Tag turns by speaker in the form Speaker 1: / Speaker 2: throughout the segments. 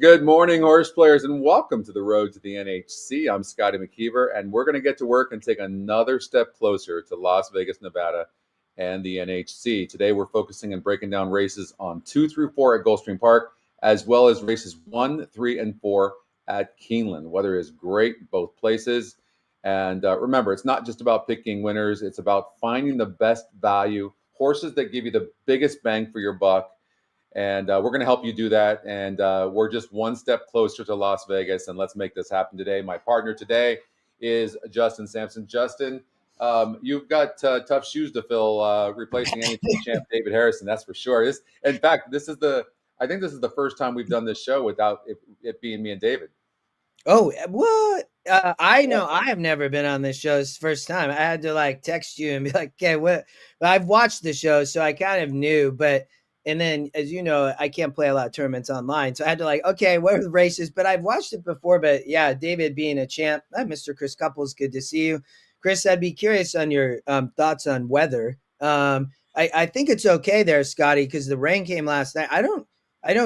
Speaker 1: Good morning, horse players, and welcome to the road to the NHC. I'm Scotty McKeever, and we're going to get to work and take another step closer to Las Vegas, Nevada, and the NHC. Today, we're focusing and breaking down races on 2 through 4 at Gulfstream Park, as well as races 1, 3, and 4 at Keeland. Weather is great both places. And remember, it's not just about picking winners. It's about finding the best value, horses that give you the biggest bang for your buck. And we're going to help you do that. And we're just one step closer to Las Vegas. And let's make this happen today. My partner today is Justin Sampson. Justin, you've got tough shoes to fill, replacing NHC champ David Harrison. That's for sure. In fact, I think this is the first time we've done this show without it being me and David.
Speaker 2: Oh, what? I know I have never been on this show. It's the first time. I had to text you and be like, okay, what? But I've watched the show, so I kind of knew. And then, as you know, I can't play a lot of tournaments online. So I had to okay, what are the races? But I've watched it before. But yeah, David being a champ. Mr. Chris Couples, good to see you. Chris, I'd be curious on your thoughts on weather. I think it's okay there, Scotty, because the rain came last night. I don't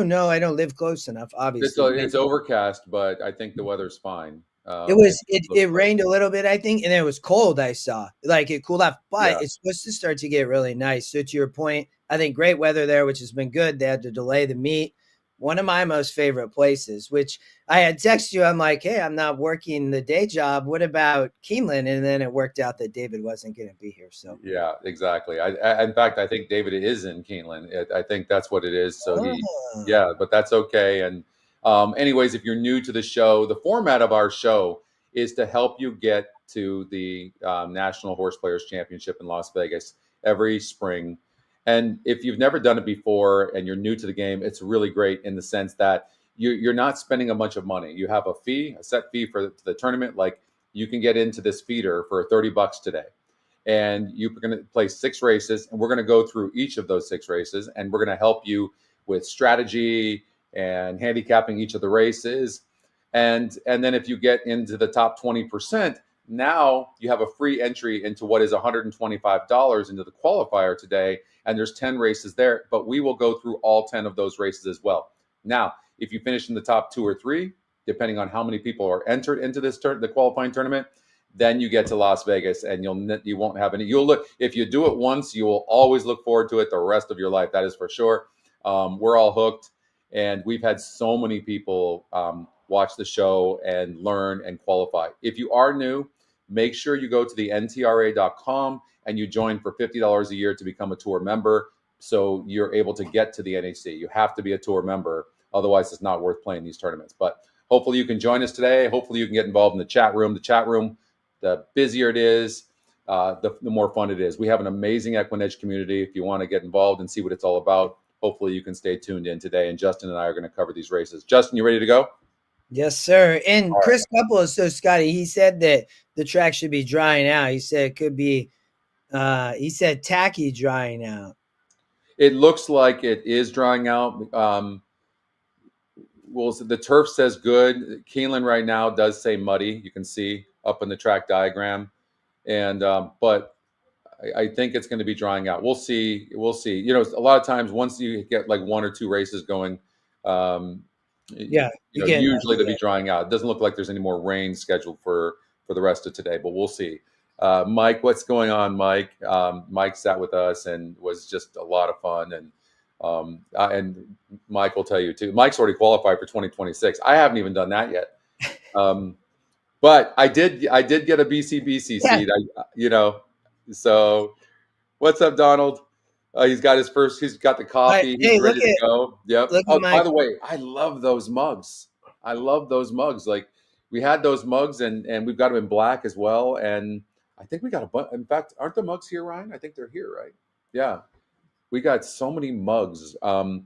Speaker 2: know. I don't live close enough, obviously.
Speaker 1: It's overcast, but I think the weather's fine.
Speaker 2: It rained a little bit, I think, and it was cold. I saw it cooled off, but it's supposed to start to get really nice. So to your point, I think great weather there, which has been good. They had to delay the meet. One of my most favorite places, which I had texted you. I'm like, hey, I'm not working the day job. What about Keeland? And then it worked out that David wasn't going to be here. So
Speaker 1: yeah, exactly. In fact, I think David is in Keeland. I think that's what it is. So but that's okay. And anyways, if you're new to the show, the format of our show is to help you get to the National Horse Players Championship in Las Vegas every spring. And if you've never done it before and you're new to the game, it's really great in the sense that you're not spending a bunch of money. You have a set fee for the tournament. Like you can get into this feeder for $30 today. And you're going to play 6 races, and we're going to go through each of those 6 races, and we're going to help you with strategy and handicapping each of the races. And then if you get into the top 20%, now you have a free entry into what is $125 into the qualifier today. And there's 10 races there, but we will go through all 10 of those races as well. Now, if you finish in the top 2 or 3, depending on how many people are entered into the qualifying tournament, then you get to Las Vegas, and you won't have any. If you do it once, you will always look forward to it the rest of your life. That is for sure. We're all hooked, and we've had so many people watch the show and learn and qualify. If you are new, make sure you go to the ntra.com and you join for $50 a year to become a tour member, so you're able to get to the NHC. You have to be a tour member, otherwise it's not worth playing these tournaments. But hopefully you can join us today. Hopefully you can get involved in the chat room. The chat room, the busier it is, the more fun it is. We have an amazing EquinEdge community. If you want to get involved and see what it's all about, hopefully you can stay tuned in today. And Justin and I are going to cover these races. Justin, you ready to go?
Speaker 2: Yes, sir. And all Chris Couples, so Scotty, he said that the track should be drying out. He said it could be, he said tacky drying out.
Speaker 1: It looks like it is drying out. Well, the turf says good. Keeland right now does say muddy. You can see up in the track diagram. And but I think it's going to be drying out. We'll see. We'll see. You know, a lot of times once you get like 1 or 2 races going, usually they'll be drying out. It doesn't look like there's any more rain scheduled for the rest of today, but we'll see. Mike, what's going on, Mike? Mike sat with us and was just a lot of fun. And Mike will tell you too. Mike's already qualified for 2026. I haven't even done that yet. But I did get a BCBC seed, so what's up, Donald? He's got the coffee. He's ready to go. Yep. Oh, by the way, I love those mugs. Like we had those mugs and we've got them in black as well. And I think we got a bunch. In fact, aren't the mugs here, Ryan? I think they're here, right? Yeah. We got so many mugs. I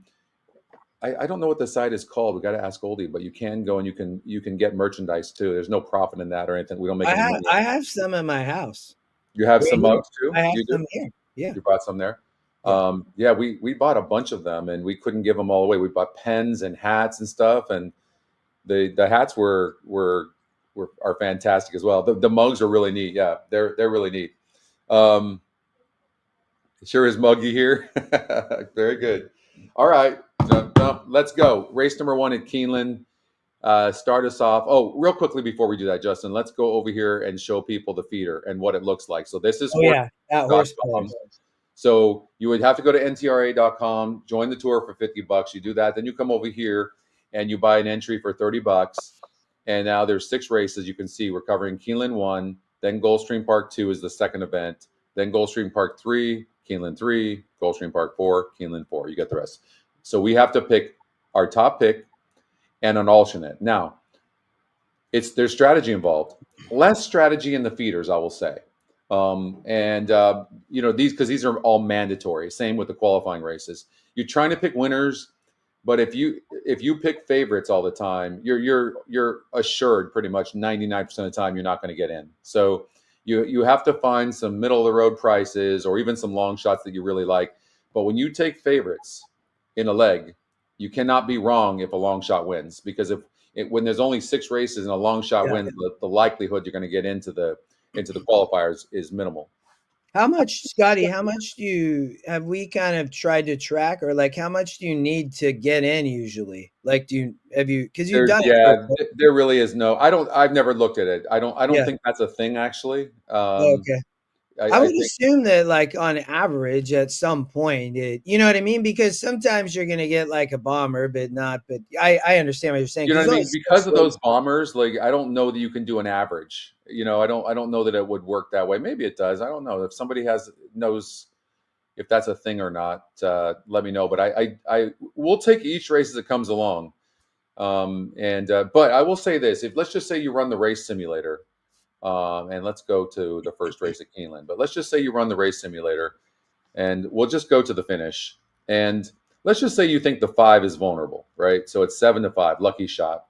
Speaker 1: don't know what the site is called. We got to ask Goldie, but you can go and you can get merchandise too. There's no profit in that or anything. We don't make any money.
Speaker 2: I have some in my house.
Speaker 1: You have some mugs too?
Speaker 2: I have some here. Yeah.
Speaker 1: You brought some there? Yeah. We bought a bunch of them and we couldn't give them all away. We bought pens and hats and stuff, and the hats are fantastic as well. The mugs are really neat. Yeah, they're really neat. Sure is muggy here. Very good. All right, let's go. Race number 1 at Keeland. Start us off. Oh, real quickly before we do that, Justin, let's go over here and show people the feeder and what it looks like. So this is
Speaker 2: Oh yeah, that horse
Speaker 1: horse.com.
Speaker 2: place.
Speaker 1: So you would have to go to ntra.com, join the tour for $50. You do that, then you come over here and you buy an entry for $30. And now there's 6 races. You can see we're covering Keeland 1, then Gulfstream Park 2 is the second event, then Gulfstream Park 3, Keeland 3, Gulfstream Park 4, Keeland 4. You get the rest. So we have to pick our top pick and an alternate. Now, there's strategy involved. Less strategy in the feeders, I will say. These are all mandatory. Same with the qualifying races. You're trying to pick winners, but if you pick favorites all the time, you're assured pretty much 99% of the time you're not going to get in. So you have to find some middle of the road prices or even some long shots that you really like. But when you take favorites in a leg, you cannot be wrong if a long shot wins, because when there's only 6 races and a long shot wins, the likelihood you're going to get into the qualifiers is minimal.
Speaker 2: How much, Scotty? How much have we kind of tried to track, or like how much do you need to get in usually? Like, because you've done it?
Speaker 1: There really is no. I've never looked at it. I don't think that's a thing actually.
Speaker 2: Okay. I would assume that, like, on average, at some point, you know what I mean? Because sometimes you're going to get like a bomber, but not. But I understand what you're saying.
Speaker 1: You know what I mean? Because of those bombers, like I don't know that you can do an average. I don't know that it would work that way. Maybe it does. I don't know. If somebody knows if that's a thing or not, let me know. But I will take each race as it comes along. But I will say this: let's just say you run the race simulator. And let's go to the first race at Keeland. But let's just say you run the race simulator, and we'll just go to the finish. And let's just say you think the 5 is vulnerable, right? So it's 7-5, lucky shot.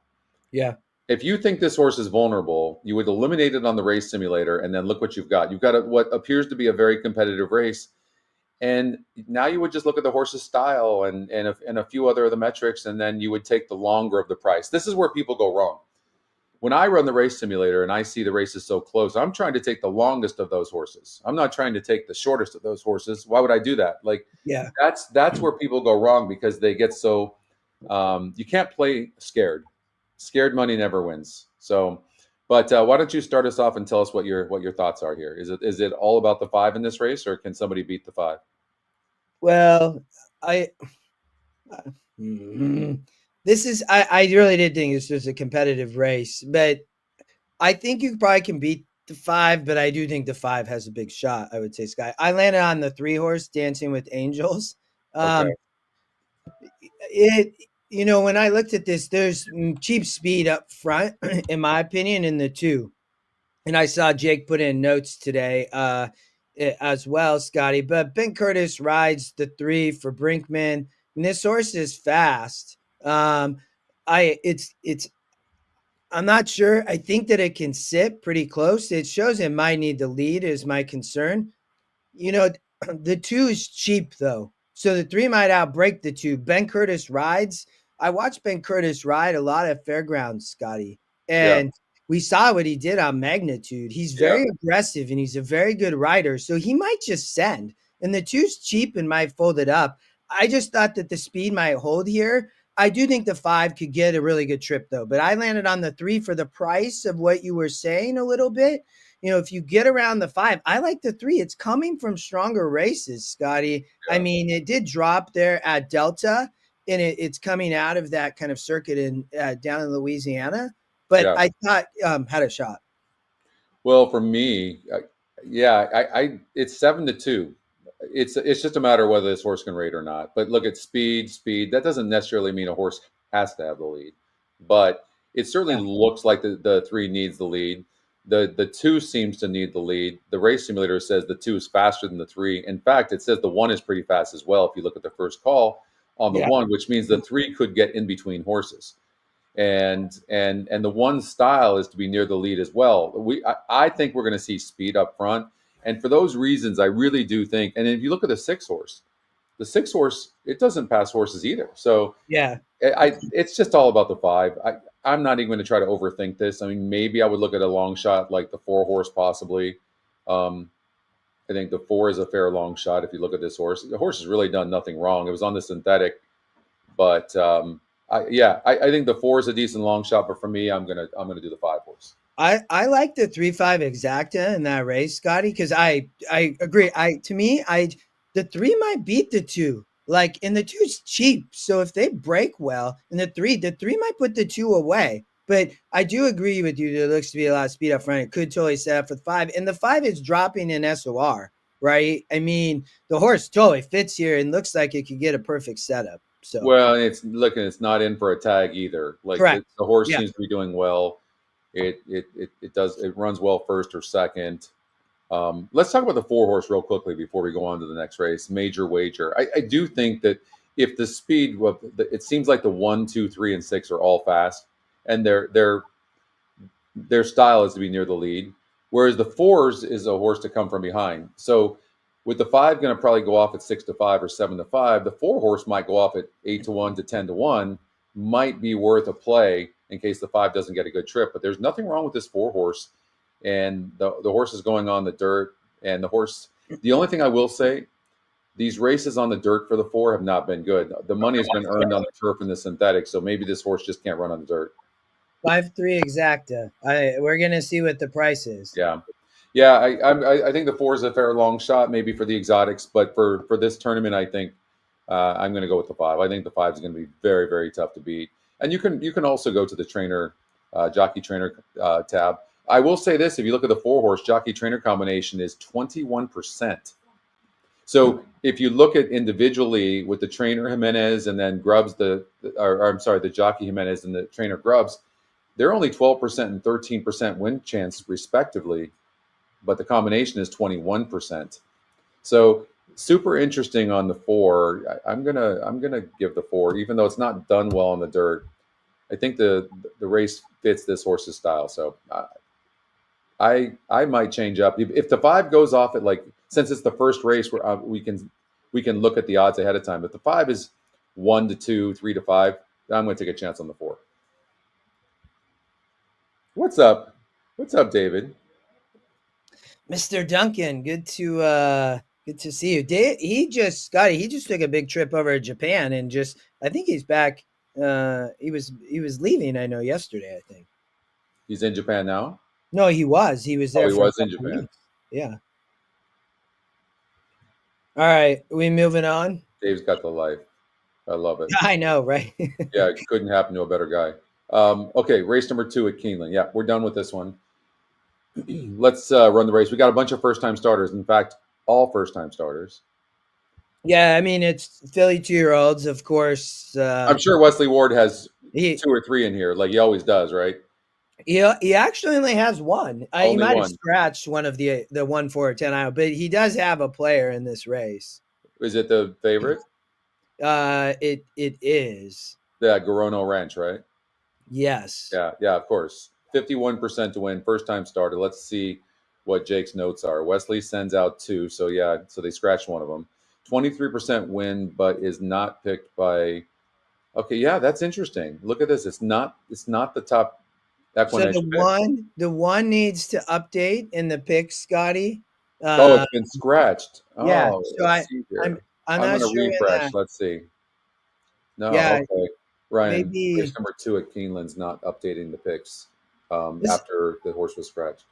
Speaker 2: Yeah.
Speaker 1: If you think this horse is vulnerable, you would eliminate it on the race simulator, and then look what you've got. You've got what appears to be a very competitive race. And now you would just look at the horse's style and a few other of the metrics, and then you would take the longer of the price. This is where people go wrong. When I run the race simulator and I see the races so close, I'm trying to take the longest of those horses. I'm not trying to take the shortest of those horses. Why would I do that? Like,
Speaker 2: yeah,
Speaker 1: that's where people go wrong, because they get so you can't play scared. Scared money never wins. So, but why don't you start us off and tell us what your thoughts are here? Is it all about the 5 in this race, or can somebody beat the 5?
Speaker 2: Well, this is I really did think this was a competitive race, but I think you probably can beat the 5, but I do think the 5 has a big shot. I would say, Sky. I landed on the 3 horse, Dancing with Angels.
Speaker 1: Okay.
Speaker 2: When I looked at this, there's cheap speed up front, in my opinion, in the 2. And I saw Jake put in notes today as well, Scotty. But Ben Curtis rides the 3 for Brinkman, and this horse is fast. I'm not sure. I think that it can sit pretty close. It shows it might need the lead is my concern. The 2 is cheap though. So the 3 might outbreak the 2. Ben Curtis rides. I watched Ben Curtis ride a lot at fairgrounds, Scotty. And we saw what he did on Magnitude. He's very aggressive and he's a very good rider. So he might just send. And the 2's cheap and might fold it up. I just thought that the speed might hold here. I do think the 5 could get a really good trip though, but I landed on the 3 for the price of what you were saying a little bit. If you get around the 5, I like the 3. It's coming from stronger races, Scotty. Yeah. I mean, it did drop there at Delta, and it's coming out of that kind of circuit down in Louisiana, but I thought had a shot.
Speaker 1: Well, for me, it's 7-2. It's just a matter of whether this horse can rate or not. But look at speed. That doesn't necessarily mean a horse has to have the lead, but it certainly looks like the 3 needs the lead. The 2 seems to need the lead. The race simulator says the 2 is faster than the 3. In fact, it says the 1 is pretty fast as well. If you look at the first call on the 1, which means the 3 could get in between horses, and the 1 style is to be near the lead as well. I think we're going to see speed up front. And for those reasons, I really do think, and if you look at the 6 horse, it doesn't pass horses either. So it's just all about the 5. I'm not even going to try to overthink this. I mean, maybe I would look at a long shot like the 4 horse possibly. I think the 4 is a fair long shot. If you look at this horse, the horse has really done nothing wrong. It was on the synthetic, but I think the 4 is a decent long shot. But for me, I'm gonna do the 5 horse.
Speaker 2: I like the 3-5 exacta in that race, Scotty, because I agree. The 3 might beat the 2. Like, and the 2's cheap. So if they break well, and the 3 might put the 2 away. But I do agree with you. There looks to be a lot of speed up front. It could totally set up for the 5. And the 5 is dropping in SOR, right? I mean, the horse totally fits here and looks like it could get a perfect setup. So
Speaker 1: Well, it's not in for a tag either. Like
Speaker 2: correct.
Speaker 1: the horse
Speaker 2: Yeah.
Speaker 1: seems to be doing well. It runs well first or second. Let's talk about the 4 horse real quickly before we go on to the next race. Major Wager. I do think that if the speed, it seems like the 1, 2, 3, and 6 are all fast, and their style is to be near the lead, whereas the 4s is a horse to come from behind. So with the 5 going to probably go off at 6-5 or 7-5, the 4 horse might go off at 8-1 to 10-1, might be worth a play in case the 5 doesn't get a good trip. But there's nothing wrong with this 4 horse, and the horse is going on the dirt. And the only thing I will say, these races on the dirt for the 4 have not been good. The money has been earned on the turf and the synthetic, so maybe this horse just can't run on the dirt.
Speaker 2: 5-3 exacta. We're gonna see what the price is.
Speaker 1: Yeah. Yeah, I think the 4 is a fair long shot, maybe for the exotics, but for this tournament, I think I'm going to go with the 5. I think the 5 is going to be very, very tough to beat. And you can also go to the jockey trainer tab. I will say this: if you look at the 4 horse jockey trainer combination, is 21%. So if you look at individually with the trainer Jimenez and then Grubbs, the jockey Jimenez and the trainer Grubbs, they're only 12% and 13% win chance respectively, but the combination is 21%. So super interesting on the 4. I'm gonna give the 4, even though it's not done well on the dirt. I think the race fits this horse's style. So I might change up if the 5 goes off at, like, since it's the first race where we can look at the odds ahead of time. If the 5 is 1-2, 3-5, I'm going to take a chance on the 4. What's up? What's up, David?
Speaker 2: Mr. Duncan, good to see you. Scotty, he just took a big trip over to Japan and I think he's back. He was leaving, I know, yesterday, I think.
Speaker 1: He's in Japan now?
Speaker 2: No, he was. He was there.
Speaker 1: Oh, he was in Japan.
Speaker 2: Weeks. Yeah. All right, we moving on?
Speaker 1: Dave's got the life. I love it.
Speaker 2: I know, right?
Speaker 1: Yeah, it couldn't happen to a better guy. Okay, race number 2 at Keeland. Yeah, we're done with this one. Let's run the race. We got a bunch of first-time starters. In fact, all first-time starters.
Speaker 2: Yeah, I mean, it's Philly 2-year-olds, of course.
Speaker 1: I'm sure Wesley Ward has 2 or 3 in here, like he always does, right?
Speaker 2: He actually only has one. He might have
Speaker 1: one.
Speaker 2: scratched one of the 1-4-10 but he does have a player in this race.
Speaker 1: Is it the favorite?
Speaker 2: It is.
Speaker 1: Yeah, Garono Ranch, right?
Speaker 2: Yes.
Speaker 1: Yeah, of course. 51% to win, first-time starter. Let's see what Jake's notes are. Wesley sends out 2, so they scratched one of them. 23% win, but is not picked by. Okay, yeah, that's interesting. Look at this. It's not the top EquinEdge.
Speaker 2: So the one needs to update in the pick, Scotty.
Speaker 1: It's been scratched.
Speaker 2: Yeah.
Speaker 1: Oh,
Speaker 2: So I'm not
Speaker 1: gonna
Speaker 2: sure
Speaker 1: refresh. Let's see. No,
Speaker 2: yeah,
Speaker 1: okay. Ryan,
Speaker 2: maybe
Speaker 1: race number 2 at Keeland's not updating the picks after the horse was scratched.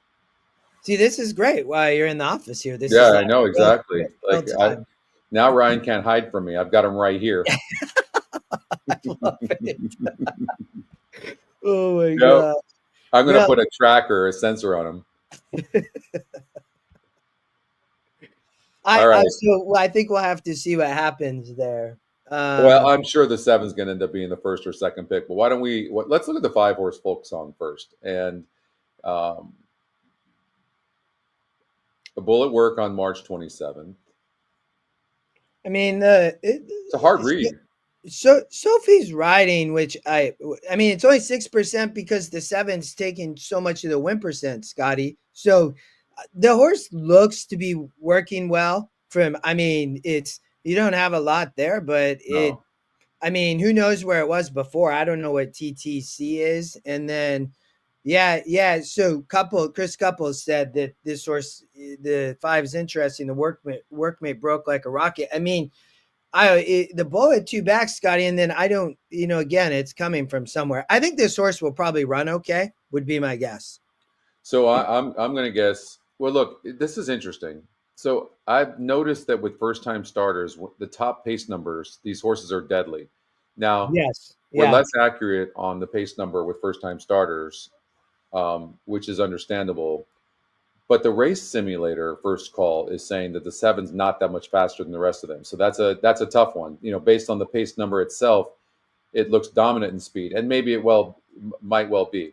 Speaker 2: See, this is great. While you're in the office here, this is
Speaker 1: I know exactly.
Speaker 2: Like
Speaker 1: now Ryan can't hide from me. I've got him right here.
Speaker 2: I love it. Oh my god!
Speaker 1: I'm going to put a tracker, a sensor on him.
Speaker 2: All right. So I think we'll have to see what happens there.
Speaker 1: Well, I'm sure the 7's going to end up being the first or second pick. But why don't let's look at the 5 horse folk song first. And the bullet work on March 27th.
Speaker 2: I mean,
Speaker 1: it's a hard read.
Speaker 2: So Sophie's riding, which I mean, it's only 6% because the 7's taking so much of the win percent, Scotty. So the horse looks to be working well from. I mean, you don't have a lot there, but I mean, who knows where it was before? I don't know what TTC is, and then Yeah. So Chris Couples said that this horse, the 5 is interesting. The workmate broke like a rocket. I mean, the bull had 2 backs, Scotty, and then I don't, again, it's coming from somewhere. I think this horse will probably run okay, would be my guess.
Speaker 1: So I'm going to guess. Well, look, this is interesting. So I've noticed that with first time starters, the top pace numbers, these horses are deadly. Now
Speaker 2: Yes.
Speaker 1: we're
Speaker 2: Yeah.
Speaker 1: less accurate on the pace number with first time starters, which is understandable. But the race simulator first call is saying that the seven's not that much faster than the rest of them. So that's a tough one. Based on the pace number itself, it looks dominant in speed, and maybe it might well be.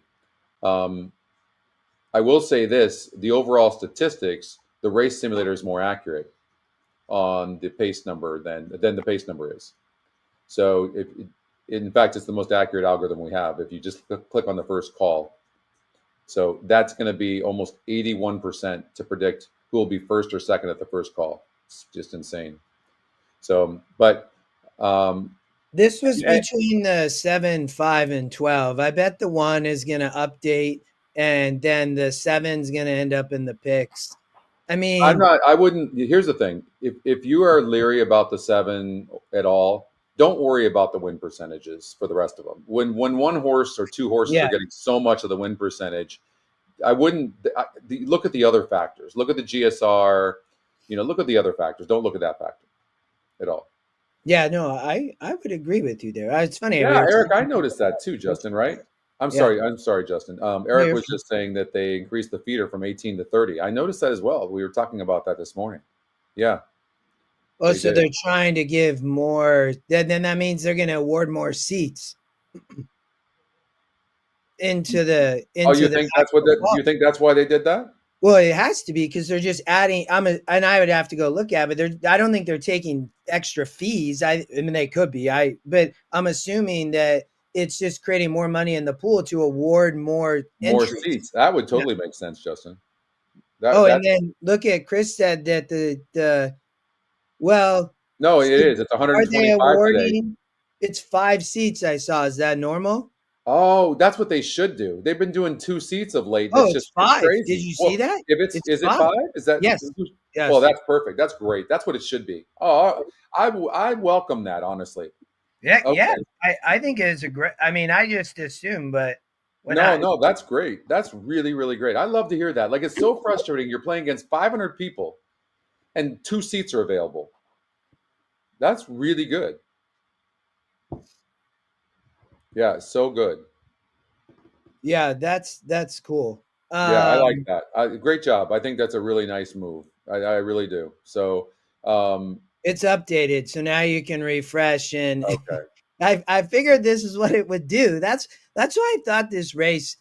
Speaker 1: Um, I will say this: the overall statistics, the race simulator is more accurate on the pace number than the pace number is. So, in fact, it's the most accurate algorithm we have. If you just click on the first call, so that's going to be almost 81% to predict who will be first or second at the first call. It's just insane. So, but
Speaker 2: This was between the 7, 5, and 12. I bet the 1 is going to update, and then the 7's going to end up in the picks. I mean,
Speaker 1: I wouldn't. Here's the thing: if you are leery about the 7 at all, don't worry about the win percentages for the rest of them. When one horse or 2 horses
Speaker 2: yeah,
Speaker 1: are getting so much of the win percentage, I wouldn't look at the other factors. Look at the GSR. Look at the other factors. Don't look at that factor at all.
Speaker 2: yeah, no, I would agree with you there. It's funny.
Speaker 1: Yeah, Eric, I noticed that too, Justin. Right? I'm
Speaker 2: Yeah.
Speaker 1: sorry. I'm sorry, Justin.
Speaker 2: No,
Speaker 1: Eric
Speaker 2: you're
Speaker 1: was
Speaker 2: fine.
Speaker 1: just saying that they increased the feeder from 18 to 30. I noticed that as well. We were talking about that this morning. Yeah,
Speaker 2: Oh,
Speaker 1: they
Speaker 2: so
Speaker 1: did.
Speaker 2: they're trying to give more. Then that means they're going to award more seats
Speaker 1: Oh, you
Speaker 2: into the
Speaker 1: think that's what
Speaker 2: actual
Speaker 1: that?
Speaker 2: ball.
Speaker 1: You think that's why they did that?
Speaker 2: Well, it has to be because they're just adding. And I would have to go look at, it, but I don't think they're taking extra fees. I mean, they could be. But I'm assuming that it's just creating more money in the pool to award more
Speaker 1: More
Speaker 2: entries.
Speaker 1: seats. That would
Speaker 2: Yeah.
Speaker 1: totally make sense, Justin. That
Speaker 2: Oh, and
Speaker 1: that
Speaker 2: then look at Chris said that the well,
Speaker 1: no, it
Speaker 2: so
Speaker 1: is. It's
Speaker 2: are they
Speaker 1: 125 today.
Speaker 2: awarding? It's 5 seats. I saw. Is that normal?
Speaker 1: Oh, that's what they should do. They've been doing 2 seats of late.
Speaker 2: Oh,
Speaker 1: That's
Speaker 2: it's
Speaker 1: just it's
Speaker 2: 5. Did
Speaker 1: crazy.
Speaker 2: you see
Speaker 1: Well,
Speaker 2: that?
Speaker 1: if it's
Speaker 2: It's
Speaker 1: is it
Speaker 2: 5.
Speaker 1: 5? Is that
Speaker 2: Yes.
Speaker 1: well?
Speaker 2: Yes.
Speaker 1: That's perfect. That's great. That's what it should be. Oh, I welcome that honestly.
Speaker 2: Yeah, yeah.
Speaker 1: Okay.
Speaker 2: I think it's a great. I mean, I just assume, but when
Speaker 1: No,
Speaker 2: I
Speaker 1: no, that's great. That's really, really great. I love to hear that. Like it's so frustrating. You're playing against 500 people and 2 seats are available. That's really good. Yeah, so good.
Speaker 2: yeah, that's cool.
Speaker 1: Yeah, I like
Speaker 2: Um,
Speaker 1: that. Great job. I think that's a really nice move. I really do. So,
Speaker 2: it's updated, so now you can refresh, and
Speaker 1: okay.
Speaker 2: I figured this is what it would do. That's why I thought this race.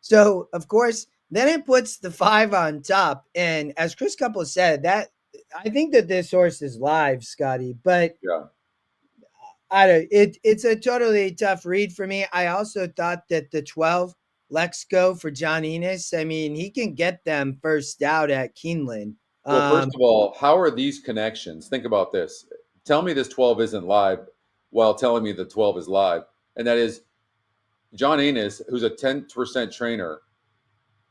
Speaker 2: So of course, then it puts the 5 on top, and as Chris Couple said, that I think that this horse is live, Scotty, but
Speaker 1: Yeah.
Speaker 2: I don't. It's a totally tough read for me. I also thought that the 12 Lex Go for John Enos. I mean, he can get them first out at Keeneland.
Speaker 1: Well, first
Speaker 2: Um,
Speaker 1: of all, how are these connections? Think about this. Tell me this 12 isn't live while telling me the 12 is live. And that is John Enos, who's a 10% trainer.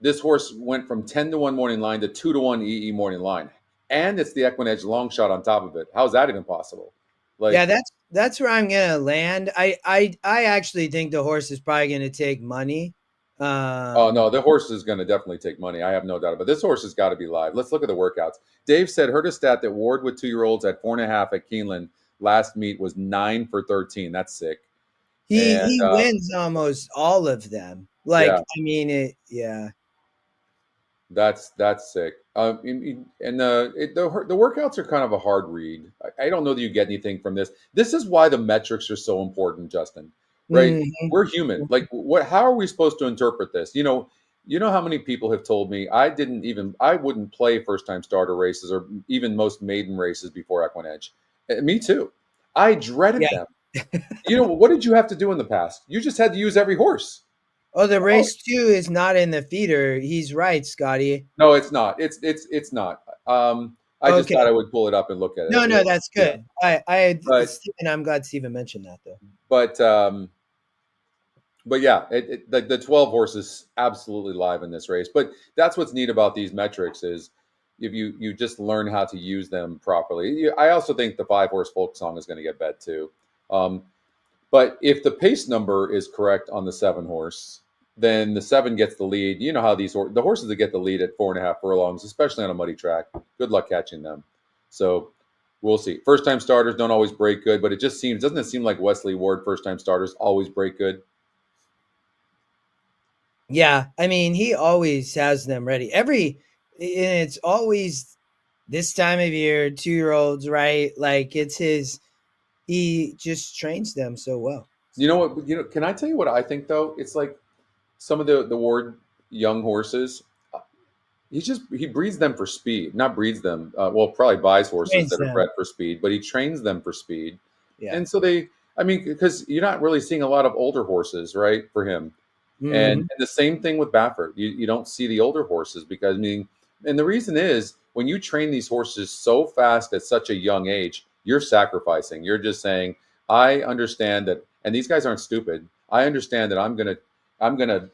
Speaker 1: This horse went from 10 to 1 morning line to 2 to 1 EE morning line. And it's the EquinEdge long shot on top of it. How's that even possible?
Speaker 2: yeah,
Speaker 1: Like,
Speaker 2: that's where I'm gonna land. I actually think the horse is probably gonna take money.
Speaker 1: oh
Speaker 2: Um,
Speaker 1: no, the horse is going to definitely take money. I have no doubt. But this horse has got to be live. Let's look at the workouts. Dave said, heard a stat that Ward with 2-year-olds at 4.5 at Keeland last meet was 9 for 13. That's sick. And
Speaker 2: he wins almost all of them. Like,
Speaker 1: yeah,
Speaker 2: I mean, yeah.
Speaker 1: that's sick. And the workouts are kind of a hard read. I don't know that you get anything from this. This is why the metrics are so important, Justin. Right?
Speaker 2: Mhm.
Speaker 1: We're human. Like, what? How are we supposed to interpret this? You know how many people have told me I wouldn't play first time starter races or even most maiden races before EquinEdge. Me too. I dreaded
Speaker 2: Yeah.
Speaker 1: them. What did you have to do in the past? You just had to use every horse.
Speaker 2: Oh, the
Speaker 1: Oh,
Speaker 2: race 2 is not in the feeder. He's right, Scotty.
Speaker 1: no, it's not. It's not. I just thought
Speaker 2: Okay.
Speaker 1: I would pull it up and look at it.
Speaker 2: No, no, that's
Speaker 1: Yeah,
Speaker 2: good. I
Speaker 1: but
Speaker 2: Stephen, I'm glad Stephen mentioned that though.
Speaker 1: but But yeah, the 12 horses absolutely live in this race. But that's what's neat about these metrics is if you just learn how to use them properly. I also think the 5 horse folk song is going to get bet too. Um, but if the pace number is correct on the 7 horse, then the 7 gets the lead. You know how the horses that get the lead at 4.5 furlongs, especially on a muddy track, good luck catching them. So we'll see. First time starters don't always break good, but doesn't it seem like Wesley Ward first time starters always break good?
Speaker 2: Yeah, I mean, he always has them ready. And it's always this time of year, 2-year-olds, right? Like he just trains them so well.
Speaker 1: You know what? Can I tell you what I think though? It's like some of the Ward young horses. He breeds them for speed, not breeds them. Well, probably buys horses
Speaker 2: Trains
Speaker 1: that are
Speaker 2: them.
Speaker 1: bred for speed, but he trains them for speed.
Speaker 2: Yeah.
Speaker 1: And so I mean, because you're not really seeing a lot of older horses, right, for him. And the same thing with Baffert. You don't see the older horses because, I mean, and the reason is when you train these horses so fast at such a young age, you're sacrificing. You're just saying, I understand that, and these guys aren't stupid. I understand that I'm gonna, I'm gonna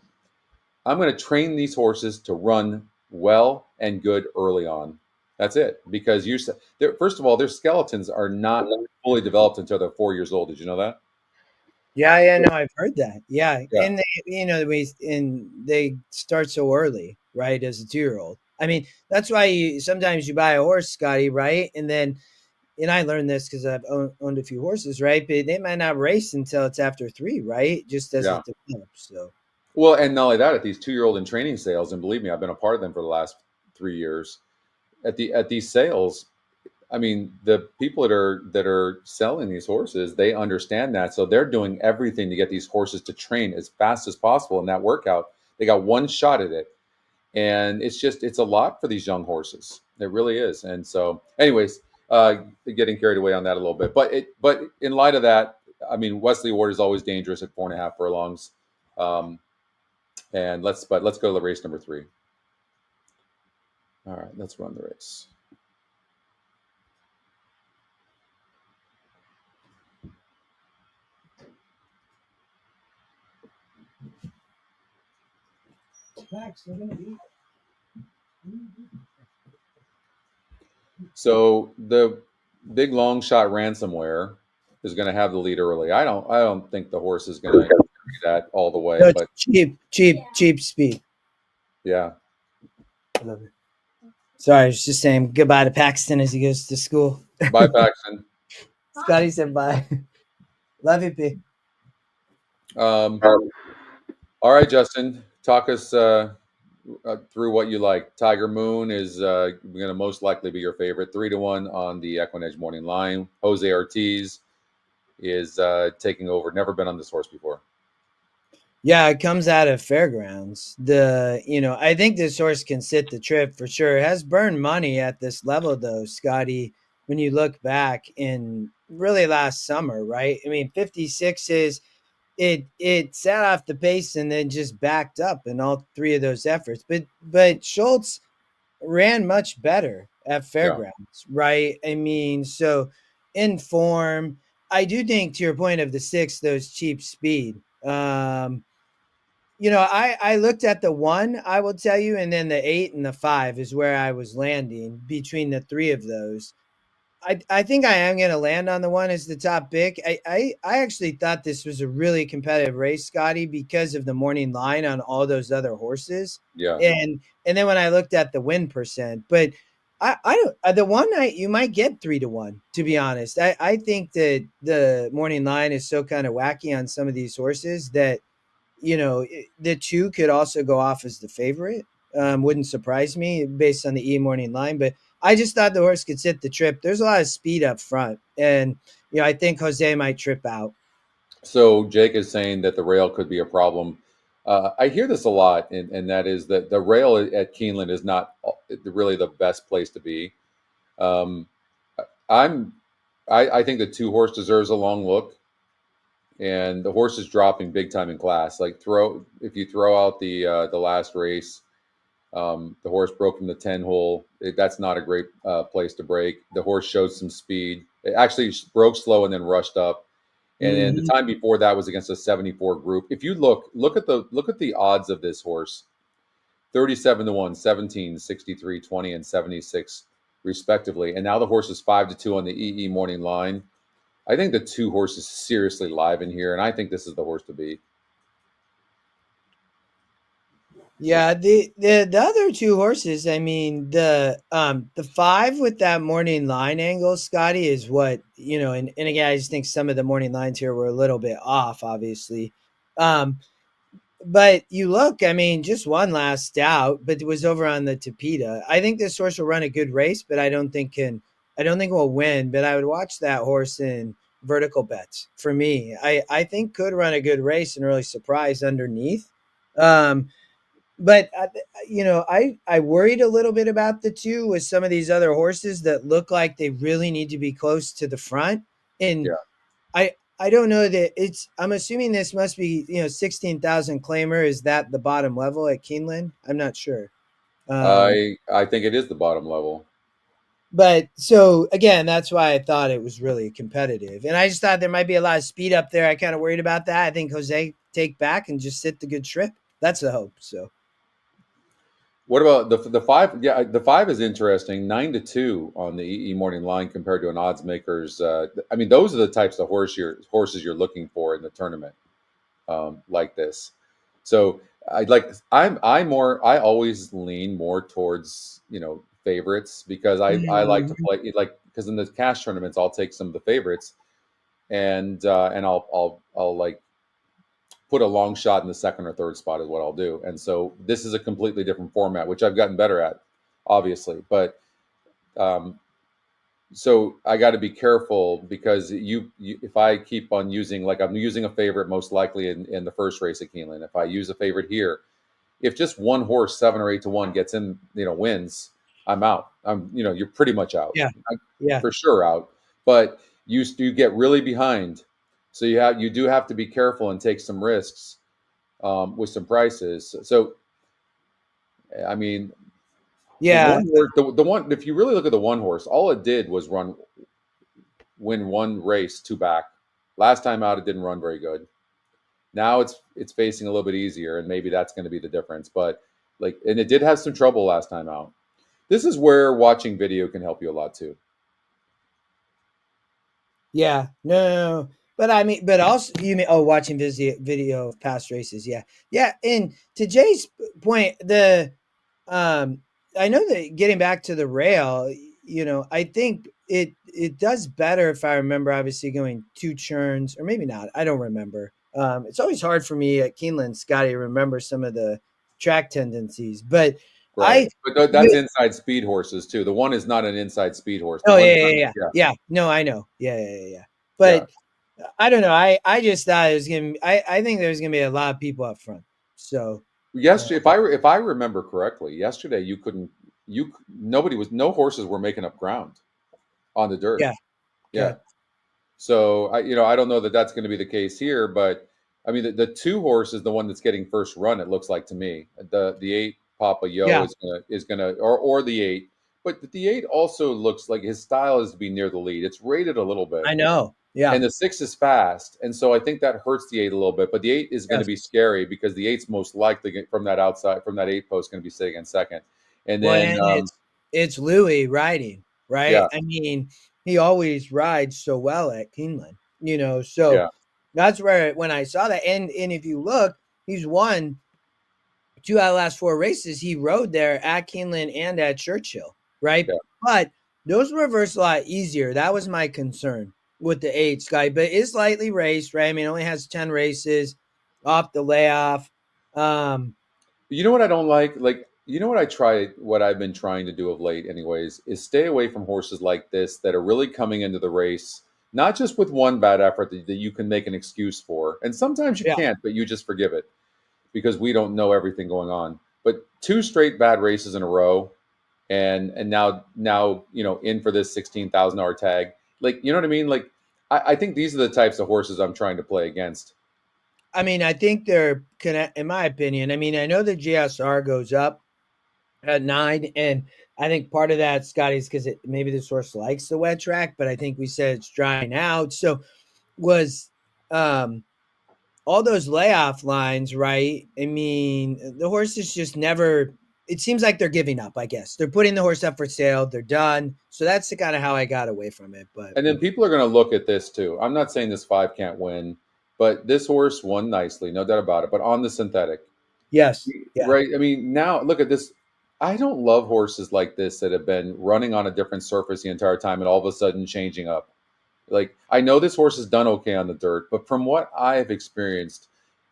Speaker 1: train these horses to run well and good early on. That's it. Because first of all, their skeletons are not fully developed until they're 4 years old. Did you know that?
Speaker 2: Yeah, no, I've heard that. Yeah,
Speaker 1: Yeah.
Speaker 2: and they start so early, right? As a 2-year-old. I mean, that's why sometimes you buy a horse, Scotty, right? And I learned this because I've owned a few horses, right? But they might not race until it's after 3, right? Just as
Speaker 1: Yeah.
Speaker 2: it develops. So
Speaker 1: Well, and not only that, at these 2-year-old in training sales, and believe me, I've been a part of them for the last 3 years. At these sales, I mean, the people that are selling these horses, they understand that, so they're doing everything to get these horses to train as fast as possible in that workout. They got one shot at it, and it's a lot for these young horses. It really is. And so, anyways, getting carried away on that a little bit, but in light of that, I mean, Wesley Ward is always dangerous at 4.5 furlongs. Um, and let's go to the race number 3. All right, let's run the race. So the big long shot ransomware is going to have the lead early. I don't think the horse is going to do that all the way,
Speaker 2: no, it's
Speaker 1: but
Speaker 2: cheap speed.
Speaker 1: yeah.
Speaker 2: I love it. Sorry, I was just saying goodbye to Paxton as he goes to school.
Speaker 1: Bye, Paxton.
Speaker 2: Scotty said bye. Love you, P.
Speaker 1: All right, Justin, talk us through what you like. Tiger Moon is going to most likely be your favorite, 3-1 on the EquinEdge morning line. Jose Ortiz is taking over. Never been on this horse before.
Speaker 2: Yeah, it comes out of Fairgrounds. I think this horse can sit the trip for sure. It has burned money at this level though, Scotty, when you look back in really last summer, right? I mean, 56 is it sat off the pace and then just backed up in all 3 of those efforts. But Schultz ran much better at
Speaker 1: Yeah.
Speaker 2: Fairgrounds, right? I mean, so in form, I do think to your point of the 6, those cheap speed. I looked at the 1, I will tell you, and then the 8 and the 5 is where I was landing between the 3 of those. I think I am going to land on the 1 as the top pick. I actually thought this was a really competitive race, Scotty, because of the morning line on all those other horses.
Speaker 1: Yeah.
Speaker 2: And then when I looked at the win percent, but I don't the one night you might get 3-1, to be honest. I think that the morning line is so kind of wacky on some of these horses that the 2 could also go off as the favorite. Wouldn't surprise me based on the morning line, but I just thought the horse could sit the trip. There's a lot of speed up front, and I think Jose might trip out.
Speaker 1: So Jake is saying that the rail could be a problem. I hear this a lot, and that is that the rail at Keeland is not really the best place to be. Um, I'm, I think the 2 horse deserves a long look, and the horse is dropping big time in class. Like if you throw out the last race, the horse broke from the 10 hole. That's not a great place to break. The horse showed some speed. It actually broke slow and then rushed up. And then the
Speaker 2: Mhm.
Speaker 1: time before that was against a 74 group. If you look at the odds of this horse, 37 to 1, 17, 63, 20, and 76 respectively. And now the horse is 5 to 2 on the EE morning line. I think the two horses seriously live in here, and I think this is the horse to beat.
Speaker 2: Yeah, the other two horses, I mean, the 5 with that morning line angle, Scotty, is what, and again, I just think some of the morning lines here were a little bit off, obviously. Um, but you look, I mean, just one last out, but it was over on the Tapeta. I think this horse will run a good race, but I don't think will win, but I would watch that horse in vertical bets for me. I think could run a good race and really surprise underneath. Um, but I worried a little bit about the two with some of these other horses that look like they really need to be close to the front, and
Speaker 1: Yeah,
Speaker 2: I don't know that it's. I'm assuming this must be 16,000 claimer. Is that the bottom level at Keeland? I'm not sure. Um,
Speaker 1: I think it is the bottom level.
Speaker 2: but so again, that's why I thought it was really competitive, and I just thought there might be a lot of speed up there. I kind of worried about that. I think Jose take back and just sit the good trip. That's the hope. So.
Speaker 1: What about the five? Yeah, the five is interesting. 9 to 2 on the EE morning line compared to an odds makers. I mean, those are the types of horses you're looking for in the tournament, like this. So I always lean more towards favorites because I like to
Speaker 2: Mhm.
Speaker 1: play like because in the cash tournaments I'll take some of the favorites and I'll like put a long shot in the second or third spot is what I'll do. And so this is a completely different format, which I've gotten better at, obviously. But um, so I got to be careful because if I keep on using like I'm using a favorite most likely in the first race at Keelan, if I use a favorite here, if just one horse 7 or 8 to 1 gets in, wins, I'm out. You're pretty much out.
Speaker 2: Yeah.
Speaker 1: I,
Speaker 2: Yeah.
Speaker 1: for sure out. But you get really behind, so you do have to be careful and take some risks with some prices. So, I mean, the
Speaker 2: Yeah.
Speaker 1: one horse, the one, if you really look at the one horse, all it did was win one race two back. Last time out, it didn't run very good. Now it's facing a little bit easier, and maybe that's going to be the difference. But and it did have some trouble last time out. This is where watching video can help you a lot too.
Speaker 2: Yeah. No. But I mean, but also you mean watching video of past races. Yeah. Yeah. And to Jay's point, um I know that getting back to the rail, I think it does better if I remember obviously going two churns or maybe not. I don't remember. It's always hard for me at Keeneland, Scotty, to remember some of the track tendencies. But
Speaker 1: Right,
Speaker 2: I
Speaker 1: but that's inside speed horses too. The one is not an inside speed horse. The
Speaker 2: Oh,
Speaker 1: one,
Speaker 2: yeah. No, I know. Yeah.
Speaker 1: yeah.
Speaker 2: But I don't know. I just thought it was gonna. I think there's gonna be a lot of people up front. So
Speaker 1: Yesterday, if I remember correctly, yesterday you couldn't no horses were making up ground on the dirt.
Speaker 2: yeah,
Speaker 1: Yeah.
Speaker 2: yeah,
Speaker 1: So I don't know that that's going to be the case here, but I mean the two horse is the one that's getting first run. It looks like to me the 8 Papa Yo
Speaker 2: yeah.
Speaker 1: is gonna or the 8, but the 8 also looks like his style is to be near the lead. It's rated a little bit,
Speaker 2: I know. Yeah.
Speaker 1: and the 6 is fast, and so I think that hurts the 8 a little bit. But the 8 is going to
Speaker 2: Yes.
Speaker 1: be scary because the 8's most likely from that outside from that 8 post going to be sitting in second, and
Speaker 2: Well,
Speaker 1: then
Speaker 2: and it's Louis riding, right?
Speaker 1: yeah,
Speaker 2: I mean, he always rides so well at Keeneland. So
Speaker 1: yeah,
Speaker 2: that's where when I saw that, and if you look, he's won 2 out of the last 4 races. He rode there at Keeneland and at Churchill, right?
Speaker 1: yeah.
Speaker 2: But those reverse a lot easier. That was my concern with the 8 Sky, but it's lightly raced, right? I mean, it only has 10 races off the layoff.
Speaker 1: You know what I don't like? What I've been trying to do of late, anyways, is stay away from horses like this that are really coming into the race, not just with one bad effort that you can make an excuse for. And sometimes you
Speaker 2: Yeah,
Speaker 1: can't, but you just forgive it because we don't know everything going on. But two straight bad races in a row, and now in for this $16,000 tag. You know what I mean? I think these are the types of horses I'm trying to play against.
Speaker 2: I mean, I think they're connect. In my opinion, I mean, I know the GSR goes up at 9, and I think part of that, Scotty, is because maybe the source likes the wet track, but I think we said it's drying out. So was all those layoff lines, right? I mean, the horses just never. It seems like they're giving up. I guess they're putting the horse up for sale. They're done. So that's the kind of how I got away from it. But
Speaker 1: And then people are going to look at this too. I'm not saying this 5 can't win, but this horse won nicely, no doubt about it. But on the synthetic,
Speaker 2: yes, yeah,
Speaker 1: right? I mean, now look at this. I don't love horses like this that have been running on a different surface the entire time and all of a sudden changing up. Like, I know this horse has done okay on the dirt, but from what I have experienced,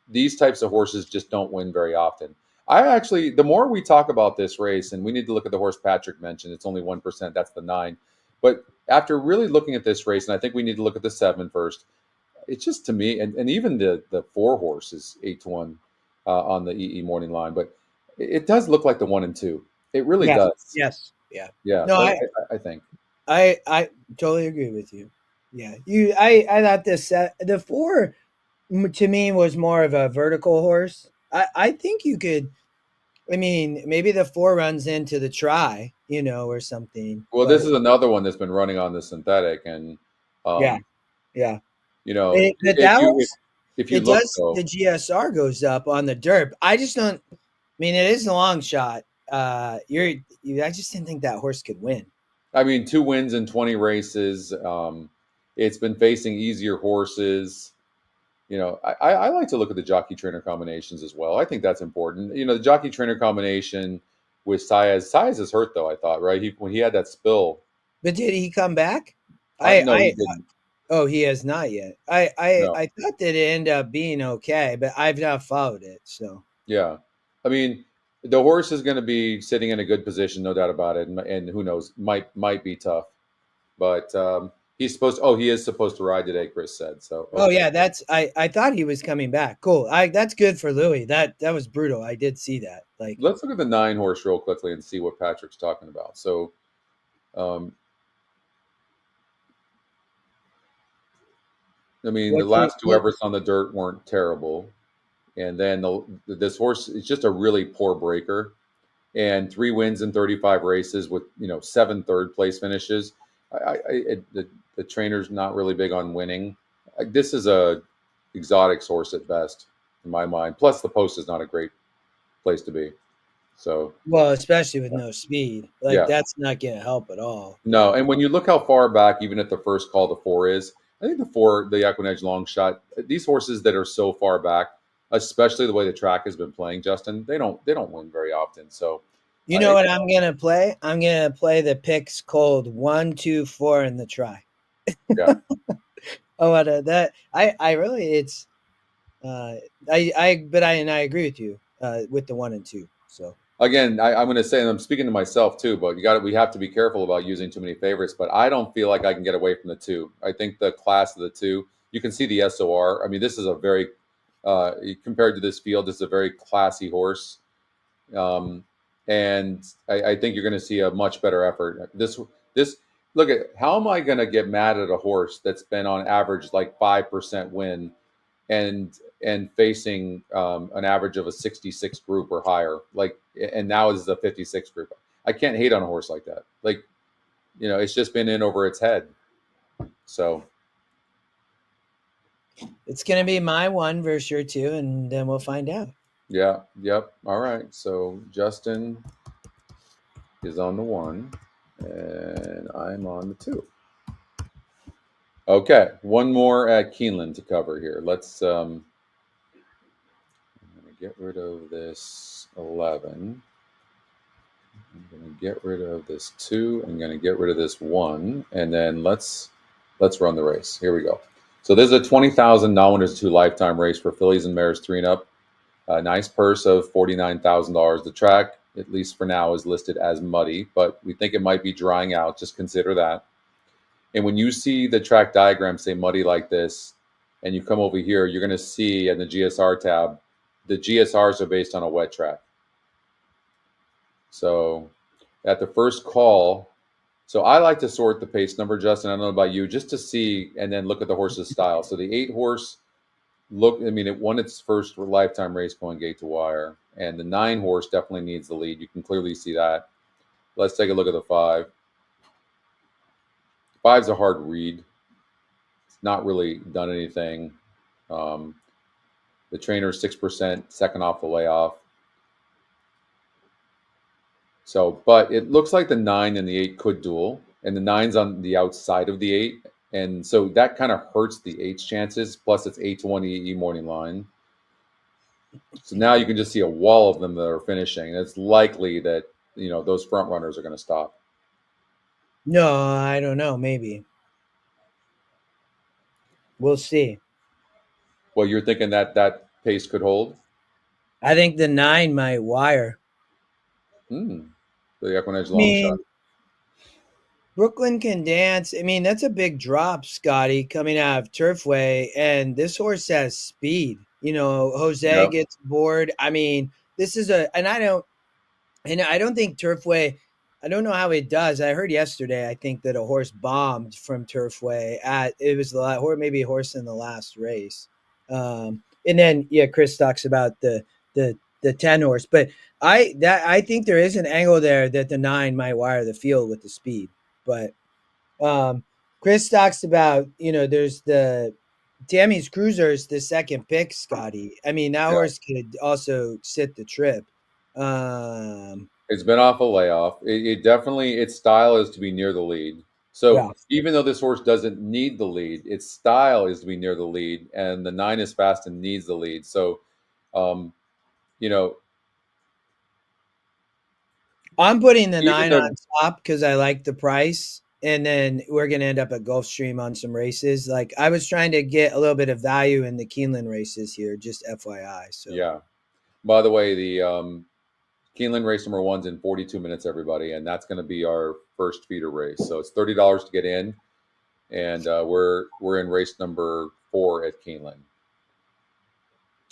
Speaker 1: these types of horses just don't win very often. I actually, the more we talk about this race, and we need to look at the horse Patrick mentioned, it's only 1%, that's the 9. But after really looking at this race, and I think we need to look at the 7 first, it's just to me, and even the 4 horse is 8-1 on the EE morning line, but it does look like the 1 and 2. It really
Speaker 2: yes,
Speaker 1: does.
Speaker 2: yes, yeah.
Speaker 1: Yeah,
Speaker 2: No,
Speaker 1: I think.
Speaker 2: I totally agree with you. Yeah, I thought this the 4 to me was more of a vertical horse. I think you could. I mean, maybe the 4 runs into the try, or something.
Speaker 1: Well,
Speaker 2: But
Speaker 1: this is another one that's been running on the synthetic, and
Speaker 2: yeah,
Speaker 1: um,
Speaker 2: yeah. But
Speaker 1: if
Speaker 2: that
Speaker 1: you
Speaker 2: horse,
Speaker 1: if you
Speaker 2: it
Speaker 1: look
Speaker 2: does.
Speaker 1: though,
Speaker 2: The GSR goes up on the dirt. I just don't. I mean, it is a long shot. I just didn't think that horse could win.
Speaker 1: I mean, 2 wins in 20 races. It's been facing easier horses. I like to look at the jockey trainer combinations as well. I think that's important. The jockey trainer combination with Saez is hurt though. I thought when he had that spill.
Speaker 2: But did he come back?
Speaker 1: No, he didn't.
Speaker 2: Oh, he has not yet. I
Speaker 1: No,
Speaker 2: I thought that it ended up being okay, but I've not followed it. So
Speaker 1: yeah. I mean, the horse is going to be sitting in a good position, no doubt about it. And who knows, might be tough, but he's supposed. Oh, he is supposed to ride today. Chris said so.
Speaker 2: oh
Speaker 1: Okay.
Speaker 2: yeah, I thought he was coming back. Cool. That's good for Louis. That was brutal. I did see that. Like
Speaker 1: Let's look at the 9 horse real quickly and see what Patrick's talking about. So, um, I mean, the last 2 efforts on the dirt weren't terrible, and then this horse is just a really poor breaker, and 3 wins in 35 races with 7 third place finishes. The trainer's not really big on winning. This is a exotic horse at best, in my mind. Plus, the post is not a great place to be. So,
Speaker 2: well, especially with no speed. Like
Speaker 1: yeah.
Speaker 2: that's not gonna help at all.
Speaker 1: No, and when you look how far back, even at the first call, the 4 is. I think the EquinEdge long shot. These horses that are so far back, especially the way the track has been playing, Justin, they don't win very often. So,
Speaker 2: You know what I'm gonna play? I'm gonna play the picks cold 1, 2, 4 in the try.
Speaker 1: yeah,
Speaker 2: Oh, that I really it's and I agree with you with the 1 and 2. So
Speaker 1: again, I'm going to say, and I'm speaking to myself too, but we have to be careful about using too many favorites. But I don't feel like I can get away from the 2. I think the class of the 2, you can see the SOR. I mean, this is a very compared to this field, this is a very classy horse. And I think you're going to see a much better effort. This look at how am I going to get mad at a horse that's been on average like 5% win and facing an average of a 66 group or higher, like, and now is a 56 group. I can't hate on a horse like that. Like, it's just been in over its head. So
Speaker 2: it's gonna be my 1 versus your 2, and then we'll find out.
Speaker 1: yeah, yep. All right. So Justin is on the 1, and I'm on the 2. Okay, one more at Keeland to cover here. Let's. I'm going to get rid of this 11. I'm going to get rid of this 2. I'm going to get rid of this 1, and then let's run the race. Here we go. So this is a 20,000 non-winners 2 lifetime race for fillies and mares 3 and up. A nice purse of $49,000. The track, at least for now, is listed as muddy, but we think it might be drying out. Just consider that. And when you see the track diagram say muddy like this, and you come over here, you're going to see in the GSR tab, the GSRs are based on a wet track. So at the first call, so I like to sort the pace number, Justin. I don't know about you, just to see and then look at the horse's style. So the 8 horse, it won its first lifetime race going gate to wire. And the 9 horse definitely needs the lead. You can clearly see that. Let's take a look at the 5. 5's a hard read. It's not really done anything. Um, the trainer is 6%, second off the layoff. So, but it looks like the 9 and the 8 could duel, and the 9's on the outside of the 8, and so that kind of hurts the 8's chances. Plus, it's 8-1 EE morning line. So now you can just see a wall of them that are finishing. And it's likely that those front runners are going to stop.
Speaker 2: No, I don't know. Maybe we'll see.
Speaker 1: Well, you're thinking that pace could hold.
Speaker 2: I think the 9 might wire.
Speaker 1: Hmm. The EquinEdge
Speaker 2: I
Speaker 1: long shot.
Speaker 2: mean, Brooklyn can dance. I mean, that's a big drop, Scotty, coming out of Turfway, and this horse has speed. Jose
Speaker 1: Yep.
Speaker 2: gets bored. I mean, this is and I don't think Turfway. I don't know how it does. I heard yesterday. I think that a horse bombed from Turfway it was or maybe a horse in the last race. And then Chris talks about the 10 horse, but I think there is an angle there that the 9 might wire the field with the speed. But Chris talks about there's the Tammy's Cruiser is the second pick, Scotty. I mean, that
Speaker 1: Yeah.
Speaker 2: horse could also sit the trip. Um,
Speaker 1: It's been off a layoff. It definitely, its style is to be near the lead. So
Speaker 2: yeah.
Speaker 1: even though this horse doesn't need the lead, its style is to be near the lead, and the 9 is fast and needs the lead. So, um, you know,
Speaker 2: I'm putting the
Speaker 1: even
Speaker 2: 9
Speaker 1: though,
Speaker 2: on top because I like the price. And then we're going to end up at Gulfstream on some races. Like I was trying to get a little bit of value in the Keeland races here, just FYI. So,
Speaker 1: yeah. By the way, the Keeland race number 1's in 42 minutes, everybody, and that's going to be our first feeder race. So it's $30 to get in, and we're in race number 4 at Keeland,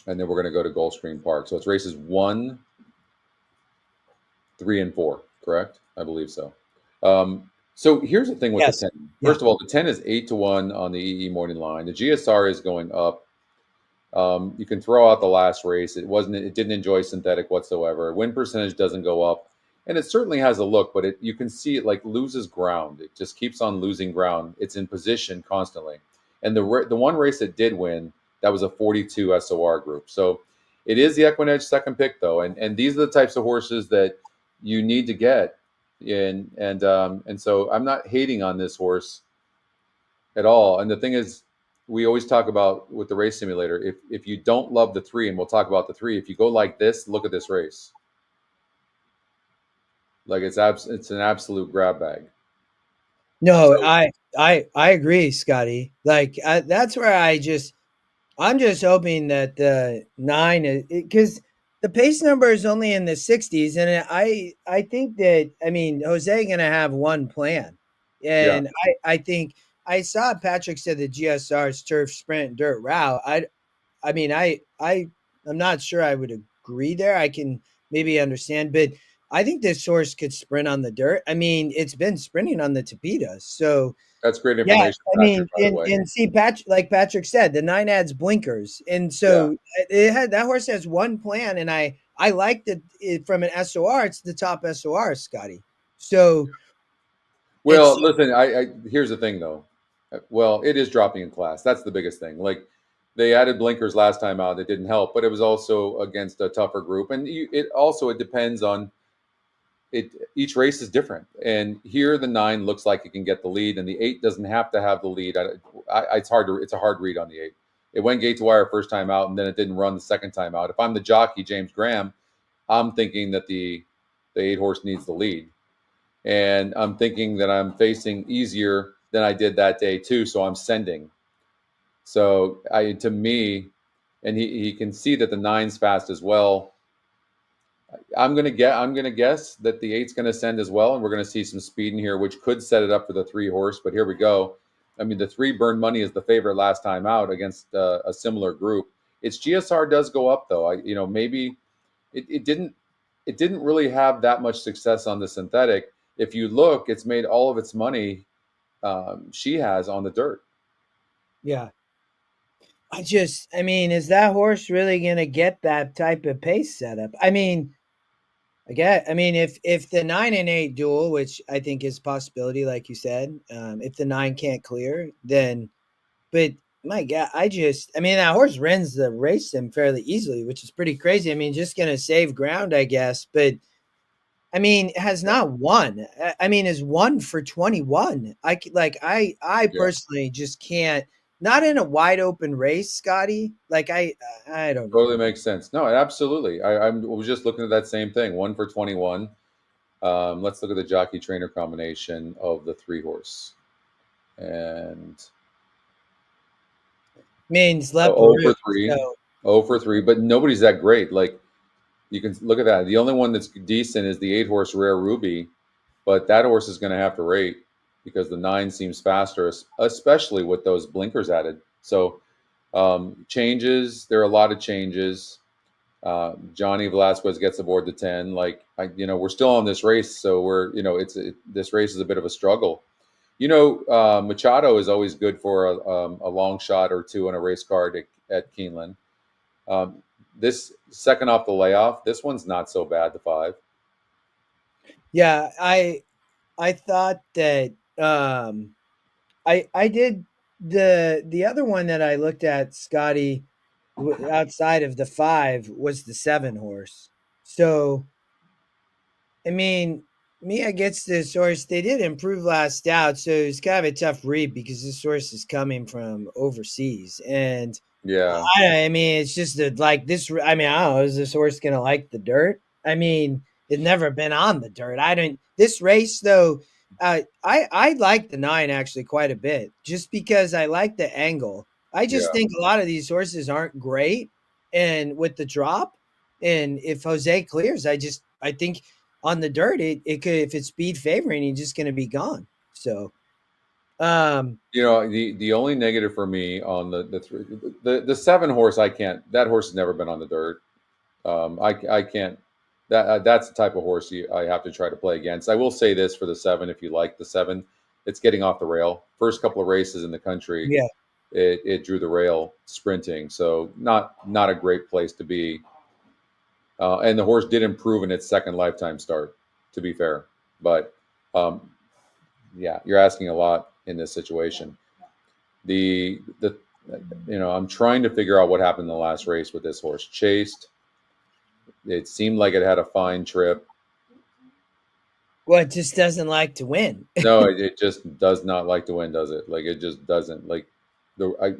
Speaker 1: and then we're going to go to Gulfstream Park. So it's races 1, 3, and 4. Correct? I believe so. So here's the thing with the
Speaker 2: yes.
Speaker 1: 10.
Speaker 2: Yeah.
Speaker 1: First of all, the 10 is 8-1 on the EE morning line. The GSR is going up. You can throw out the last race. It didn't enjoy synthetic whatsoever. Win percentage doesn't go up, and it certainly has a look, but you can see it like loses ground. It just keeps on losing ground. It's in position constantly, and the one race it did win, that was a 42 SOR group. So it is the EquinEdge second pick though, and these are the types of horses that you need to get, and so I'm not hating on this horse at all. And the thing is, we always talk about with the race simulator, if you don't love the 3, and we'll talk about the 3, if you go like this, look at this race. Like it's an absolute grab bag.
Speaker 2: No,
Speaker 1: So
Speaker 2: I agree, Scotty. Like that's where I'm just hoping that the 9 is because the pace number is only in the 60s, and I think that I mean Jose gonna have one plan,
Speaker 1: yeah,
Speaker 2: and I think I saw Patrick said the GSR's turf sprint dirt route. I mean, I'm not sure I would agree there. I can maybe understand, but I think this horse could sprint on the dirt. I mean, it's been sprinting on the Tapita, so
Speaker 1: that's great
Speaker 2: yeah.
Speaker 1: information,
Speaker 2: I
Speaker 1: Patrick.
Speaker 2: mean,
Speaker 1: By the way,
Speaker 2: and see, like Patrick said, the 9 adds blinkers, and
Speaker 1: yeah.
Speaker 2: so that horse has one plan, and I like that from an SOR. It's the top SOR, Scotty. So it's
Speaker 1: Well, listen, I here's the thing though. Well, it is dropping in class. That's the biggest thing. Like they added blinkers last time out, it didn't help, but it was also against a tougher group, and it depends on it. Each race is different, and here the 9 looks like it can get the lead, and the 8 doesn't have to have the lead. It's a hard read on the 8. It went gate to wire first time out, and then it didn't run the second time out. If I'm the jockey, James Graham, I'm thinking that the 8 horse needs the lead, and I'm thinking that I'm facing easier than I did that day too. So I'm sending. So to me, and he can see that the 9's fast as well. I'm gonna guess that the 8's gonna send as well, and we're gonna see some speed in here, which could set it up for the 3 horse. But here we go. I mean, the 3 Burn Money is the favorite last time out against a similar group. Its GSR does go up though. Maybe it didn't really have that much success on the synthetic. If you look, it's made all of its money she has on the dirt.
Speaker 2: yeah. I mean, is that horse really gonna get that type of pace setup? I mean, I mean, if the 9 and 8 duel, which I think is a possibility, like you said, if the 9 can't clear, then but my God, I mean, that horse runs the race him fairly easily, which is pretty crazy. I mean, just gonna save ground, I guess. But I mean, has
Speaker 1: Yeah.
Speaker 2: not won. I mean, is 1 for 21. I
Speaker 1: Yeah.
Speaker 2: personally just can't. Not in a wide open race, Scotty. Like I don't know.
Speaker 1: Totally makes sense. No, absolutely. I was just looking at that same thing. 1 for 21. Let's look at the jockey trainer combination of the 3 horse. And
Speaker 2: Means
Speaker 1: oh,
Speaker 2: Le
Speaker 1: 0
Speaker 2: Peru.
Speaker 1: for 3.
Speaker 2: So
Speaker 1: 0 for 3, but nobody's that great. Like you can look at that. The only one that's decent is the 8 horse Rare Ruby, but that horse is going to have to rate because the 9 seems faster, especially with those blinkers added. So changes. There are a lot of changes. Johnny Velasquez gets aboard the 10. Like we're still on this race, so this race is a bit of a struggle. Machado is always good for a long shot or two in a race card at Keeland. This second off the layoff, this one's not so bad. The 5.
Speaker 2: yeah, I thought that I did the other one that I looked at, Scotty, outside of the 5 was the 7 horse. So I mean, me against this horse, they did improve last out, so it's kind of a tough read because this horse is coming from overseas, and
Speaker 1: Yeah,
Speaker 2: I mean, it's just that like this. I mean, I don't know. Is this horse gonna like the dirt? I mean, it's never been on the dirt. I don't. This race though, I like the 9 actually quite a bit, just because I like the angle. I just
Speaker 1: yeah.
Speaker 2: think a lot of these horses aren't great, and with the drop, and if Jose clears, I think on the dirt it could, if it's speed favoring, he's just gonna be gone. So um
Speaker 1: The only negative for me on the 7 horse, I can't. That horse has never been on the dirt. I can't. That's the type of horse I have to try to play against. I will say this for the 7, if you like the 7, it's getting off the rail. First couple of races in the country,
Speaker 2: yeah.
Speaker 1: it drew the rail sprinting, so not a great place to be. And the horse did improve in its second lifetime start, to be fair. But um, yeah, you're asking a lot in this situation. The I'm trying to figure out what happened in the last race with this horse. Chased. It seemed like it had a fine trip.
Speaker 2: Well, it just doesn't like to win.
Speaker 1: No, it just does not like to win, does it? Like it just doesn't. Like the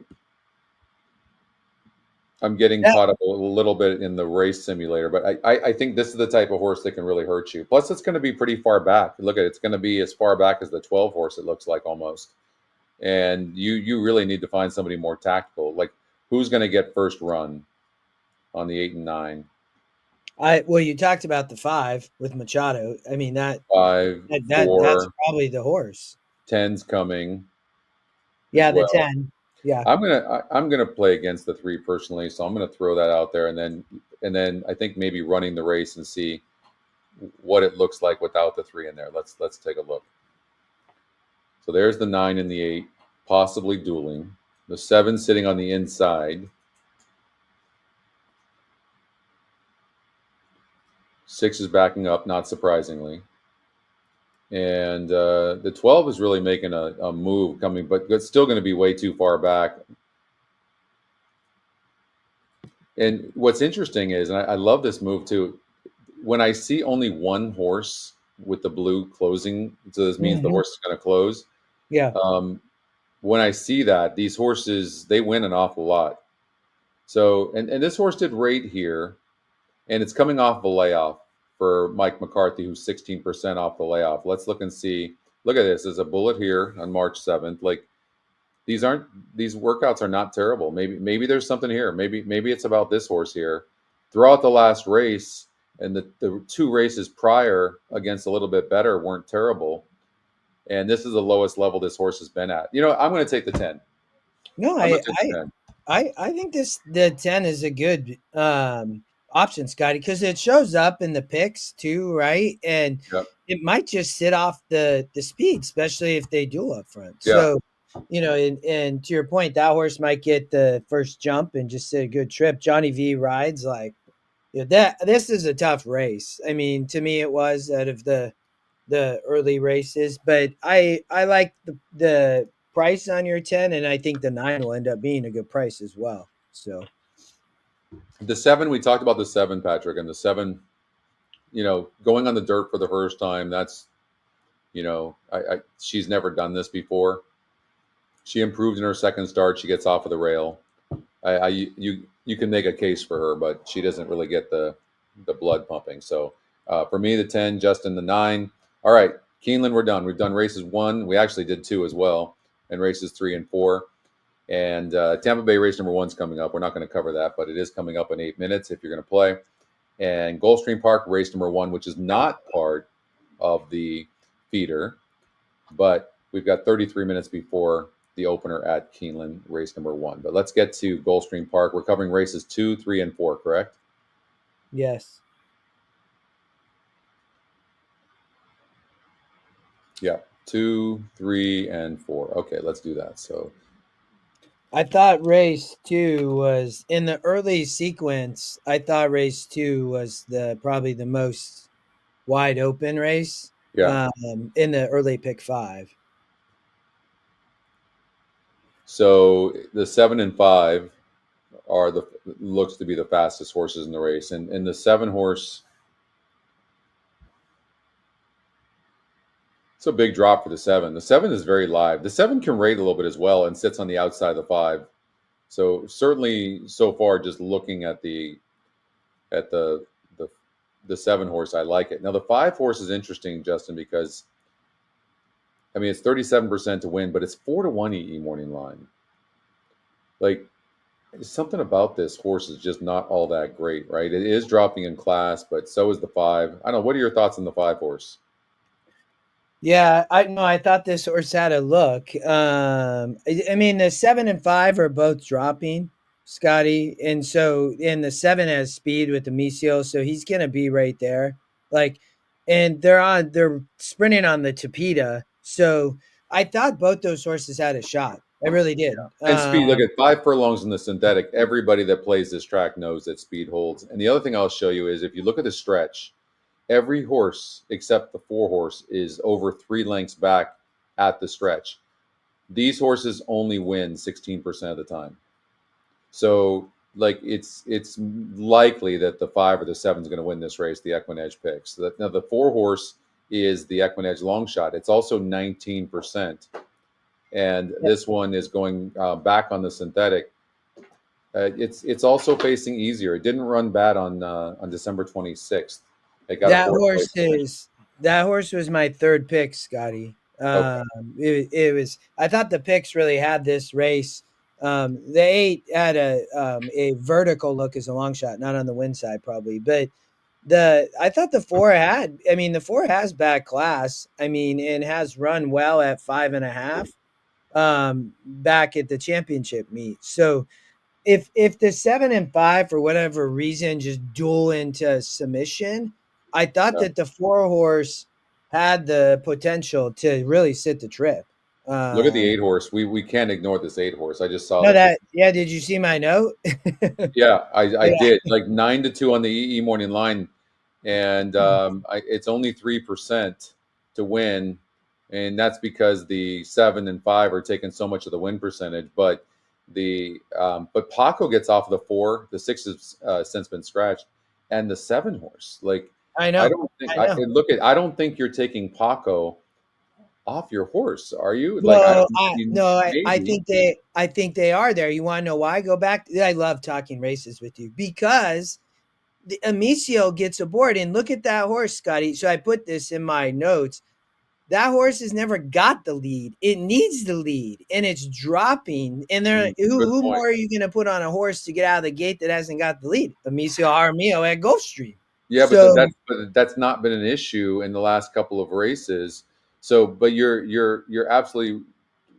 Speaker 1: I'm getting
Speaker 2: Yeah.
Speaker 1: caught up a little bit in the race simulator, but I think this is the type of horse that can really hurt you. Plus, it's going to be pretty far back. Look at it; it's going to be as far back as the 12 horse. It looks like almost, and you really need to find somebody more tactical. Like who's going to get first run on the 8 and 9?
Speaker 2: Well, you talked about the 5 with Machado. I mean
Speaker 1: Five,
Speaker 2: that's
Speaker 1: 4,
Speaker 2: probably the horse.
Speaker 1: 10's coming as
Speaker 2: Yeah, the
Speaker 1: well.
Speaker 2: 10. Yeah.
Speaker 1: I'm gonna play against the 3 personally, so I'm gonna throw that out there, and then I think maybe running the race and see what it looks like without the 3 in there. Let's take a look. So there's the 9 and the 8, possibly dueling. The 7 sitting on the inside. 6 is backing up, not surprisingly. And the 12 is really making a move coming, but it's still going to be way too far back. And what's interesting is, and I love this move too, when I see only one horse with the blue closing, so this means the
Speaker 2: Mhm.
Speaker 1: horse is going to close.
Speaker 2: Yeah.
Speaker 1: Um, when I see that, these horses, they win an awful lot. So, and this horse did rate here, and it's coming off of a layoff for Mike McCarthy, who's 16% off the layoff. Let's look and see. Look at this. There's a bullet here on March 7th. Like these workouts are not terrible. Maybe there's something here. Maybe it's about this horse here. Throughout the last race and the 2 races prior against a little bit better weren't terrible. And this is the lowest level this horse has been at. I'm going to take the 10.
Speaker 2: No,
Speaker 1: I'm going to take the 10.
Speaker 2: I think the 10 is a good option, Scotty, because it shows up in the picks too, right? And
Speaker 1: Yep.
Speaker 2: it might just sit off the speed, especially if they duel up front.
Speaker 1: Yeah.
Speaker 2: So, and to your point, that horse might get the first jump and just sit a good trip. Johnny V rides like this is a tough race. I mean, to me, it was out of the early races, but I like the price on your 10, and I think the 9 will end up being a good price as well. So
Speaker 1: The 7, we talked about the 7, Patrick, and the 7, going on the dirt for the first time. That's, she's never done this before. She improved in her second start. She gets off of the rail. You can make a case for her, but she doesn't really get the blood pumping. So for me, the 10, Justin, the 9. All right, Keeland, we're done. We've done races 1. We actually did 2 as well, and races 3 and 4. And Tampa Bay race number 1's coming up. We're not going to cover that, but it is coming up in 8 minutes if you're going to play. And Gulfstream Park race number 1, which is not part of the feeder, but we've got 33 minutes before the opener at Keeland, race number 1. But let's get to Gulfstream Park. We're covering races 2, 3, and 4, correct?
Speaker 2: yes.
Speaker 1: Yeah, 2, 3, and 4. Okay, let's do that. So
Speaker 2: I thought race 2 was in the early sequence. I thought race 2 was probably the most wide open race.
Speaker 1: yeah.
Speaker 2: In the early pick 5.
Speaker 1: So the 7 and 5 are looks to be the fastest horses in the race, and the 7 horse. It's a big drop for the 7. The 7 is very live. The 7 can rate a little bit as well and sits on the outside of the 5. So certainly, so far, just looking at the 7 horse, I like it. Now the 5 horse is interesting, Justin, because it's 37% to win, but it's 4-1 EE morning line. Like, something about this horse is just not all that great, right? It is dropping in class, but so is the 5. I don't know. What are your thoughts on the 5 horse?
Speaker 2: Yeah, I thought this horse had a look. The 7 and 5 are both dropping, Scotty, and the 7 has speed with the Amicio, so he's gonna be right there. And they're sprinting on the Tapeta, so I thought both those horses had a shot. I really did.
Speaker 1: And speed, look at 5 furlongs in the synthetic. Everybody that plays this track knows that speed holds. And the other thing I'll show you is if you look at the stretch, every horse except the 4 horse is over 3 lengths back at the stretch. These horses only win 16% of the time. So, it's likely that the 5 or the 7 is going to win this race, the EquinEdge picks. Now, the 4 horse is the EquinEdge long shot. It's also 19%. And this one is going back on the synthetic. It's also facing easier. It didn't run bad on December 26th.
Speaker 2: That horse was my 3rd pick, Scotty.
Speaker 1: Okay.
Speaker 2: It was. I thought the picks really had this race. The 8 had a vertical look as a long shot, not on the win side probably, but I thought the 4 had. The 4 has bad class. And has run well at 5.5. Back at the championship meet. So if the 7 and 5 for whatever reason just duel into submission, I thought that the 4 horse had the potential to really sit the trip.
Speaker 1: Look at the 8 horse. We can't ignore this 8 horse. I just saw
Speaker 2: that. Yeah, did you see my note?
Speaker 1: Yeah, I did. 9-2 on the EE morning line, and it's only 3% to win. And that's because the 7 and 5 are taking so much of the win percentage. But Paco gets off of the 4. The 6 has since been scratched, and the 7 horse.
Speaker 2: I know.
Speaker 1: I don't think you're taking Paco off your horse, are you?
Speaker 2: I think they are there. You want to know why? Go back. I love talking races with you because the Amicio gets aboard, and look at that horse, Scotty. So I put this in my notes. That horse has never got the lead. It needs the lead, and it's dropping. And who more are you going to put on a horse to get out of the gate that hasn't got the lead? Amicio Jaramillo at Gulfstream.
Speaker 1: Yeah, but that's not been an issue in the last couple of races. So, but you're absolutely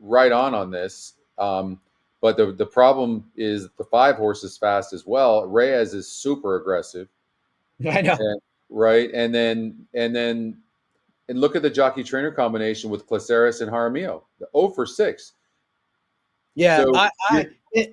Speaker 1: right on this. But the problem is the 5 horse is fast as well. Reyes is super aggressive.
Speaker 2: I know,
Speaker 1: right? And look at the jockey trainer combination with Caceres and Jaramillo, 0 for 6.
Speaker 2: Yeah, so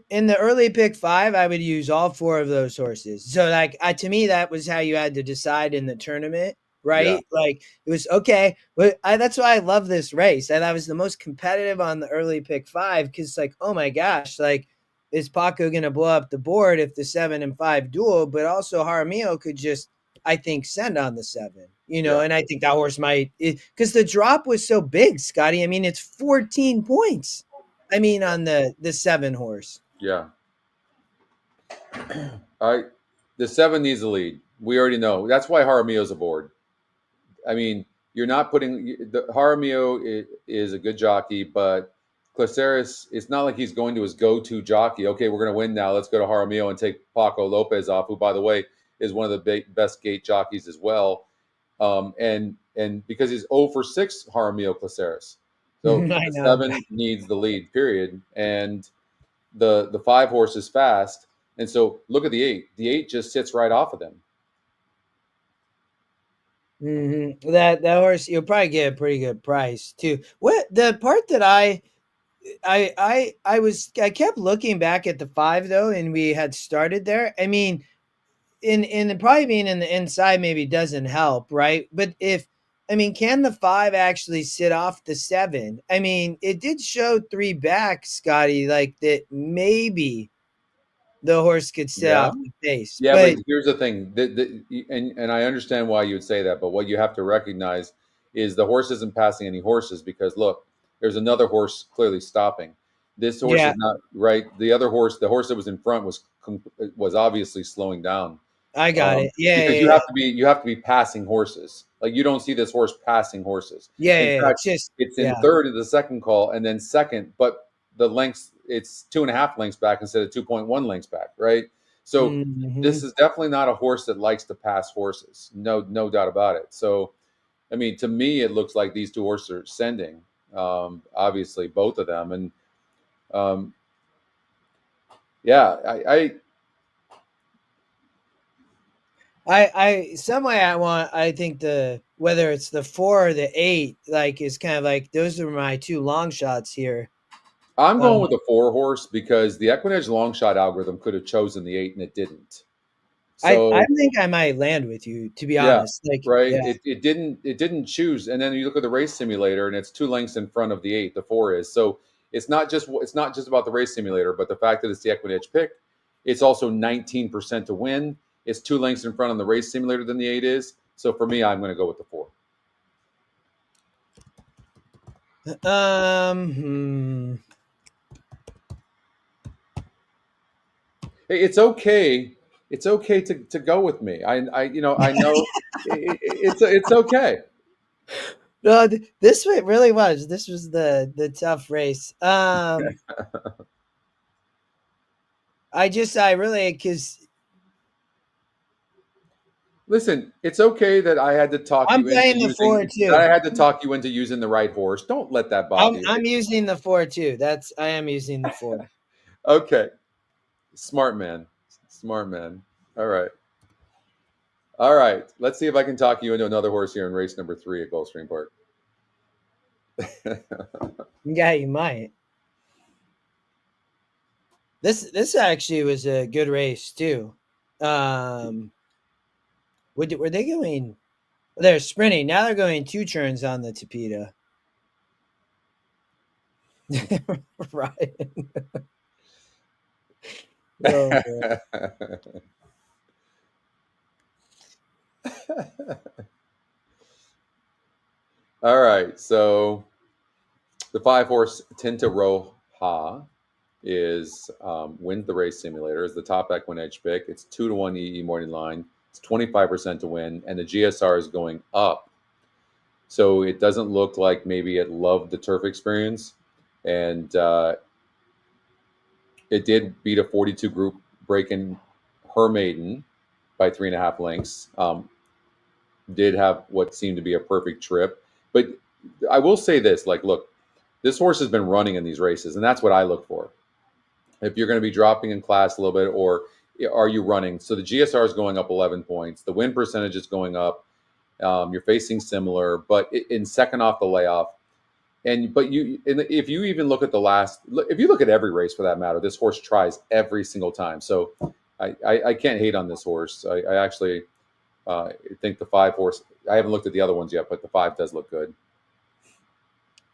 Speaker 2: in the early pick 5, I would use all 4 of those horses. So to me, that was how you had to decide in the tournament. right? Like it was okay. But that's why I love this race. And I was the most competitive on the early pick 5 because like, oh my gosh, like is Paco going to blow up the board if the 7 and 5 duel? But also Jaramillo could just, I think, send on the 7, and I think that horse might, because the drop was so big, Scotty. I mean, it's 14 points. I mean, on the 7 horse.
Speaker 1: Yeah. The 7 needs a lead. We already know. That's why Jaramillo's aboard. I mean, you're not putting the Jaramillo is a good jockey, but Caceres, it's not like he's going to his go-to jockey. Okay, we're going to win now. Let's go to Jaramillo and take Paco Lopez off, who, by the way, is one of the best gate jockeys as well. And because he's 0 for 6, Jaramillo Caceres. So the 7 needs the lead, period. And the 5 horse is fast. And so look at the 8. The 8 just sits right off of them.
Speaker 2: Mm-hmm. That horse, you'll probably get a pretty good price too. What the part that I kept looking back at the 5 though, and we had started there. I mean, in probably being in the inside maybe doesn't help, right? But can the 5 actually sit off the 7? I mean, it did show 3 back, Scotty, like that maybe the horse could sit off the pace.
Speaker 1: Yeah, but here's the thing, and I understand why you would say that, but what you have to recognize is the horse isn't passing any horses because look, there's another horse clearly stopping. This horse is not right. The other horse, the horse that was in front, was obviously slowing down.
Speaker 2: I got it. Yeah,
Speaker 1: because you have to be passing horses. Like you don't see this horse passing horses.
Speaker 2: In fact,
Speaker 1: it's in third of the second call, and then second, but the lengths, it's 2.5 lengths back instead of 2.1 lengths back, right? So this is definitely not a horse that likes to pass horses. No doubt about it. So, I mean, to me, it looks like these 2 horses are sending. Obviously, both of them, and
Speaker 2: I think whether it's the 4 or the 8, like is kind of like those are my 2 long shots here.
Speaker 1: I'm going with the 4 horse because the EquinEdge long shot algorithm could have chosen the 8 and it didn't.
Speaker 2: So I think I might land with you, to be honest.
Speaker 1: Right. Yeah. It didn't choose. And then you look at the race simulator and it's 2 lengths in front of the 8, the 4 is. So it's not just about the race simulator, but the fact that it's the EquinEdge pick. It's also 19% to win. It's 2 lengths in front on the race simulator than the 8 is. So for me, I'm going to go with the 4. Hey, it's okay. It's okay to go with me. I know it's okay.
Speaker 2: No, this really was. This was the tough race. Because
Speaker 1: listen, it's okay that I had to talk
Speaker 2: I'm playing the 4 too.
Speaker 1: I had to talk you into using the right horse. Don't let that bother you.
Speaker 2: I'm using the 4 too. I am using the 4.
Speaker 1: Okay. Smart man. All right. Let's see if I can talk you into another horse here in race number 3 at Gulfstream Park.
Speaker 2: Yeah, you might. This actually was a good race too. Were they going? They're sprinting. Now they're going 2 turns on the Tapeta. Right.
Speaker 1: All right, so the 5 horse Tinta Roja is wins the race simulator, is the top EquinEdge pick. It's 2-1 EE morning line. It's 25% to win, and the GSR is going up. So it doesn't look like maybe it loved the turf experience, and it did beat a 42 group, breaking her maiden by 3.5 lengths. Did have what seemed to be a perfect trip. But I will say this, look, this horse has been running in these races, and that's what I look for. If you're going to be dropping in class a little bit, or are you running? So the GSR is going up 11 points. The win percentage is going up. You're facing similar, but in second off the layoff. But if you even look at if you look at every race for that matter, this horse tries every single time. So I can't hate on this horse. I actually I think the 5 horse. I haven't looked at the other ones yet, but the 5 does look good.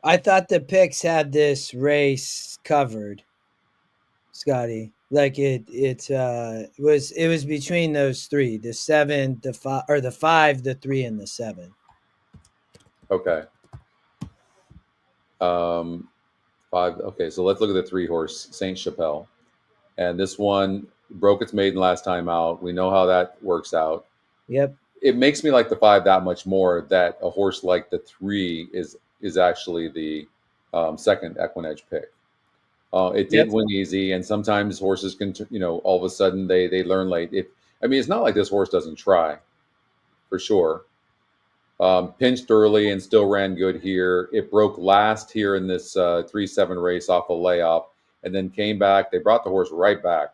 Speaker 2: I thought the picks had this race covered, Scotty. Like it was between those three, the 7, the 5, or the 5, the 3, and the 7.
Speaker 1: Okay. 5. Okay, so let's look at the 3 horse Saint Chappelle, and this one broke its maiden last time out. We know how that works out.
Speaker 2: Yep.
Speaker 1: It makes me like the 5 that much more that a horse like the 3 is actually the second EquinEdge pick. It
Speaker 2: Yep.
Speaker 1: did win easy, and sometimes horses can, all of a sudden they learn late. It's not like this horse doesn't try, for sure. Pinched early and still ran good here. It broke last here in this 3-7 race off a layoff, and then came back. They brought the horse right back,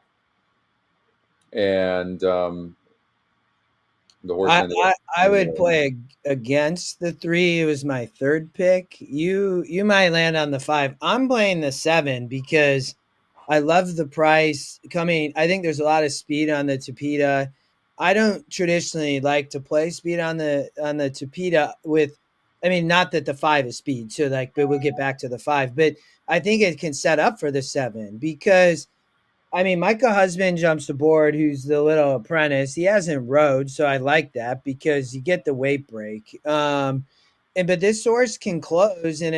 Speaker 1: and the horse ended up.
Speaker 2: I would play against the 3. It was my third pick. You might land on the 5. I'm playing the 7 because I love the price coming. I think there's a lot of speed on the Tapeta. I don't traditionally like to play speed on the Tapeta with. I mean, not that the 5 is speed, so but we'll get back to the 5. But I think it can set up for the 7 because I mean, Micah Husband jumps aboard, who's the little apprentice. He hasn't rode, so I like that because you get the weight break. But this horse can close and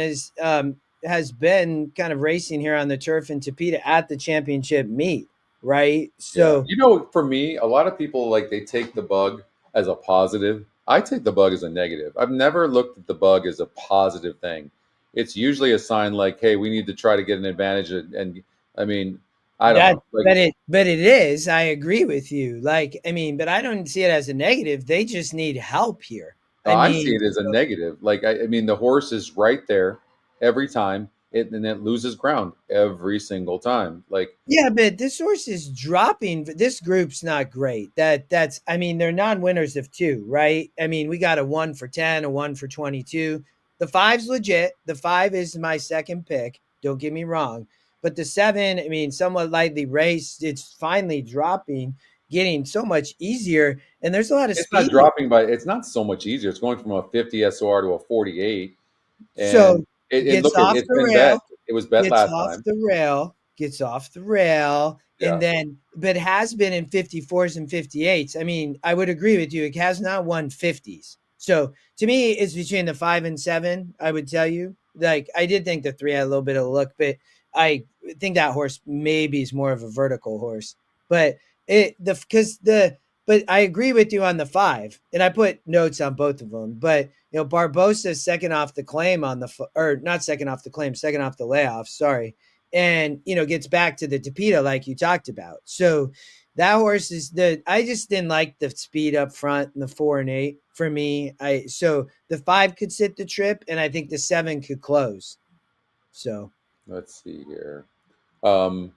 Speaker 2: has been kind of racing here on the turf in Tapeta at the championship meet, right? So
Speaker 1: for me, a lot of people they take the bug as a positive. I take the bug as a negative. I've never looked at the bug as a positive thing. It's usually a sign like, hey, we need to try to get an advantage, and I mean. I don't know.
Speaker 2: But it is. I agree with you. But I don't see it as a negative. They just need help here.
Speaker 1: I see it as a negative. The horse is right there every time, and it loses ground every single time.
Speaker 2: Yeah, but this horse is dropping. This group's not great. They're non-winners of 2, right? We got a 1 for 10, a 1 for 22. The 5's legit. The 5 is my second pick. Don't get me wrong. But the 7, somewhat lightly raced. It's finally dropping, getting so much easier. And there's a lot of speed.
Speaker 1: It's not dropping, but it's not so much easier. It's going from a 50 SOR to a 48. And
Speaker 2: so
Speaker 1: it's been bet. It was bet last time.
Speaker 2: Gets off the rail, and then, but has been in 54s and 58s. I would agree with you. It has not won 50s. So to me, it's between the 5 and 7. I would tell you. I did think the 3 had a little bit of a look, but I think that horse maybe is more of a vertical horse. But but I agree with you on the 5, and I put notes on both of them. But Barbosa's second off the claim not second off the claim, second off the layoff. Sorry, and gets back to the Tapeta like you talked about. So that horse I just didn't like the speed up front in the 4 and 8 for me. So the 5 could sit the trip, and I think the 7 could close. So
Speaker 1: let's see here. 5's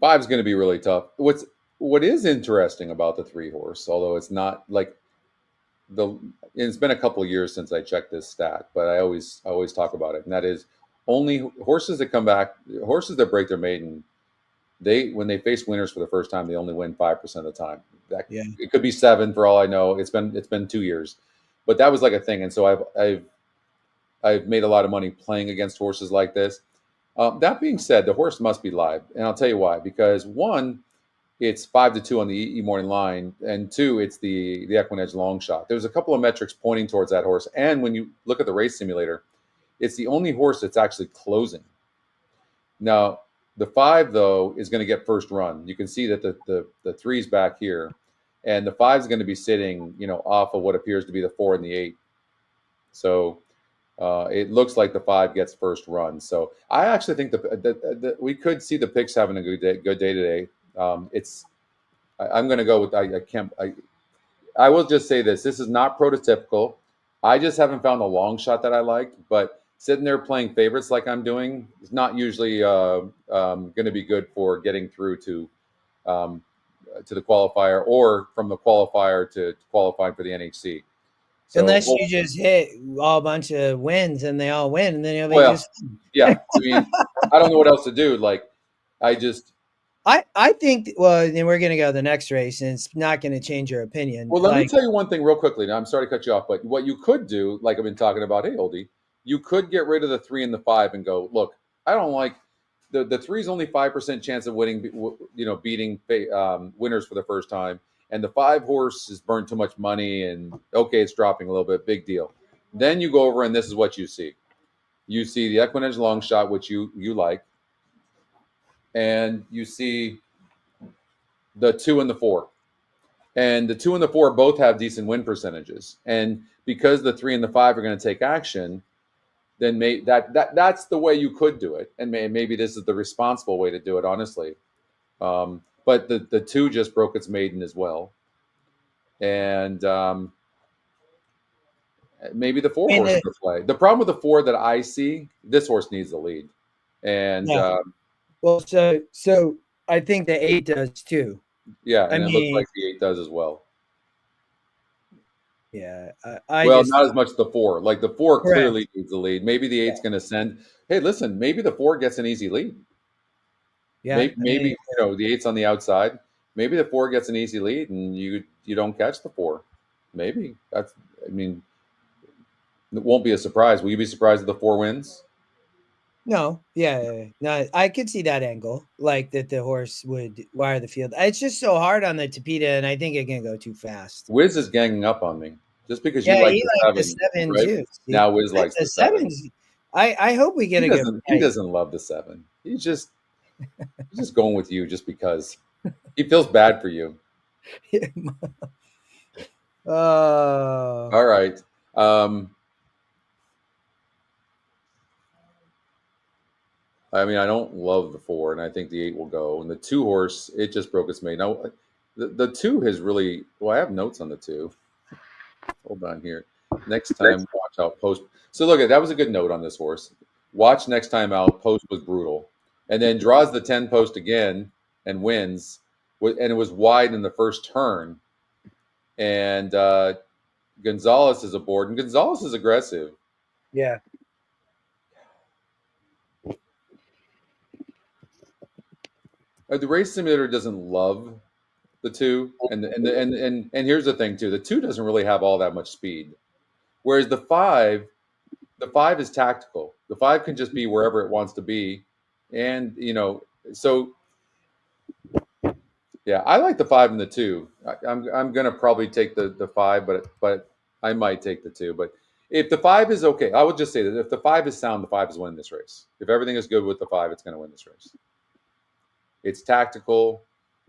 Speaker 1: going to be really tough. What is interesting about the 3 horse, although it's not it's been a couple of years since I checked this stat, but I always talk about it, and that is only horses that come back, horses that break their maiden. When they face winners for the first time, they only win 5% of the time. It could be 7 for all I know. It's been 2 years, but that was a thing, and so I've made a lot of money playing against horses like this. That being said, the horse must be live, and I'll tell you why. Because 1, it's 5-2 on the E morning line, and 2, it's the EquinEdge long shot. There's a couple of metrics pointing towards that horse, and when you look at the race simulator, it's the only horse that's actually closing. Now, the 5 though is going to get first run. You can see that the 3's back here, and the 5's going to be sitting, off of what appears to be the 4 and the 8. So. It looks like the 5 gets first run. So I actually think that we could see the picks having a good day today. I'm going to go with I will just say this. This is not prototypical. I just haven't found a long shot that I liked. But sitting there playing favorites like I'm doing is not usually going to be good for getting through to the qualifier, or from the qualifier to qualifying for the NHC.
Speaker 2: So, unless you just hit a bunch of wins and they all win, and then you'll be just.
Speaker 1: Yeah. I don't know what else to do.
Speaker 2: I think. Well, then we're gonna go to the next race, and it's not gonna change your opinion.
Speaker 1: Well, let me
Speaker 2: Like,
Speaker 1: tell you one thing real quickly. Now, I'm sorry to cut you off, but what you could do, like I've been talking about, hey, oldie, you could get rid of the 3 and the 5 and go, look, I don't like the 3 is only 5% chance of winning, beating winners for the first time, and the 5 horse has burned too much money, and okay, it's dropping a little bit, big deal. Then you go over and this is what you see. You see the EquinEdge long shot, which you like, and you see the 2 and the 4. And the 2 and the 4 both have decent win percentages. And because the 3 and the 5 are going to take action, then that's the way you could do it. And maybe this is the responsible way to do it, honestly. But the 2 just broke its maiden as well. And maybe the 4 horse could play. The problem with the 4 that I see, this horse needs the lead. And
Speaker 2: well, so I think the 8 does too.
Speaker 1: Yeah, and it looks like the 8 does as well.
Speaker 2: Yeah,
Speaker 1: not as much the 4. Like the 4 clearly needs the lead. Maybe the 8's going to send. Hey, listen, maybe the 4 gets an easy lead. Yeah, maybe the 8's on the outside. Maybe the 4 gets an easy lead, and you don't catch the 4. Maybe it won't be a surprise. Will you be surprised if the 4 wins?
Speaker 2: No, no, I could see that angle, like that the horse would wire the field. It's just so hard on the Tapeta, and I think it can go too fast.
Speaker 1: Wiz is ganging up on me just because you like the 7
Speaker 2: right? Too.
Speaker 1: Now Wiz likes the 7.
Speaker 2: I hope we get a good price.
Speaker 1: He doesn't love the 7. He's just going with you just because he feels bad for you. All right. I don't love the 4, and I think the 8 will go. And the 2 horse, it just broke its maiden. Now, the 2 has really. Well, I have notes on the 2. Hold on here. Next time, watch out. Post. So look, that was a good note on this horse. Watch next time out. Post was brutal, and then draws the 10 post again and wins. And it was wide in the first turn. And Gonzalez is aboard, and Gonzalez is aggressive.
Speaker 2: Yeah.
Speaker 1: The race simulator doesn't love the 2, and here's the thing too: the 2 doesn't really have all that much speed, whereas the 5 is tactical. The 5 can just be wherever it wants to be, and so yeah, I like the 5 and the 2. I'm gonna probably take the 5, but I might take the 2. But if the 5 is okay, I would just say that if the 5 is sound, the 5 is winning this race. If everything is good with the 5, it's going to win this race. It's tactical.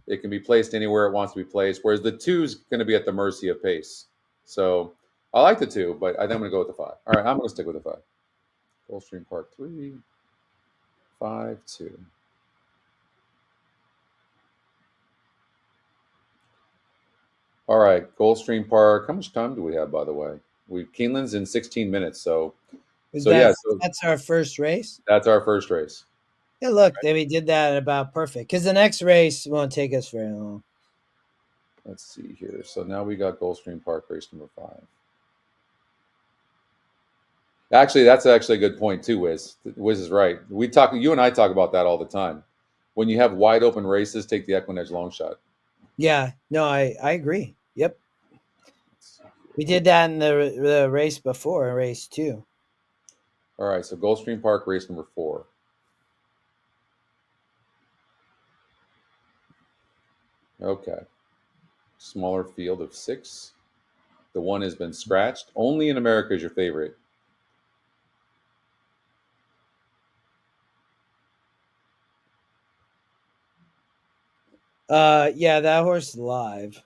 Speaker 1: It can be placed anywhere it wants to be placed, whereas the 2 is going to be at the mercy of pace. So I like the 2, but I think I'm going to go with the 5. All right, I'm going to stick with the 5. Gulfstream Park 3, 5, 2. All right, Gulfstream Park. How much time do we have, by the way? Keeland's in 16 minutes, so
Speaker 2: that's our first race.
Speaker 1: That's our first race.
Speaker 2: Yeah, look, we did that about perfect because the next race won't take us very long.
Speaker 1: Let's see here. So now we got Gulfstream Park race number 5. Actually, that's actually a good point too, Wiz. Wiz is right. You and I talk about that all the time. When you have wide open races, take the EquinEdge long shot.
Speaker 2: Yeah, no, I agree. Yep. We did that in the race before, race 2.
Speaker 1: All right, so Gulfstream Park race number 4. Okay. Smaller field of 6. The 1 has been scratched. Only in America is your favorite.
Speaker 2: Yeah, that horse live.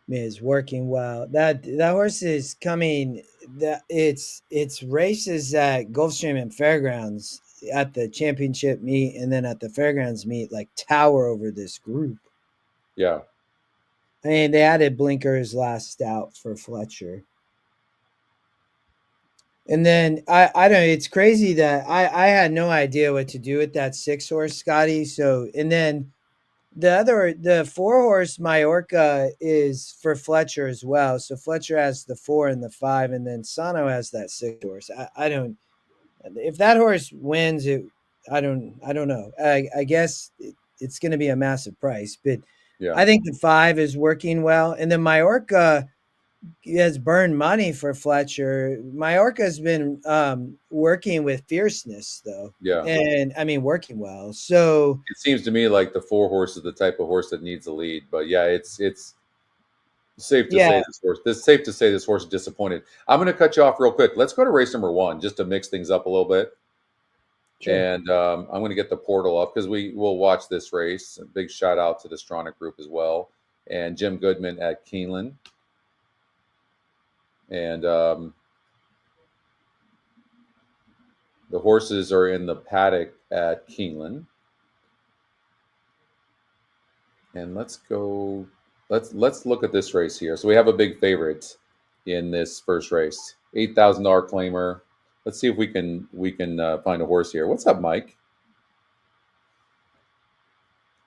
Speaker 2: Is working well. That horse is coming. It's races at Gulfstream and Fairgrounds at the championship meet, and then at the Fairgrounds meet, like tower over this group.
Speaker 1: Yeah.
Speaker 2: They added blinkers last out for Fletcher. And then I don't know, it's crazy that I had no idea what to do with that 6 horse, Scotty. So, and then the 4 horse Majorca is for Fletcher as well. So Fletcher has the 4 and the 5, and then Sano has that 6 horse. I don't, if that horse wins, I don't know. I guess it's going to be a massive price, but
Speaker 1: Yeah.
Speaker 2: I think the 5 is working well. And then Majorca has burned money for Fletcher. Majorca's been working with fierceness though.
Speaker 1: Yeah.
Speaker 2: And I mean working well. So
Speaker 1: It seems to me like the 4 horse is the type of horse that needs a lead. But yeah, it's safe to
Speaker 2: yeah,
Speaker 1: say this horse is disappointed. I'm going to cut you off real quick. Let's go to race number 1 just to mix things up a little bit.
Speaker 2: sure.
Speaker 1: And I'm going to get the portal up because we will watch this race. A big shout out to the Stronach Group as well, and Jim Goodman at Keeland. And the horses are in the paddock at Keeland. And let's go. Let's look at this race here. So we have a big favorite in this first race, $8,000 claimer. Let's see if we can find a horse here. What's up, Mike?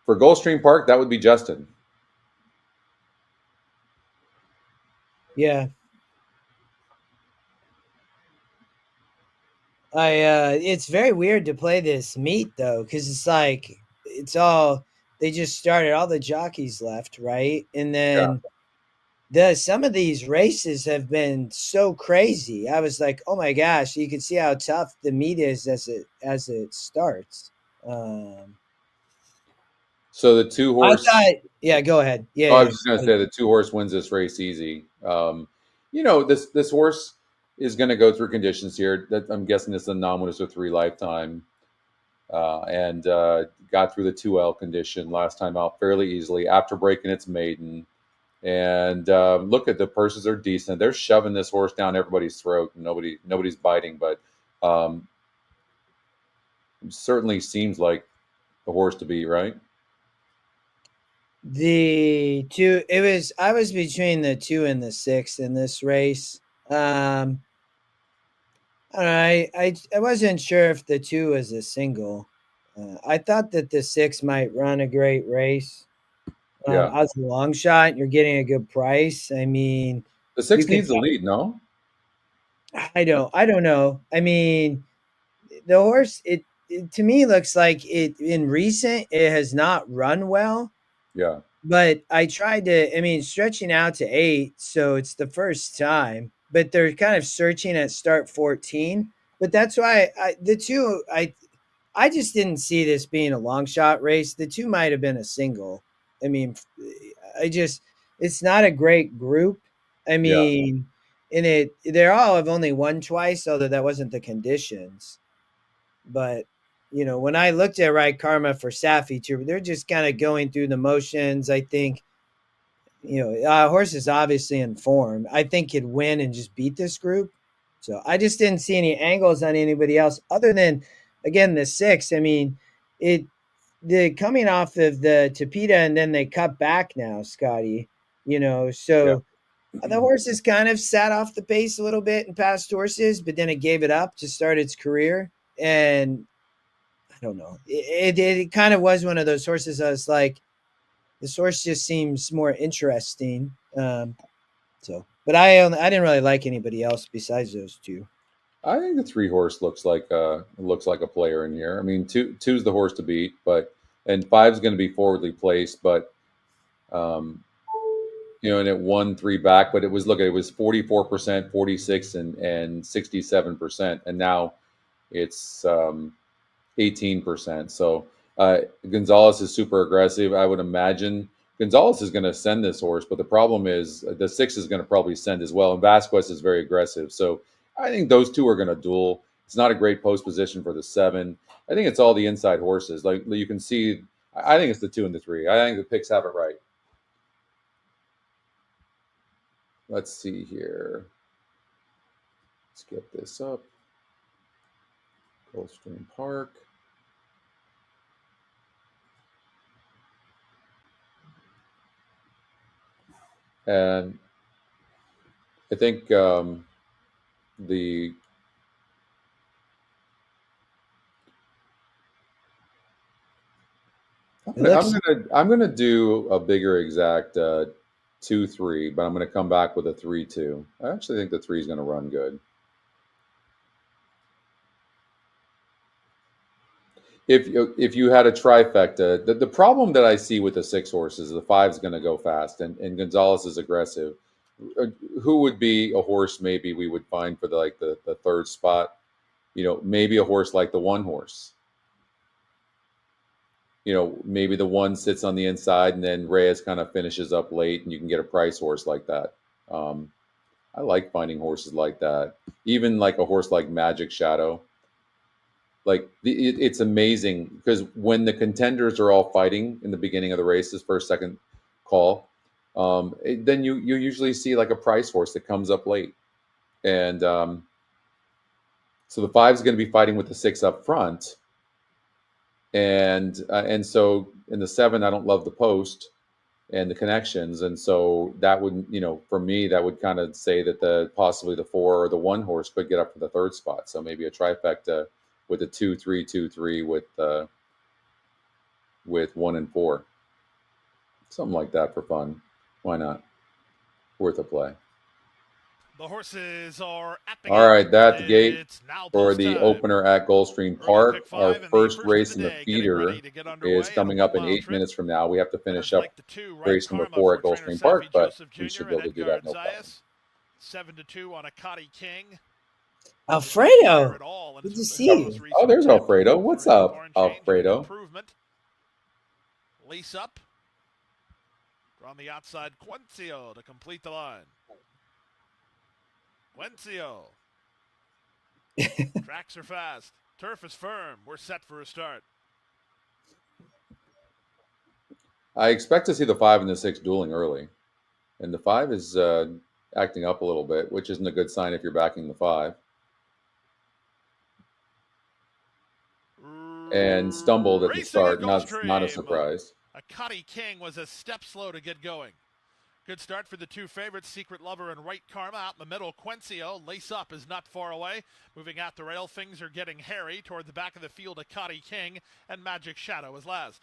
Speaker 1: For Gulfstream Park, that would be Justin.
Speaker 2: Yeah. It's very weird to play this meet though, because it's like it's all they just started, all the jockeys left, right? And
Speaker 1: Yeah.
Speaker 2: then some of these races have been so crazy. I was like, oh my gosh, you can see how tough the meet is as it starts. Um,
Speaker 1: So the two
Speaker 2: I
Speaker 1: horse.
Speaker 2: thought, yeah, go ahead. Yeah,
Speaker 1: Oh, I
Speaker 2: yeah.
Speaker 1: was just going to say the 2 horse wins this race easy. This horse is going to go through conditions here. That I'm guessing this is a non-winners or 3 lifetime, and got through the 2L condition last time out fairly easily after breaking its maiden. And look at the purses are decent. They're shoving this horse down everybody's throat, and nobody's biting. But um, it certainly seems like a horse to beat, right?
Speaker 2: The two, I was between the 2 and the 6 in this race. I don't know, I wasn't sure if the 2 was a single. I thought that the 6 might run a great race.
Speaker 1: Yeah.
Speaker 2: I was a long shot. You're getting a good price. I mean,
Speaker 1: The
Speaker 2: you
Speaker 1: 6
Speaker 2: could.
Speaker 1: needs the lead, no?
Speaker 2: I don't know. I mean, the horse. It to me looks like it in recent. It has not run well.
Speaker 1: Yeah.
Speaker 2: But I tried to. I mean, stretching out to 8, so it's the first time. But they're kind of searching at start 14. But that's why the 2. I just didn't see this being a long shot race. The 2 might have been a single. I mean, I just it's not a great group. I
Speaker 1: Yeah.
Speaker 2: mean, in it they're all have only won twice, although that wasn't the conditions. But when I looked at Right Karma for Safi too, they're just kind of going through the motions. I think horse is obviously in form. I think could win and just beat this group. So I just didn't see any angles on anybody else other than again the 6. I mean, it the coming off of the Tapita and then they cut back now, Scotty.
Speaker 1: Yeah.
Speaker 2: So the horses kind of sat off the pace a little bit in past horses, but then it gave it up to start its career. And I don't know. It kind of was one of those horses. I was like, this horse just seems more interesting. But I didn't really like anybody else besides those 2.
Speaker 1: I think the 3 horse looks like a player in here. I mean, two's the horse to beat, but and 5's going to be forwardly placed, but um, and it won 3 back, but it was 44%, 46, and 67%, and now it's 18%. So Gonzalez is super aggressive. I would imagine Gonzalez is going to send this horse, but the problem is the 6 is going to probably send as well. And Vasquez is very aggressive. So I think those 2 are going to duel. It's not a great post position for the 7. I think it's all the inside horses. Like you can see, I think it's the 2 and the 3. I think the picks have it right. Let's see here. Let's get this up. Gulfstream Park. And I think the I'm gonna do a bigger exact 2-3, but I'm gonna come back with a 3-2. I actually think the 3 is gonna run good. if you had a trifecta, the problem that I see with the 6 horses, the 5's going to go fast, and Gonzalez is aggressive. Who would be a horse maybe we would find for the third spot? Maybe a horse like the 1 horse. Maybe the 1 sits on the inside, and then Reyes kind of finishes up late, and you can get a price horse like that. I like finding horses like that. Even like a horse like Magic Shadow. Like it's amazing because when the contenders are all fighting in the beginning of the races, first, second call, then you usually see like a price horse that comes up late, and so the 5 is going to be fighting with the 6 up front, and so in the 7, I don't love the post and the connections, and so that would for me that would kind of say that possibly the 4 or the 1 horse could get up for the third spot. So maybe a trifecta with a 2-3-2-3 with 1 and 4, something like that for fun. Why not? Worth a play.
Speaker 3: The horses are at the
Speaker 1: all
Speaker 3: gate.
Speaker 1: Right, that's the gate for the opener at Gulfstream Park. Our first race in the feeder is coming up in 8 minutes from now. We have to finish up race number 4 at Gulfstream Park, but we should be able to do that no problem.
Speaker 3: 7-2 on King.
Speaker 2: Alfredo, good to see you.
Speaker 1: Oh, there's Alfredo. What's up, Alfredo?
Speaker 3: Lace up. On the outside, Quencio to complete the line. Quencio. Tracks are fast. Turf is firm. We're set for a start.
Speaker 1: I expect to see the 5 and the 6 dueling early. And the 5 is acting up a little bit, which isn't a good sign if you're backing the 5. And stumbled at the start, not a surprise.
Speaker 3: King was a step slow to get going. Good start for the 2 favorites, Secret Lover and Right Karma. Out in the middle, Quencio. Lace Up is not far away. Moving out the rail, things are getting hairy. Toward the back of the field, King and Magic Shadow is last.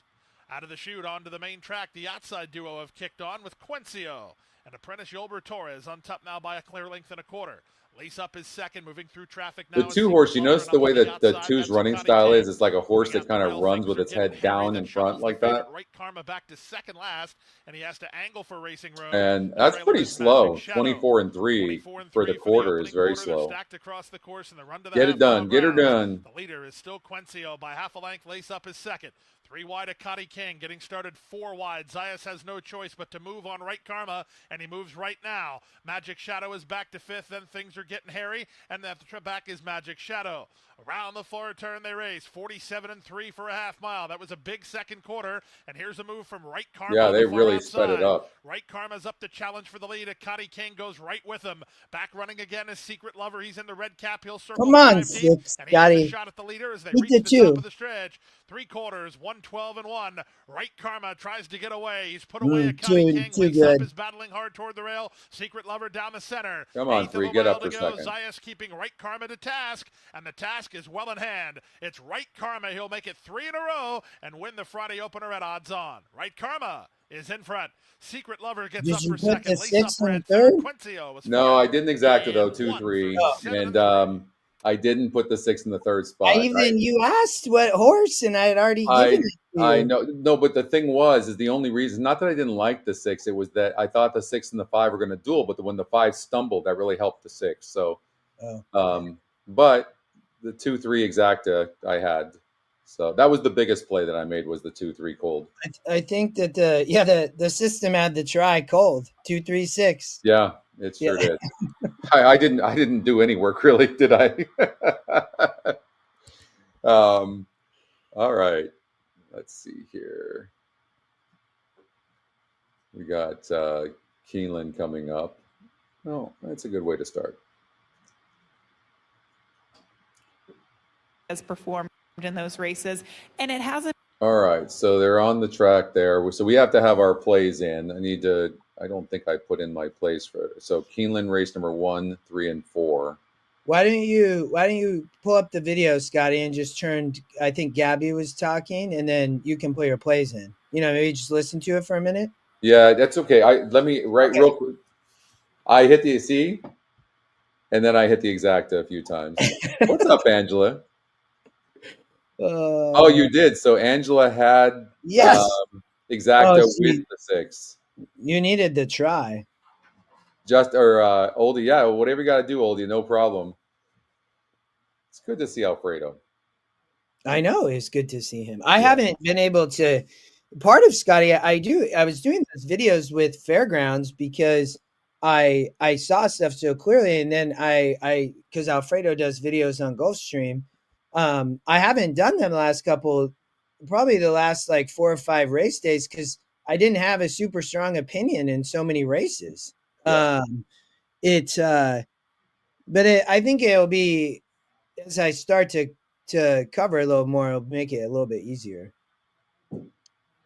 Speaker 3: Out of the chute, onto the main track, the outside duo have kicked on with Quencio and apprentice Yolber Torres on top now by a clear length and a quarter. Lace Up is second, moving through traffic now.
Speaker 1: The 2 horse, you notice the way that the 2's running style is? It's like a horse that kind of runs with its head down in front like that.
Speaker 3: Right Karma back to second last, and he has to angle for racing room.
Speaker 1: And that's pretty slow. 24 and 3 for the quarter is very slow. Get it done. Get her done.
Speaker 3: The leader is still Quencio by half a length. Lace Up is second. 3 wide Akati King, getting started 4 wide. Zayas has no choice but to move on Right Karma, and he moves right now. Magic Shadow is back to 5th, then things are getting hairy, and the back is Magic Shadow. Around the floor turn they race, 47 and 3 for a half mile. That was a big second quarter, and here's a move from Right Karma.
Speaker 1: Yeah, they really sped it up.
Speaker 3: Right Karma's up to challenge for the lead. Akati King goes right with him. Back running again is Secret Lover. He's in the red cap. He'll circle.
Speaker 2: Come on, Six, Scotty.
Speaker 3: Shot at the leader as they reach the top of the stretch. 3 quarters, 112 and 1. Right Karma tries to get away. He's put away Akati King. Lace Up is battling hard toward the rail. Secret Lover down the center.
Speaker 1: Come on, 3, get up for a second.
Speaker 3: Zayas keeping Right Karma to task, and the task is well in hand. It's Right Karma. He'll make it 3 in a row and win the Friday opener at odds on. Right Karma is in front. Secret Lover gets up for second.
Speaker 2: Did you put the 6 in third?
Speaker 1: No, I didn't exact it though. 2-3, and I didn't put the 6 in the third spot.
Speaker 2: You asked what horse, and I had already given it to you.
Speaker 1: I know, no, but the thing is the only reason, not that I didn't like the 6, it was that I thought the 6 and the 5 were going to duel, but when the 5 stumbled, that really helped the 6. So, but the 2-3 exacta I had. So that was the biggest play that I made, was the 2-3 cold.
Speaker 2: I think that the system had the try cold 2-3-6.
Speaker 1: Yeah, it sure did. I didn't do any work really, did I? All right, let's see here. We got Keeland coming up. Oh, that's a good way to start.
Speaker 4: Has performed in those races, and it hasn't.
Speaker 1: All right, so they're on the track there. So we have to have our plays in. I don't think I put in my plays for it. So Keeland race number 1, 3, and 4.
Speaker 2: Why don't you pull up the video, Scotty, and just turn? I think Gabby was talking, and then you can put your plays in. Maybe just listen to it for a minute.
Speaker 1: Yeah, that's okay. Real quick. I hit the C, and then I hit the exacta a few times. What's up, Angela? Oh, you did. So Angela had
Speaker 2: Yes.
Speaker 1: Exacta
Speaker 2: Oh,
Speaker 1: with
Speaker 2: see,
Speaker 1: the 6.
Speaker 2: you needed to try.
Speaker 1: Just or Oldie, yeah, whatever you got to do, Oldie, no problem. It's good to see Alfredo.
Speaker 2: I know it's good to see him. I
Speaker 1: Yeah.
Speaker 2: haven't been able to. Part of Scotty, I was doing those videos with Fairgrounds because I saw stuff so clearly, and then I because Alfredo does videos on Gulfstream. I haven't done them the last couple, probably the last like 4 or 5 race days because I didn't have a super strong opinion in so many races.
Speaker 1: Yeah.
Speaker 2: It's but I think it'll be as I start to cover a little more, it'll make it a little bit easier.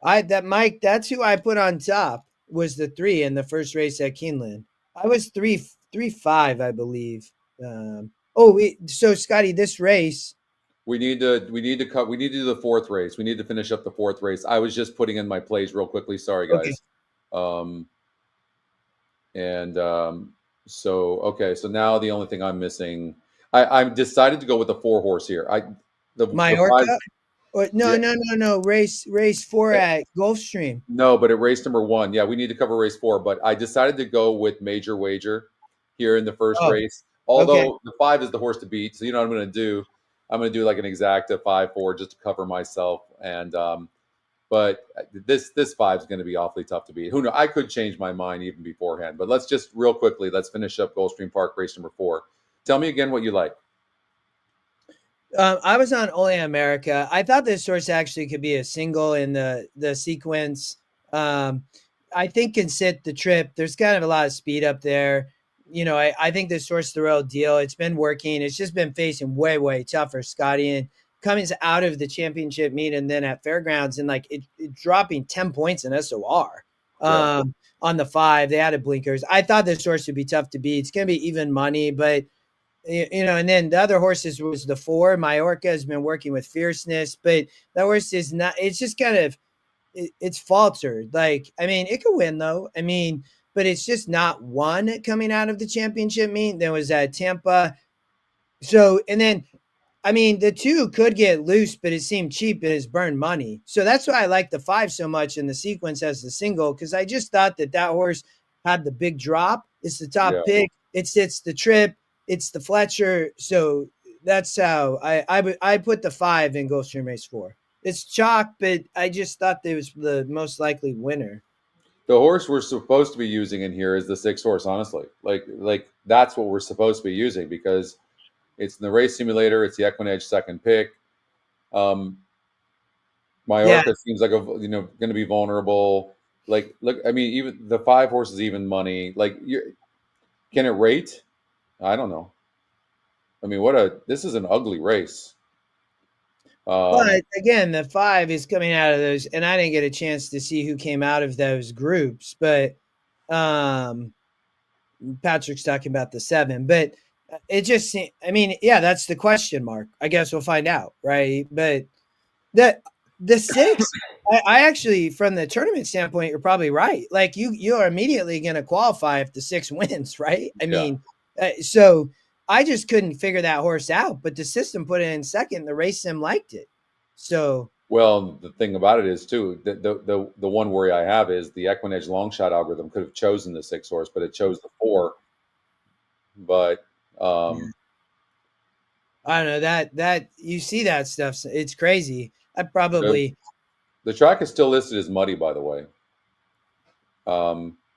Speaker 2: Mike, that's who I put on top was the 3 in the first race at Keeland. I was 3-5, I believe. So Scotty, this race.
Speaker 1: We need to do the 4th race. We need to finish up the 4th race. I was just putting in my plays real quickly. Sorry, guys.
Speaker 2: Okay.
Speaker 1: So now the only thing I'm missing, I'm decided to go with the 4 horse here.
Speaker 2: Majorca?
Speaker 1: Yeah.
Speaker 2: No. Race 4 at Gulfstream.
Speaker 1: No, but at race number 1, yeah, we need to cover race 4. But I decided to go with Major Wager here in the first race. Although the 5 is the horse to beat, so you know what I'm going to do. I'm going to do like an exacta 5-4 just to cover myself. And but this 5 is going to be awfully tough to beat. Who knows? I could change my mind even beforehand. But let's just real quickly let's finish up Gulfstream Park race number 4. Tell me again what you like.
Speaker 2: I was on Only America. I thought this horse actually could be a single in the sequence. I think can sit the trip. There's kind of a lot of speed up there. You know, I think this horse the real deal. It's been working. It's just been facing way tougher Scotty and coming out of the championship meet and then at Fairgrounds and like it dropping 10 points in SOR. On the 5, they added blinkers. I thought this horse would be tough to beat. It's going to be even money, but you know, and then the other horses was the 4. Majorca has been working with fierceness, but that horse is not. It's just kind of it's faltered. Like I mean, it could win though. I mean, but it's just not one coming out of the championship meet. There was at Tampa. So and then, I mean, the 2 could get loose, but it seemed cheap and it's burned money. So that's why I like the 5 so much in the sequence as the single because I just thought that horse had the big drop. It's the top pick. It sits the trip. It's the Fletcher, so that's how I put the 5 in Gulfstream Race 4. It's chalk, but I just thought it was the most likely winner.
Speaker 1: The horse we're supposed to be using in here is the 6 horse. Honestly, like that's what we're supposed to be using because it's in the race simulator. It's the EquinEdge second pick. Majorca seems like going to be vulnerable. Like look, I mean, even the 5 horses even money. Like can it rate? I don't know. I mean, this is an ugly race.
Speaker 2: But again, the 5 is coming out of those, and I didn't get a chance to see who came out of those groups, but Patrick's talking about the 7. But it just seems, I mean, yeah, that's the question mark. I guess we'll find out, right? But the 6, I actually, from the tournament standpoint, you're probably right. Like you are immediately going to qualify if the 6 wins, right? I mean, so I just couldn't figure that horse out, but the system put it in second. The race sim liked it. So
Speaker 1: well, the thing about it is too the one worry I have is the EquinEdge long shot algorithm could have chosen the 6 horse, but it chose the 4. But
Speaker 2: I don't know that you see that stuff. It's crazy. I probably
Speaker 1: the track is still listed as muddy, by the way.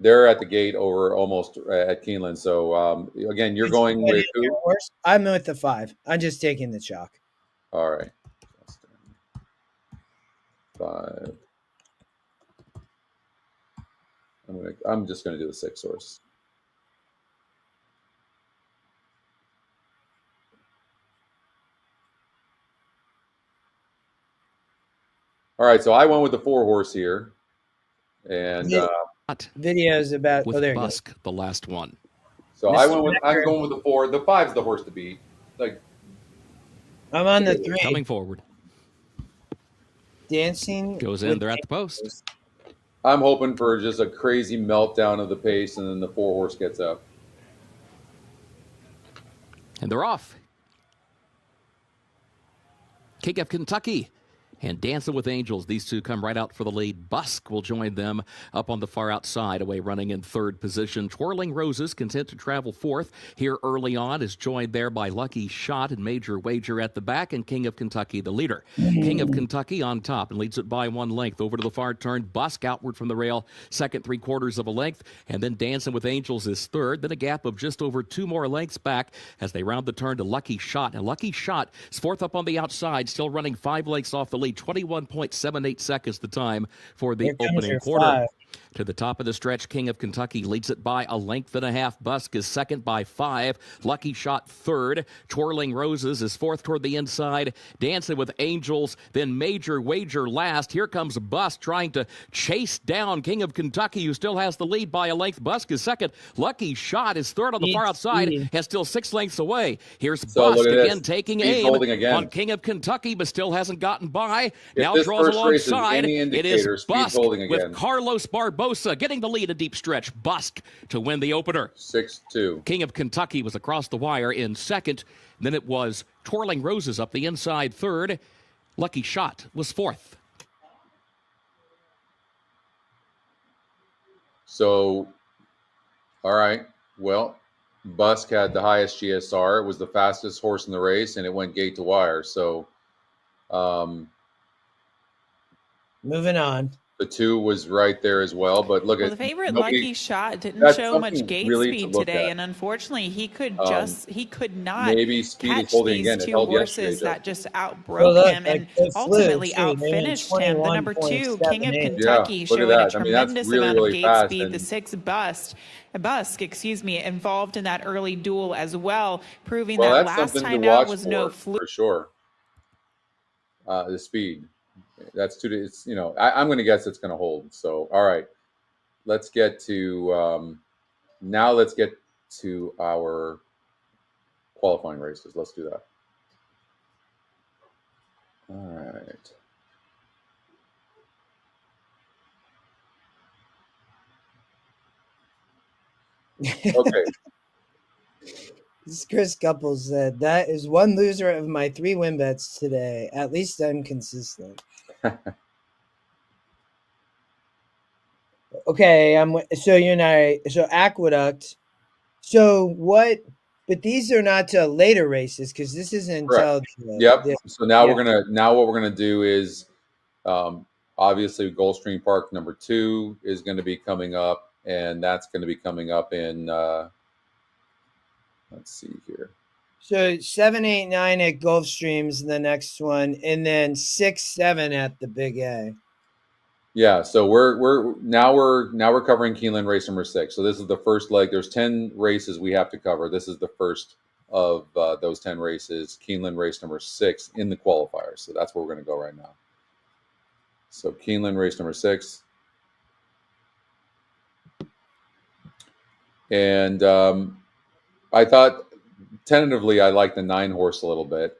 Speaker 1: They're at the gate over almost at Keeland. So again, you're going with who?
Speaker 2: I'm with the 5. I'm just taking the chalk.
Speaker 1: All right. 5. I'm just going to do the 6 horse. All right, so I went with the 4 horse here, and
Speaker 2: videos about
Speaker 5: with Busk, the last one.
Speaker 1: So I'm going with the 4. The 5's the horse to beat. Like
Speaker 2: I'm on the 3.
Speaker 5: Coming forward.
Speaker 2: Dancing
Speaker 5: goes in. They're at the post.
Speaker 1: I'm hoping for just a crazy meltdown of the pace, and then the 4 horse gets up.
Speaker 5: And they're off. King of Kentucky and Dancing with Angels. These two come right out for the lead. Busk will join them up on the far outside, away running in third position. Twirling Roses, content to travel fourth here early on, is joined there by Lucky Shot and Major Wager at the back, and King of Kentucky, the leader. King of Kentucky on top and leads it by 1 length. Over to the far turn, Busk outward from the rail, second 3/4 of a length, and then Dancing with Angels is third. Then a gap of just over 2 more lengths back as they round the turn to Lucky Shot. And Lucky Shot is fourth up on the outside, still running 5 lengths off the lead. 21.78 seconds the time for the opening quarter.
Speaker 2: 5.
Speaker 5: To the top of the stretch, King of Kentucky leads it by 1.5 lengths. Busk is second by 5. Lucky Shot third. Twirling Roses is fourth toward the inside. Dancing with Angels, then Major Wager last. Here comes Busk trying to chase down King of Kentucky, who still has the lead by 1 length. Busk is second. Lucky Shot is third on the far outside, has still 6 lengths away. Here's Busk again taking aim on King of Kentucky, but still hasn't gotten by. Now draws alongside. It is Busk with Carlos Barbosa getting the lead a deep stretch. Busk to win the opener.
Speaker 1: 6-2.
Speaker 5: King of Kentucky was across the wire in second. Then it was Twirling Roses up the inside third. Lucky Shot was fourth.
Speaker 1: So, all right. Well, Busk had the highest GSR. It was the fastest horse in the race, and it went gate to wire. So,
Speaker 2: moving on.
Speaker 1: The 2 was right there as well, but look at
Speaker 4: the favorite Lucky Shot didn't show much gate
Speaker 1: really
Speaker 4: speed today, and unfortunately, he could not
Speaker 1: maybe speed
Speaker 4: catch
Speaker 1: is holding
Speaker 4: these
Speaker 1: again.
Speaker 4: two horses that just outbroke him and ultimately outfinished him. The number 2, King of Kentucky, showing a tremendous amount of gate speed. The 6, Busk, involved in that early duel as well, proving that last time out was no fluke.
Speaker 1: For sure. The speed. That's 2. It's, I'm going to guess it's going to hold. So, all right, let's get to now. Let's get to our qualifying races. Let's do that. All right. Okay.
Speaker 2: This Chris Couples said, that is one loser of my 3 win bets today. At least I'm consistent. Okay, so Aqueduct. So what? But these are not till later races because this isn't until.
Speaker 1: Yep. So now what we're gonna do is, obviously Gulfstream Park number 2 is going to be coming up, and that's going to be coming up in. Let's see here.
Speaker 2: So 7, 8, 9 at Gulfstream's the next one, and then 6, 7 at the Big A.
Speaker 1: Yeah, so we're covering Keeland race number 6. So this is the first leg. There's 10 races we have to cover. This is the first of those 10 races. Keeland race number 6 in the qualifier. So that's where we're going to go right now. So Keeland race number 6, and I thought tentatively I like the 9 horse a little bit,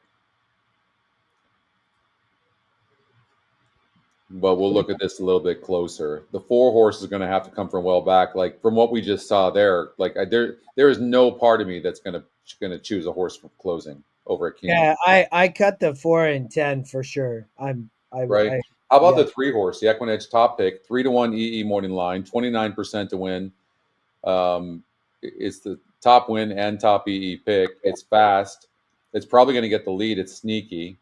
Speaker 1: but we'll look at this a little bit closer. The 4 horse is going to have to come from well back. Like from what we just saw there, there is no part of me that's going to choose a horse from closing over at Keeland.
Speaker 2: Yeah, I cut the 4 and 10 for sure.
Speaker 1: Right. How about the 3 horse, the EquinEdge top pick, 3-1 EE morning line, 29% to win. It's the top win and top EE pick. It's fast. It's probably going to get the lead. It's sneaky,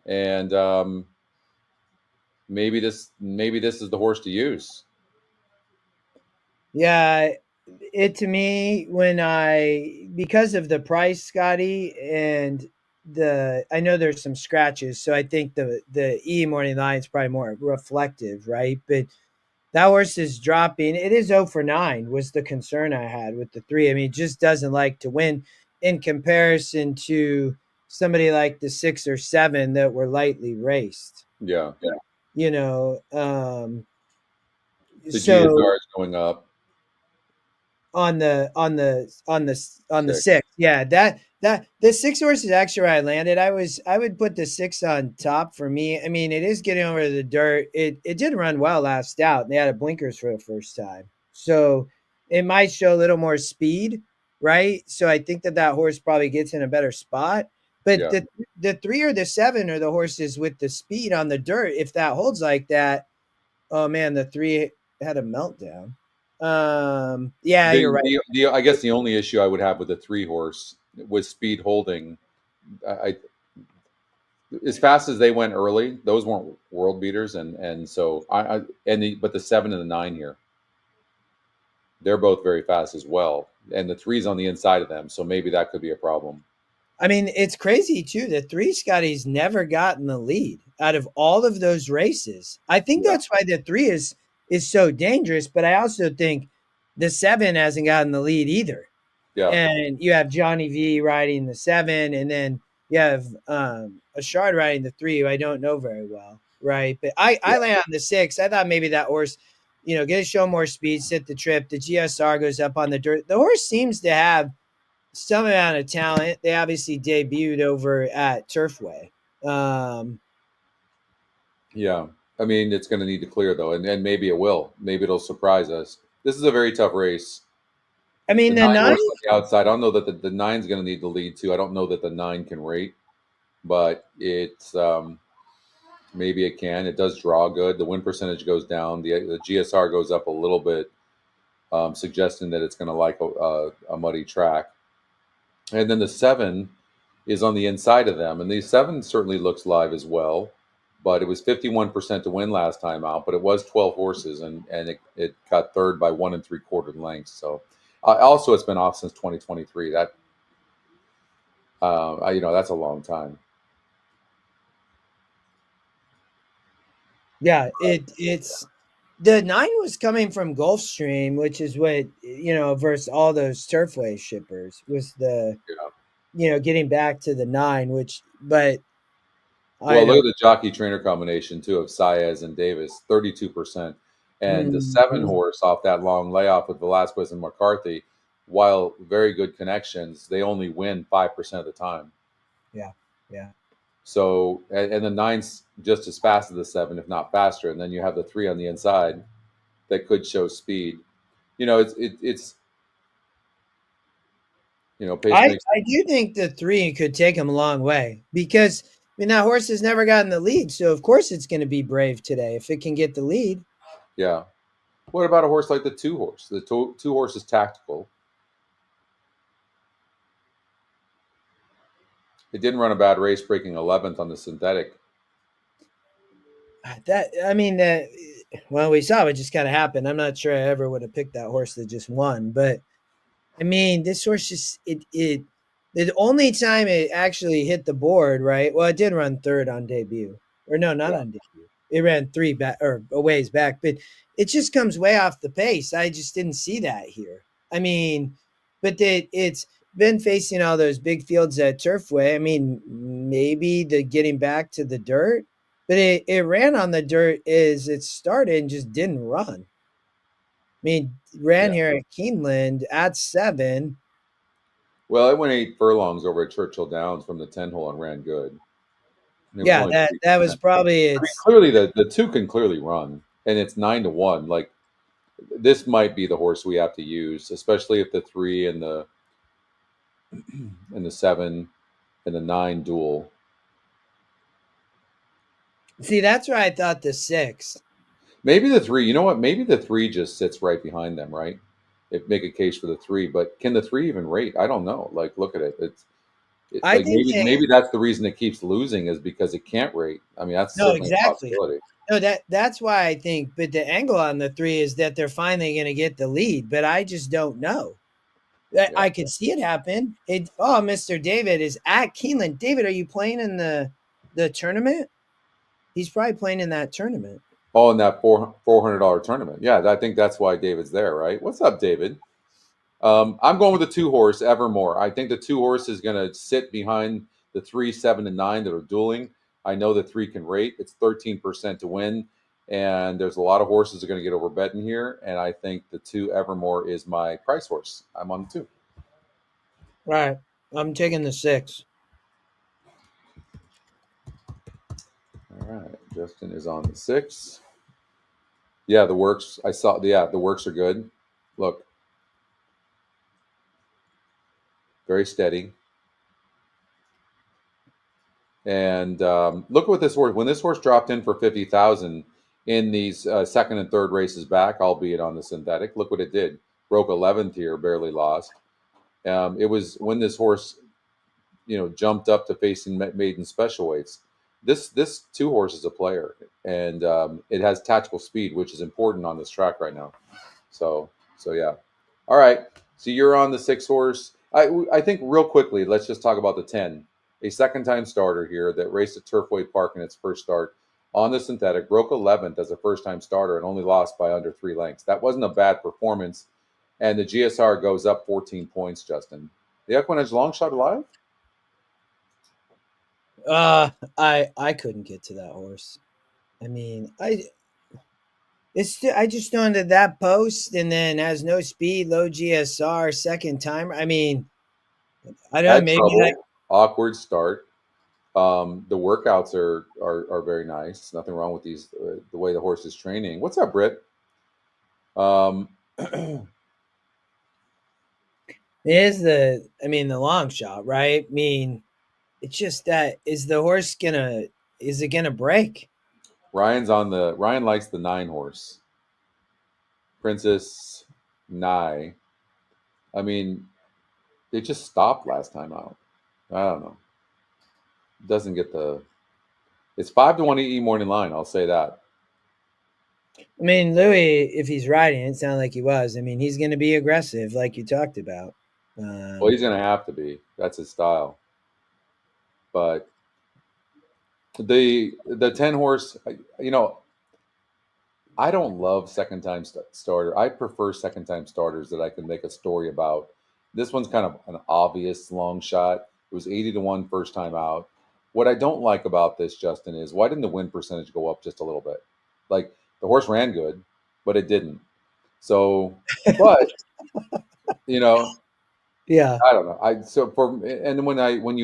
Speaker 1: and maybe this is the horse to use.
Speaker 2: Yeah, to me because of the price, Scotty, and I know there's some scratches, so I think the E morning line is probably more reflective, right? But that horse is dropping. It is 0 for 9 was the concern I had with the 3. I mean, it just doesn't like to win in comparison to somebody like the 6 or 7 that were lightly raced.
Speaker 1: Yeah.
Speaker 2: The
Speaker 1: GSR is going up
Speaker 2: on the 6. Yeah, that the 6 horse is actually where I landed. I would put the 6 on top for me. I mean, it is getting over the dirt. It did run well last out. They had a blinkers for the first time, so it might show a little more speed, right? So I think that horse probably gets in a better spot. But the 3 or the 7 are the horses with the speed on the dirt. If that holds like that, oh man, the 3 had a meltdown. You're right.
Speaker 1: I guess the only issue I would have with the 3 horse was speed holding. As fast as they went early, those weren't world beaters, and so but the 7 and the 9 here, they're both very fast as well, and the 3's on the inside of them, so maybe that could be a problem.
Speaker 2: I mean, it's crazy too. The 3 Scotty's never gotten the lead out of all of those races. I think that's why the 3 is so dangerous, but I also think the 7 hasn't gotten the lead either.
Speaker 1: Yeah,
Speaker 2: and you have Johnny V riding the 7, and then you have Ashard riding the 3, who I don't know very well, right? But I land on the 6. I thought maybe that horse, get to show more speed, sit the trip. The GSR goes up on the dirt. The horse seems to have some amount of talent. They obviously debuted over at Turfway.
Speaker 1: Yeah, I mean, it's going to need to clear though, and maybe it will. Maybe it'll surprise us. This is a very tough race.
Speaker 2: I mean, the 9
Speaker 1: on the outside. I don't know that the 9's going to need the lead too. I don't know that the 9 can rate, but it's maybe it can. It does draw good. The win percentage goes down. The GSR goes up a little bit, suggesting that it's going to like a muddy track. And then the 7 is on the inside of them, and the 7 certainly looks live as well. But it was 51% to win last time out, but it was 12 horses, and it got third by 1 3/4 lengths. So. Also, it's been off since 2023. That, that's a long time.
Speaker 2: Yeah, it's the 9 was coming from Gulfstream, which is what versus all those Turfway shippers was the getting back to the 9, but
Speaker 1: look at the jockey trainer combination too of Saez and Davis, 32%. And the 7 horse off that long layoff with Velasquez and McCarthy, while very good connections, they only win 5% of the time.
Speaker 2: Yeah.
Speaker 1: So, and the 9's just as fast as the 7, if not faster. And then you have the 3 on the inside that could show speed. It's
Speaker 2: I do think the 3 could take him a long way because that horse has never gotten the lead. So of course it's going to be brave today if it can get the lead.
Speaker 1: Yeah. What about a horse like the 2 horse? The 2 horse is tactical. It didn't run a bad race, breaking 11th on the synthetic.
Speaker 2: We saw it just kind of happen. I'm not sure I ever would have picked that horse that just won, but this horse just the only time it actually hit the board, right? Well, it did run third on debut, or no, not on debut. It ran 3 back or a ways back, but it just comes way off the pace. I just didn't see that here. But it's been facing all those big fields at Turfway. Maybe the getting back to the dirt, but it ran on the dirt as it started and just didn't run. Ran here at Keeland at 7.
Speaker 1: Well, it went 8 furlongs over at Churchill Downs from the 10 hole and ran good.
Speaker 2: Yeah, that was probably
Speaker 1: clearly the 2 can clearly run, and it's 9 to 1. Like, this might be the horse we have to use, especially if the 3 and the 7 and the 9 duel.
Speaker 2: See, that's where I thought the 6.
Speaker 1: Maybe the 3. You know what? Maybe the 3 just sits right behind them, right? Make a case for the 3, but can the 3 even rate? I don't know. Like, look at it. I think maybe that's the reason it keeps losing is because it can't rate. That's
Speaker 2: exactly. A possibility. No, that's why I think. But the angle on the 3 is that they're finally going to get the lead, but I just don't know. I could see it happen. Mr. David is at Keeland. David, are you playing in the tournament? He's probably playing in that tournament.
Speaker 1: Oh, in that $400 tournament. Yeah, I think that's why David's there, right? What's up, David? I'm going with the 2 horse, Evermore. I think the 2 horse is going to sit behind the 3, 7, and 9 that are dueling. I know the 3 can rate. It's 13% to win, and there's a lot of horses that are going to get over betting here, and I think the 2 Evermore is my price horse. I'm on the 2.
Speaker 2: All right. I'm taking the 6.
Speaker 1: All right. Justin is on the 6. Yeah, the works. I saw. Yeah, the works are good. Look. Very steady. And look what this horse. When this horse dropped in for 50,000 in these second and third races back, albeit on the synthetic, look what it did. Broke 11th here, barely lost. It was when this horse, jumped up to facing maiden special weights. This 2 horse is a player, and it has tactical speed, which is important on this track right now. So yeah. All right. So you're on the 6 horse. I think real quickly, let's just talk about the 10. A second-time starter here that raced at Turfway Park in its first start on the synthetic, broke 11th as a first-time starter and only lost by under 3 lengths. That wasn't a bad performance, and the GSR goes up 14 points, Justin. The EquinEdge long shot alive?
Speaker 2: I couldn't get to that horse. I mean, I just know that post and then has no speed, low GSR, second timer. I mean, I don't know, maybe
Speaker 1: awkward start. The workouts are very nice. Nothing wrong with these. The way the horse is training. What's up, Britt?
Speaker 2: the long shot, right? I mean, it's just that is it gonna break?
Speaker 1: Ryan likes the 9 horse. Princess Nye. I mean, they just stopped last time out. I don't know. Doesn't get it's 5-1 EE morning line. I'll say that.
Speaker 2: I mean, Louis, if he's riding, it sounded like he was. I mean, he's going to be aggressive, like you talked about.
Speaker 1: Well, he's going to have to be. That's his style. But the 10 horse, I don't love second time starter. I prefer second time starters that I can make a story about. This one's kind of an obvious long shot. It was 80-1 first time out. What I don't like about this, Justin, is why didn't the win percentage go up just a little bit? Like, the horse ran good, but it didn't. So, but
Speaker 2: yeah,
Speaker 1: I don't know. When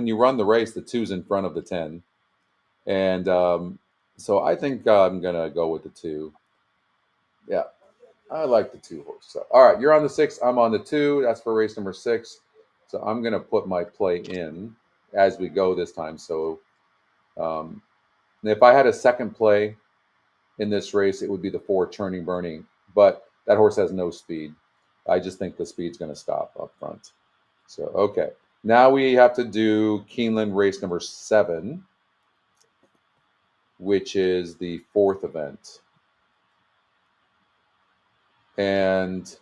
Speaker 1: you run the race, the 2's in front of the 10, and so I think I'm gonna go with the 2. Yeah, I like the 2 horse. So, all right, you're on the 6. I'm on the 2. That's for race number 6. So I'm gonna put my play in as we go this time. So, if I had a second play in this race, it would be the 4 Turning Burning, but that horse has no speed. I just think the speed's going to stop up front. So, okay. Now we have to do Keeland race number 7, which is the 4th event. And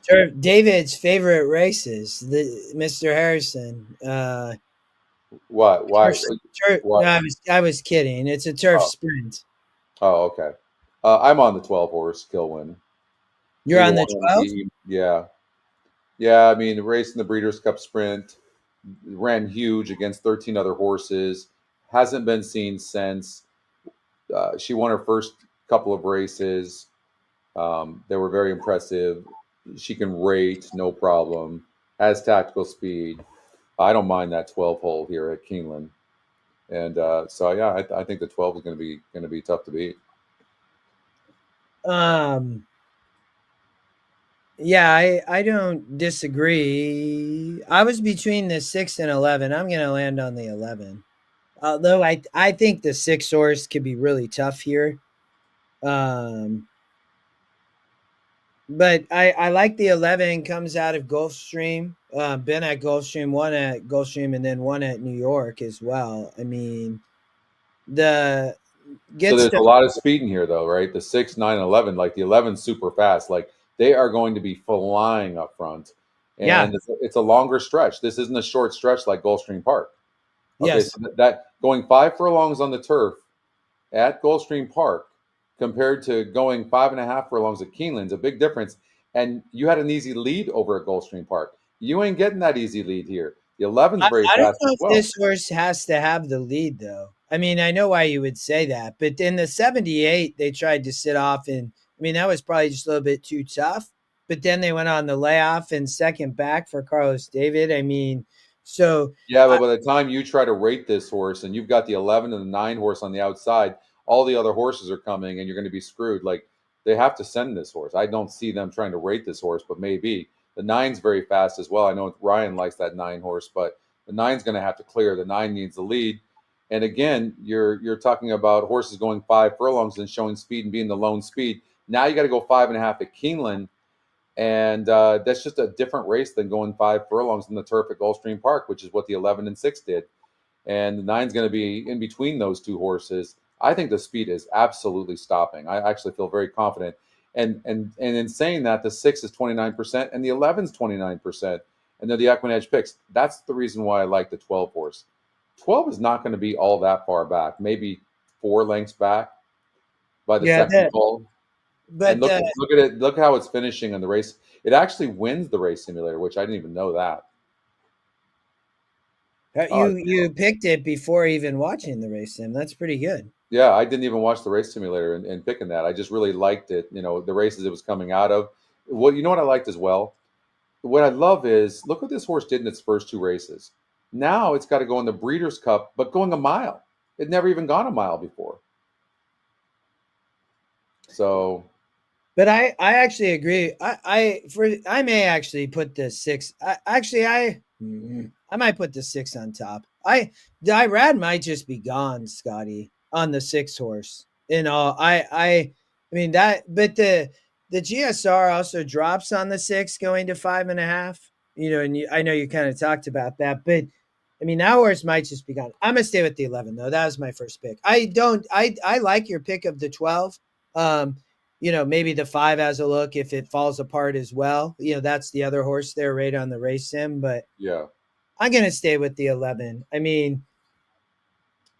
Speaker 2: David's favorite races, Mr. Harrison.
Speaker 1: What? Why?
Speaker 2: No, I was kidding. It's a turf sprint.
Speaker 1: Oh, okay. I'm on the 12 horse Kilwin.
Speaker 2: You're on the 12?
Speaker 1: Yeah. Yeah, I mean, racing the Breeders' Cup Sprint, ran huge against 13 other horses, hasn't been seen since. She won her first couple of races. They were very impressive. She can rate, no problem, has tactical speed. I don't mind that 12 hole here at Keeland. And so, yeah, I think the 12 is going to be tough to beat.
Speaker 2: Yeah, I don't disagree. I was between the 6 and 11. I'm going to land on the 11. Although I think the 6 horse could be really tough here. But I like the 11. Comes out of Gulfstream. Been at Gulfstream, won at Gulfstream, and then won at New York as well. I mean, so
Speaker 1: there's a lot of speed in here, though, right? The 6, 9, 11, like the 11's super fast. Like, they are going to be flying up front. And it's a longer stretch. This isn't a short stretch like Gulfstream Park. Okay,
Speaker 2: yes.
Speaker 1: So that going 5 furlongs on the turf at Gulfstream Park compared to going 5.5 furlongs at Keeland's a big difference. And you had an easy lead over at Gulfstream Park. You ain't getting that easy lead here. The 11's very fast. I don't know
Speaker 2: if this horse has to have the lead, though. I mean, I know why you would say that, but in the 78, they tried to sit off, and I mean, that was probably just a little bit too tough. But then they went on the layoff and second back for Carlos David. I mean, so
Speaker 1: yeah, but by the time you try to rate this horse, and you've got the 11 and the 9 horse on the outside, all the other horses are coming, and you're going to be screwed. Like, they have to send this horse. I don't see them trying to rate this horse, but maybe the 9's very fast as well. I know Ryan likes that 9 horse, but the 9's going to have to clear. The 9 needs the lead. And again, you're talking about horses going 5 furlongs and showing speed and being the lone speed. Now you got to go 5.5 at Keeland, and that's just a different race than going 5 furlongs in the turf at Gulfstream Park, which is what the 11 and 6 did. And the 9's going to be in between those two horses. I think the speed is absolutely stopping. I actually feel very confident. And in saying that, the 6 is 29% and the 11's 29%, and they're the EquinEdge picks. That's the reason why I like the 12 horse. 12 is not going to be all that far back, maybe 4 lengths back by the second call. But and look at it. Look how it's finishing in the race. It actually wins the race simulator, which I didn't even know that.
Speaker 2: You picked it before even watching the race sim. That's pretty good.
Speaker 1: Yeah, I didn't even watch the race simulator and picking that. I just really liked it. You know, the races it was coming out of. Well, you know what I liked as well? What I love is look what this horse did in its first 2 races. Now it's got to go in the Breeders' Cup, but going a mile. It never even gone a mile before. So,
Speaker 2: but I actually agree. I may actually put the 6. I might put the 6 on top. Irad might just be gone, Scotty, on the 6 horse. You know, I mean that, but the GSR also drops on the 6 going to 5.5. You know, and I know you kind of talked about that, but I mean that horse might just be gone. I'm gonna stay with the 11 though. That was my first pick. I like your pick of the 12. You know, maybe the 5 has a look if it falls apart as well. You know, that's the other horse there right on the race sim, but
Speaker 1: yeah.
Speaker 2: I'm going to stay with the 11. I mean,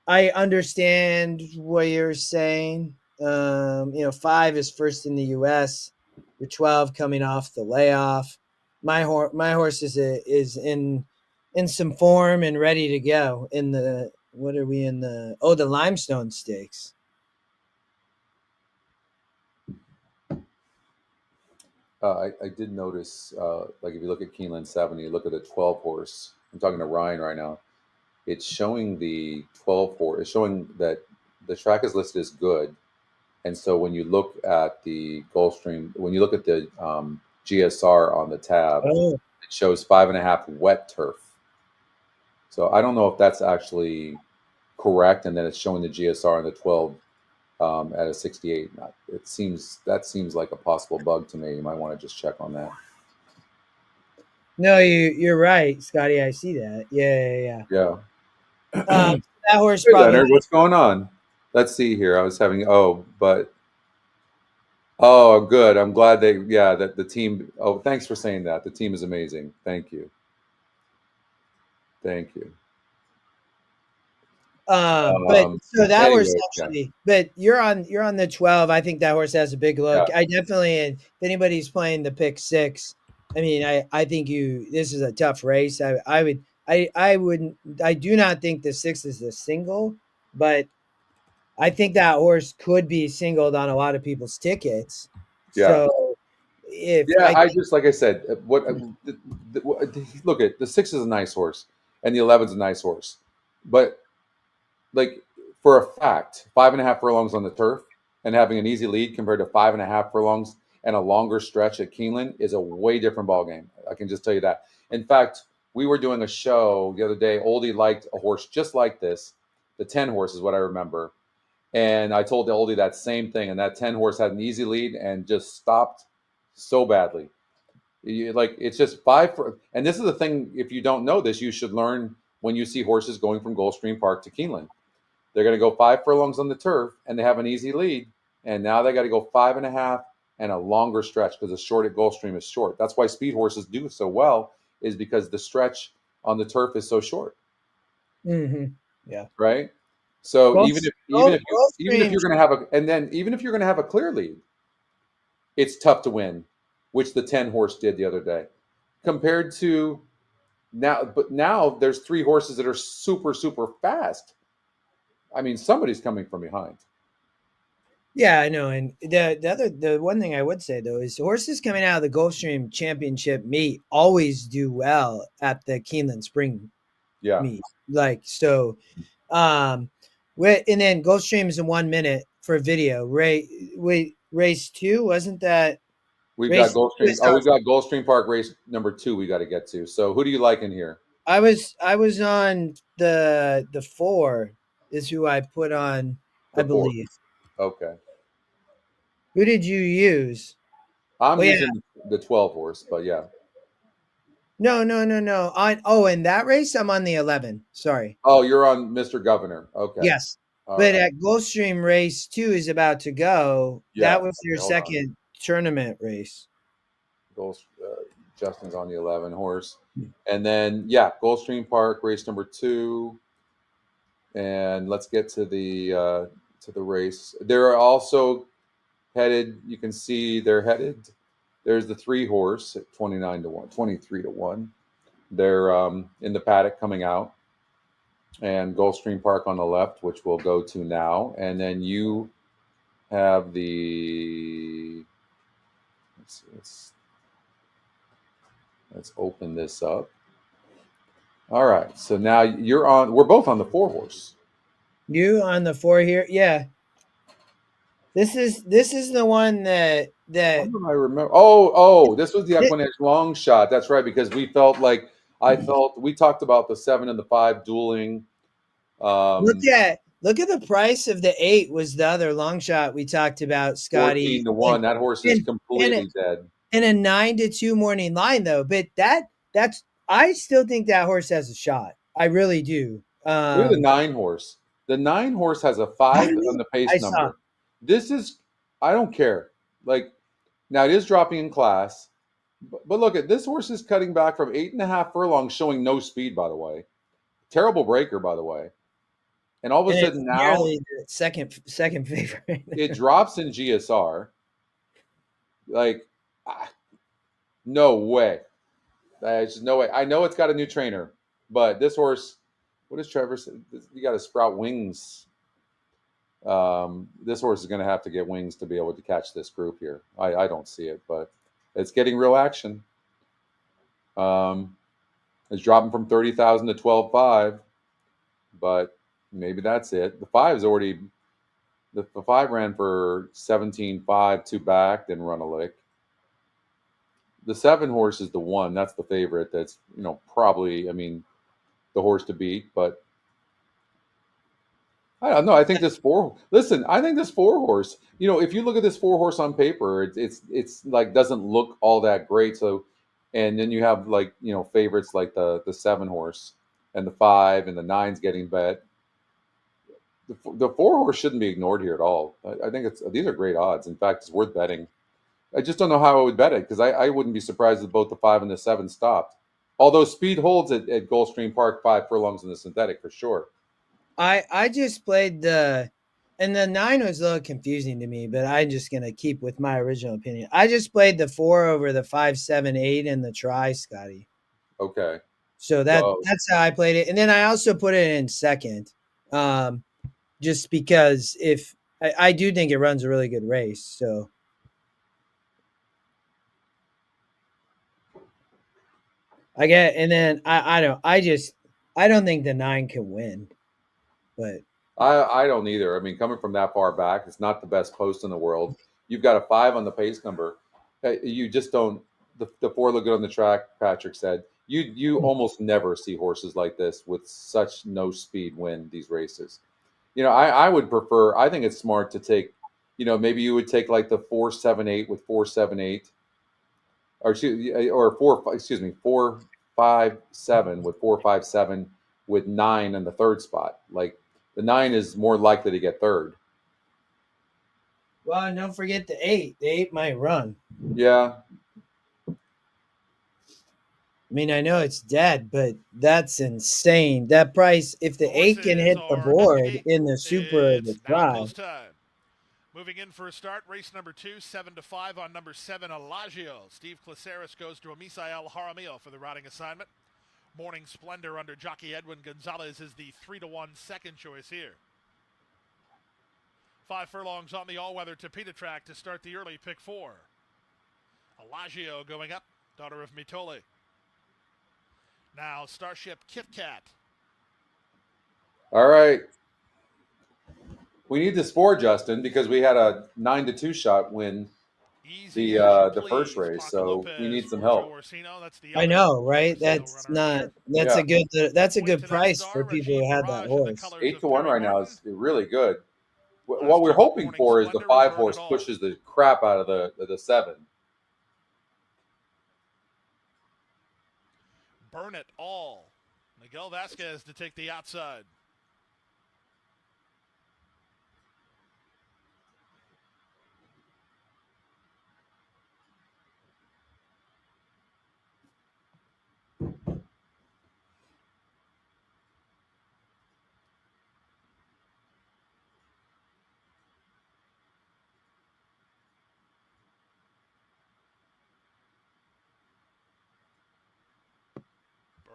Speaker 2: I understand what you're saying. You know, 5 is first in the U.S. The 12 coming off the layoff. My horse is in some form and ready to go in the the Limestone Stakes.
Speaker 1: I did notice, like if you look at Keeland 7, you look at the 12 horse. I'm talking to Ryan right now. It's showing the 12 horse. It's showing that the track is listed as good, and so when you look at the Gulfstream, when you look at the GSR on the tab, it shows 5.5 wet turf. So I don't know if that's actually correct, and then it's showing the GSR on the 12 at a 68. That seems like a possible bug to me. You might want to just check on that.
Speaker 2: No, you're right, Scotty. I see that. Yeah. That horse.
Speaker 1: Hey, Leonard, what's going on? Let's see here. I was having good. I'm glad that the team. Oh, thanks for saying that. The team is amazing. Thank you.
Speaker 2: But so that horse actually, but you're on the 12. I think that horse has a big look. Yeah. I definitely, if anybody's playing the pick 6, I mean, I think this is a tough race. I do not think the 6 is a single, but I think that horse could be singled on a lot of people's tickets. Yeah. So
Speaker 1: I just, like I said, look at the 6 is a nice horse and the 11's a nice horse, but like for a fact, 5.5 furlongs on the turf and having an easy lead compared to 5.5 furlongs and a longer stretch at Keeland is a way different ballgame. I can just tell you that. In fact, we were doing a show the other day. Oldie liked a horse just like this. The 10 horse is what I remember. And I told Oldie that same thing. And that 10 horse had an easy lead and just stopped so badly. It's just 5 and this is the thing. If you don't know this, you should learn when you see horses going from Gulfstream Park to Keeland. They're going to go 5 furlongs on the turf and they have an easy lead. And now they got to go 5.5 and a longer stretch because the short at Gulfstream is short. That's why speed horses do so well, is because the stretch on the turf is so short.
Speaker 2: Mm-hmm. Yeah.
Speaker 1: Right. So even if you're going to have even if you're going to have a clear lead, it's tough to win, which the 10 horse did the other day compared to now. But now there's 3 horses that are super, super fast. I mean, somebody's coming from behind.
Speaker 2: Yeah, I know. And the one thing I would say though is horses coming out of the Gulfstream Championship meet always do well at the Keeland Spring meet. Like so, and then Gulfstream is in 1 minute for video. Race 2 wasn't that?
Speaker 1: We've got Gulfstream. We've got Gulfstream Park race number 2. We got to get to. So who do you like in here?
Speaker 2: I was on the 4. is who I put on, I
Speaker 1: The 4.
Speaker 2: believe.
Speaker 1: Okay.
Speaker 2: Who did you use?
Speaker 1: I'm using the 12 horse, but yeah.
Speaker 2: No. In that race, I'm on the 11. Sorry.
Speaker 1: Oh, you're on Mr. Governor. Okay.
Speaker 2: Yes.
Speaker 1: All
Speaker 2: but
Speaker 1: right.
Speaker 2: at Gulfstream race 2 is about to go.
Speaker 1: Yeah.
Speaker 2: That was your second tournament race.
Speaker 1: Justin's on the 11 horse. And then, yeah, Gulfstream Park, race number 2. And let's get to the race. They're also headed, you can see they're headed. There's the 3 horse at 29 to 1, 23 to 1. They're in the paddock coming out. And Gulfstream Park on the left, which we'll go to now. And then you have the, let's open this up. All right. So now you're on, we're both on the 4 horse.
Speaker 2: You on the 4 here? Yeah. This is the one that
Speaker 1: I remember. Oh, this was the EquinEdge long shot. That's right, because we felt like we talked about the 7 and the 5 dueling.
Speaker 2: Look at the price of the 8 was the other long shot we talked about, Scotty.
Speaker 1: 14 to 1. That horse is completely dead.
Speaker 2: In a 9 to 2 morning line though, but that's I still think that horse has a shot. I really do.
Speaker 1: Look at the 9 horse. The 9 horse has a 5 on the pace number. This is, I don't care. Like, now it is dropping in class, but look at this horse is cutting back from 8.5 furlongs, showing no speed, by the way. Terrible breaker, by the way. And all of a sudden now,
Speaker 2: the second favorite.
Speaker 1: It drops in GSR. Like, no way. There's just no way. I know it's got a new trainer, but this horse, what does Trevor say? You got to sprout wings. This horse is going to have to get wings to be able to catch this group here. I don't see it, but it's getting real action. It's dropping from 30,000 to 12.5, but maybe that's it. The 5 is already, the 5 ran for 17.5, 2 back, didn't run a lick. The 7 horse is the one. That's the favorite. That's, probably, the horse to beat, but I don't know. I think this 4. Listen, I think this 4 horse. If you look at this 4 horse on paper, it's like doesn't look all that great. So, and then you have favorites like the 7 horse and the 5 and the 9's getting bet. The 4 horse shouldn't be ignored here at all. I think these are great odds. In fact, it's worth betting. I just don't know how I would bet it because I wouldn't be surprised if both the 5 and the 7 stopped. Although speed holds at Gulfstream Park 5 furlongs in the synthetic for sure.
Speaker 2: I just played and the 9 was a little confusing to me, but I'm just gonna keep with my original opinion. I just played the 4 over the 5, 7, 8 and the try, Scotty.
Speaker 1: Okay.
Speaker 2: So that's how I played it, and then I also put it in second, just because if I do think it runs a really good race. So I get, and then I don't think the 9 can win. But
Speaker 1: I don't either. Coming from that far back, it's not the best post in the world. You've got a 5 on the pace number. You just don't. The 4 look good on the track. Patrick said you almost never see horses like this with such no speed win these races. I would prefer. I think it's smart to take. Maybe you would take like the 4, 7, 8 with 4, 7, 8, or 4, 5, 7 with 4, 5, 7 with 9 in the 3rd spot. Like, the 9 is more likely to get 3rd.
Speaker 2: Well, and don't forget the 8. The 8 might run.
Speaker 1: Yeah.
Speaker 2: I know it's dead, but that's insane. That price, if the 8 can hit the board in the super of the try.
Speaker 3: Moving in for a start, race number 2, 7 to 5 on number 7, Elagio. Steve Claceris goes to Misael Jaramillo for the riding assignment. Morning Splendor under jockey Edwin Gonzalez is the 3 to 1 second choice here. 5 furlongs on the all-weather Tapeta track to start the early pick 4. Elagio going up, daughter of Mitole. Now Starship Kit Kat.
Speaker 1: All right. We need this 4, Justin, because we had a 9 to 2 shot win the first race, so we need some help.
Speaker 2: I know, right? That's a good price for people who had that horse.
Speaker 1: 8-1 right now is really good. What we're hoping for is the 5 horse pushes the crap out of the 7.
Speaker 3: Burn It All. Miguel Vasquez to take the outside.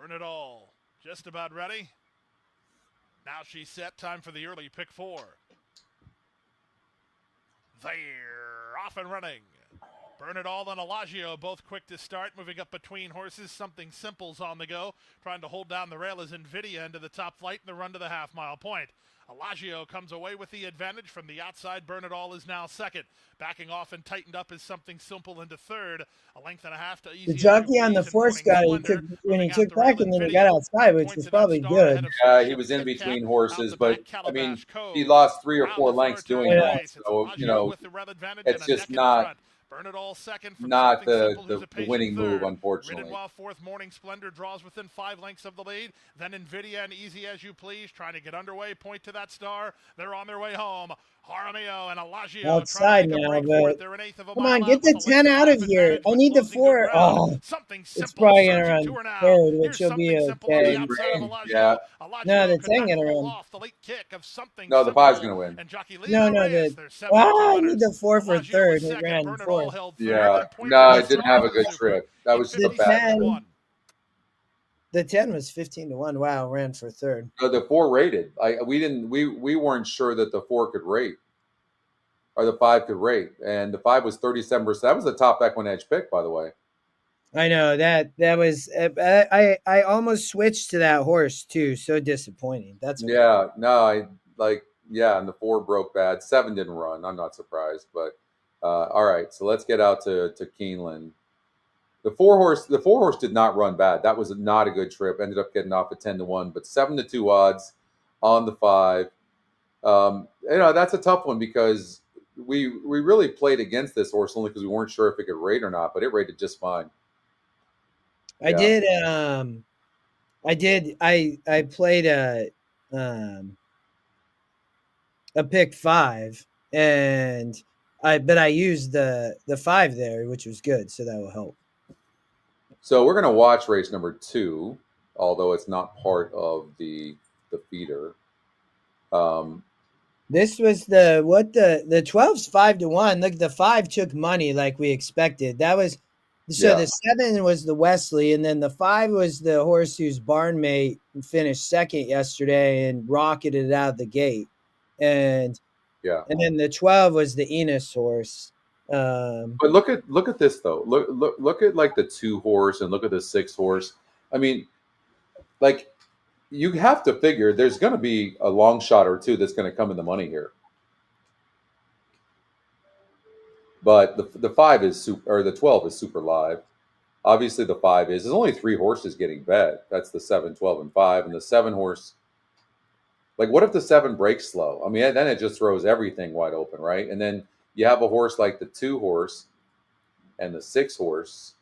Speaker 3: Burn It All. Just about ready. Now she's set. Time for the early pick 4. They're off and running. Burn It All and Elagio, both quick to start, moving up between horses. Something Simple's on the go. Trying to hold down the rail is NVIDIA into the top flight in the run to the half-mile point. Elagio comes away with the advantage from the outside. Burn It All is now second. Backing off and tightened up is Something Simple into third. A length and a half to Easy.
Speaker 2: The jockey on the 4 Scotty when he took back and then he got outside, which was probably good.
Speaker 1: Yeah, he was in between horses, but I mean, he lost 3 or 4 lengths doing that. So, you know, it's just not
Speaker 3: Burn It All second from
Speaker 1: not
Speaker 3: the
Speaker 1: winning move,
Speaker 3: third.
Speaker 1: unfortunately.
Speaker 3: Ridden while fourth, Morning Splendor draws within 5 lengths of the lead. Then NVIDIA and Easy As You Please trying to get underway. Point to that star. They're on their way home. Jaramillo and Elagio
Speaker 2: outside now, but come on, get the 10 out of here. I need the 4. Oh, it's probably gonna run third, which will be okay.
Speaker 1: Yeah.
Speaker 2: No, the 10 gonna run.
Speaker 1: No, the 5's gonna win.
Speaker 2: No, I need the 4 for third. It ran 4.
Speaker 1: Yeah. No, it didn't have a good trip. That was just a bad
Speaker 2: 10. The 10 was 15-1. Wow, ran for third.
Speaker 1: No, the 4 rated. We weren't sure that the 4 could rate, or the 5 could rate, and the 5 was 37%. That was the top EquinEdge pick, by the way.
Speaker 2: I know that was. I almost switched to that horse too. So disappointing. That's
Speaker 1: and the 4 broke bad. 7 didn't run. I'm not surprised, but all right. So let's get out to Keeland. The 4 horse did not run bad. That was not a good trip. Ended up getting off at 10-1, but 7-2 odds on the 5. That's a tough one because we really played against this horse only because we weren't sure if it could rate or not, but it rated just fine.
Speaker 2: I did. I played a pick 5, and I used the 5 there, which was good, so that will help.
Speaker 1: So we're going to watch race number 2, although it's not part of the feeder.
Speaker 2: This was the 12's 5-1. Look, the 5 took money like we expected. That was the 7 was the Wesley, and then the 5 was the horse whose barn mate finished second yesterday and rocketed it out of the gate. And then the 12 was the Enos horse.
Speaker 1: But look at this though. Look at like the 2 horse and look at the 6 horse. I mean, like you have to figure there's going to be a long shot or 2 that's going to come in the money here. But the 5 is super, or the 12 is super live. Obviously, the 5 is. There's only 3 horses getting bet. That's the 7, 12, and 5, and the 7 horse. Like, what if the 7 breaks slow? I mean, then it just throws everything wide open, right? And then you have a horse like the 2 horse and the 6 horse.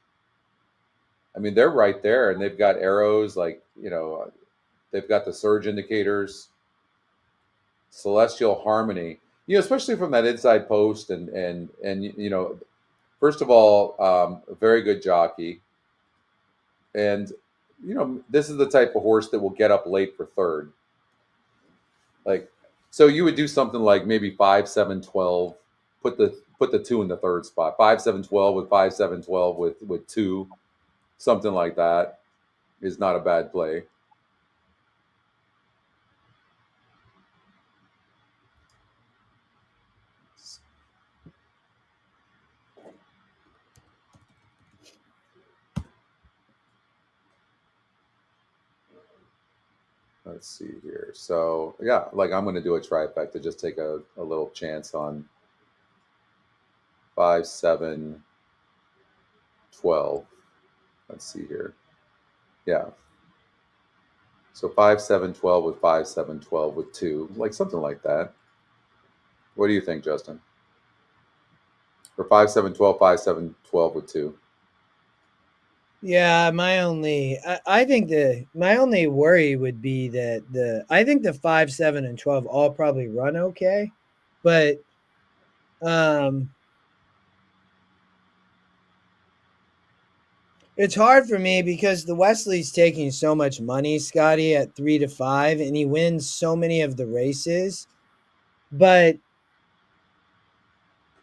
Speaker 1: I mean, they're right there, and they've got arrows, like, they've got the surge indicators, Celestial Harmony, especially from that inside post, and first of all, a very good jockey, and this is the type of horse that will get up late for third. Like, so you would do something like maybe 5, 7, 12. Put the 2 in the third spot. 5, 7, 12 with 5, 7, 12 with 2, something like that is not a bad play. Let's see here. So like I'm going to do a trifecta, just take a little chance on 5, 7, 12. Let's see here. Yeah. So 5, 7, 12 with 5, 7, 12 with 2, like something like that. What do you think, Justin? Or 5, 7, 12, 5, 7, 12 with 2.
Speaker 2: Yeah, I think my only worry would be that I think the 5, 7, and 12 all probably run okay, but it's hard for me because the Wesley's taking so much money, Scotty, at 3 to 5, and he wins so many of the races. But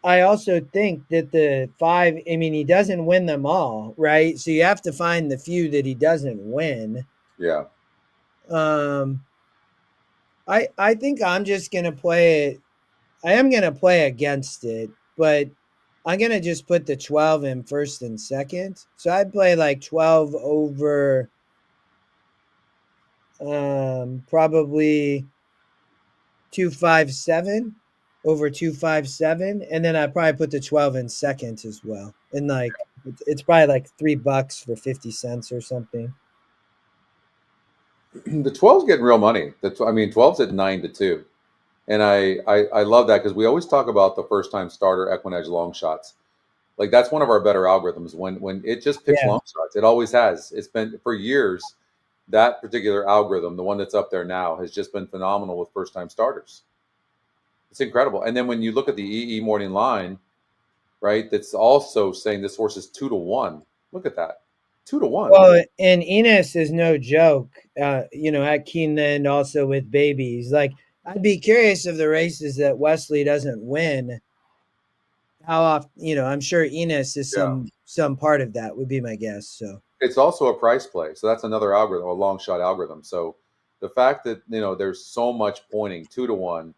Speaker 2: I also think that the 5, I mean, he doesn't win them all, right? So you have to find the few that he doesn't win.
Speaker 1: Yeah.
Speaker 2: I think I'm just gonna play it. I am gonna play against it, but I'm gonna just put the 12 in first and second. So I'd play like 12 over probably 257 over 257, and then I probably put the 12 in second as well. And like it's probably like $3 for 50 cents or something.
Speaker 1: The 12's getting real money. 12's at 9 to 2. And I love that because we always talk about the first time starter EquinEdge long shots. Like that's one of our better algorithms when it just picks long shots. It always has. It's been for years. That particular algorithm, the one that's up there now, has just been phenomenal with first time starters. It's incredible. And then when you look at the EE morning line, right, that's also saying this horse is 2 to 1. Look at that. 2 to 1.
Speaker 2: Well, and Enos is no joke, at Keeland also with babies. Like, I'd be curious of the races that Wesley doesn't win. How often, I'm sure Enos is some part of that would be my guess. So
Speaker 1: it's also a price play. So that's another algorithm, a long shot algorithm. So the fact that, there's so much pointing 2 to 1,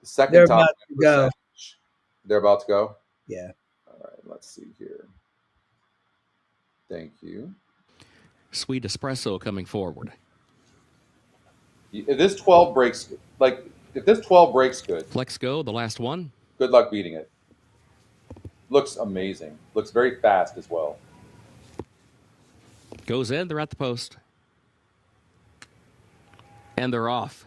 Speaker 1: the second
Speaker 2: they're
Speaker 1: top
Speaker 2: about to go.
Speaker 1: They're about to go?
Speaker 2: Yeah.
Speaker 1: All right, let's see here. Thank you.
Speaker 5: Sweet Espresso coming forward.
Speaker 1: If this 12 breaks, good.
Speaker 5: Flex go, the last one.
Speaker 1: Good luck beating it. Looks amazing. Looks very fast as well.
Speaker 5: Goes in, they're at the post. And they're off.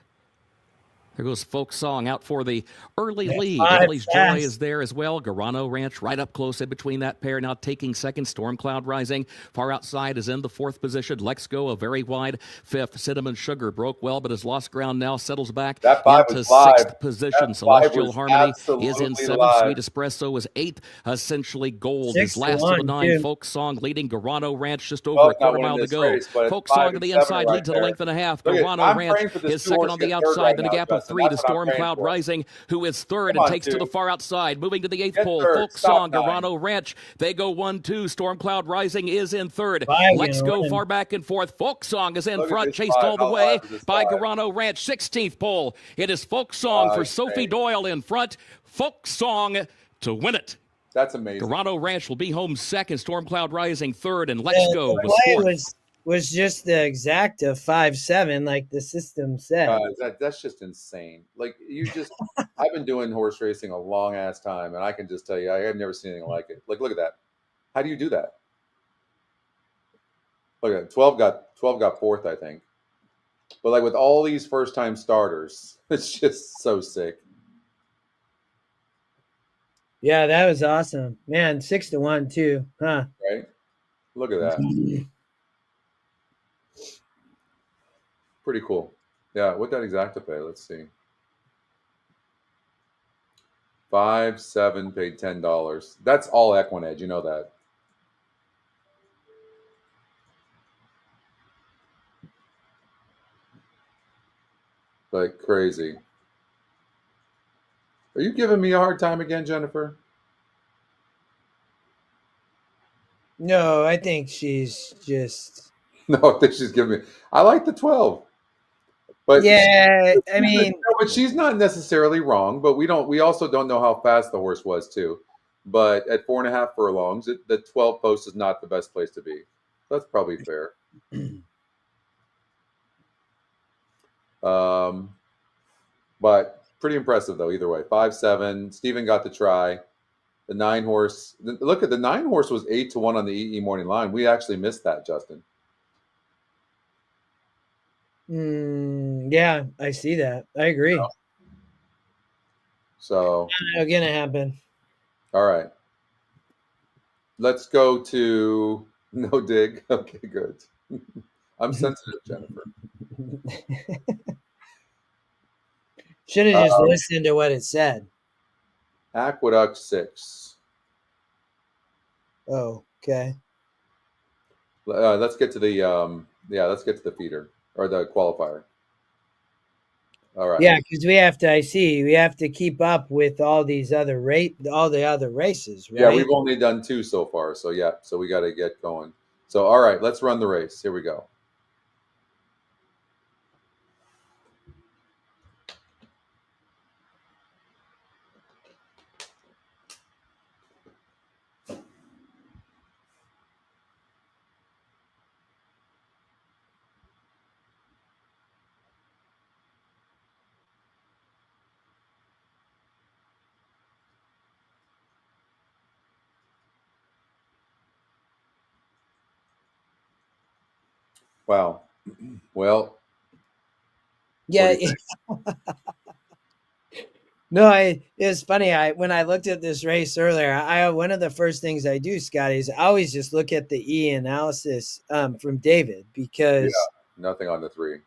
Speaker 5: There goes Folk Song out for the early lead. Ellie's Joy is there as well. Garano Ranch right up close in between that pair. Now taking second. Storm Cloud Rising. Far outside is in the fourth position. Let's Go a very wide fifth. Cinnamon Sugar broke well but has lost ground now. Settles back into sixth position. Celestial Harmony is in seventh. Sweet Espresso is eighth. Essentially Gold is last of the nine. Folk Song leading Garano Ranch just over a quarter mile to go. Folk Song to the inside leads at a length and a half. Garano Ranch is second on the outside. Then a gap of 3 to Storm Cloud Rising, who is third and takes to the far outside. Moving to the eighth pole, Folk Song, Garano Ranch. They go 1-2. Storm Cloud Rising is in third. Let's Go far back and forth. Folk Song is in front, chased all the way by Garano Ranch. 16th pole. It is Folk Song for Sophie Doyle in front. Folk Song to win it.
Speaker 1: That's amazing.
Speaker 5: Garano Ranch will be home second. Storm Cloud Rising third, and Let's Go was fourth.
Speaker 2: Was just the exact of 5-7, like the system said.
Speaker 1: That's just insane. Like I've been doing horse racing a long ass time, and I can just tell you, I have never seen anything like it. Like, look at that. How do you do that? Look at it. 12 got fourth, I think. But like with all these first time starters, it's just so sick.
Speaker 2: Yeah, that was awesome, man. 6 to 1 too, huh?
Speaker 1: Right. Look at that. Pretty cool. Yeah, what that exacta pay? Let's see. 5, 7 paid $10. That's all EquinEdge. You know that. Like crazy. Are you giving me a hard time again, Jennifer?
Speaker 2: No, I think she's just.
Speaker 1: No, I think she's giving me. I like the 12. But
Speaker 2: yeah, I mean,
Speaker 1: but she's not necessarily wrong. But we also don't know how fast the horse was too. But at 4.5 furlongs, the 12 post is not the best place to be. That's probably fair. But pretty impressive though. Either way, 5-7. Steven got the try. The 9 horse. Look at the 9 horse was 8-1 on the EE morning line. We actually missed that, Justin.
Speaker 2: Yeah, I see that. I agree.
Speaker 1: No. So
Speaker 2: not gonna happen.
Speaker 1: All right. Let's go to no dig. Okay, good. I'm sensitive, Jennifer.
Speaker 2: Should have just listened to what it said.
Speaker 1: Aqueduct 6.
Speaker 2: Oh, okay.
Speaker 1: Let's get to the let's get to the feeder or the qualifier. All right.
Speaker 2: Yeah, because we have to keep up with all the other races, right?
Speaker 1: Yeah, we've only done 2 so far, so yeah, so we got to get going. So all right, let's run the race. Here we go. Wow. Well.
Speaker 2: Yeah. No, it's funny. When I looked at this race earlier, one of the first things I do, Scotty, is I always just look at the E analysis from David because
Speaker 1: nothing on the 3.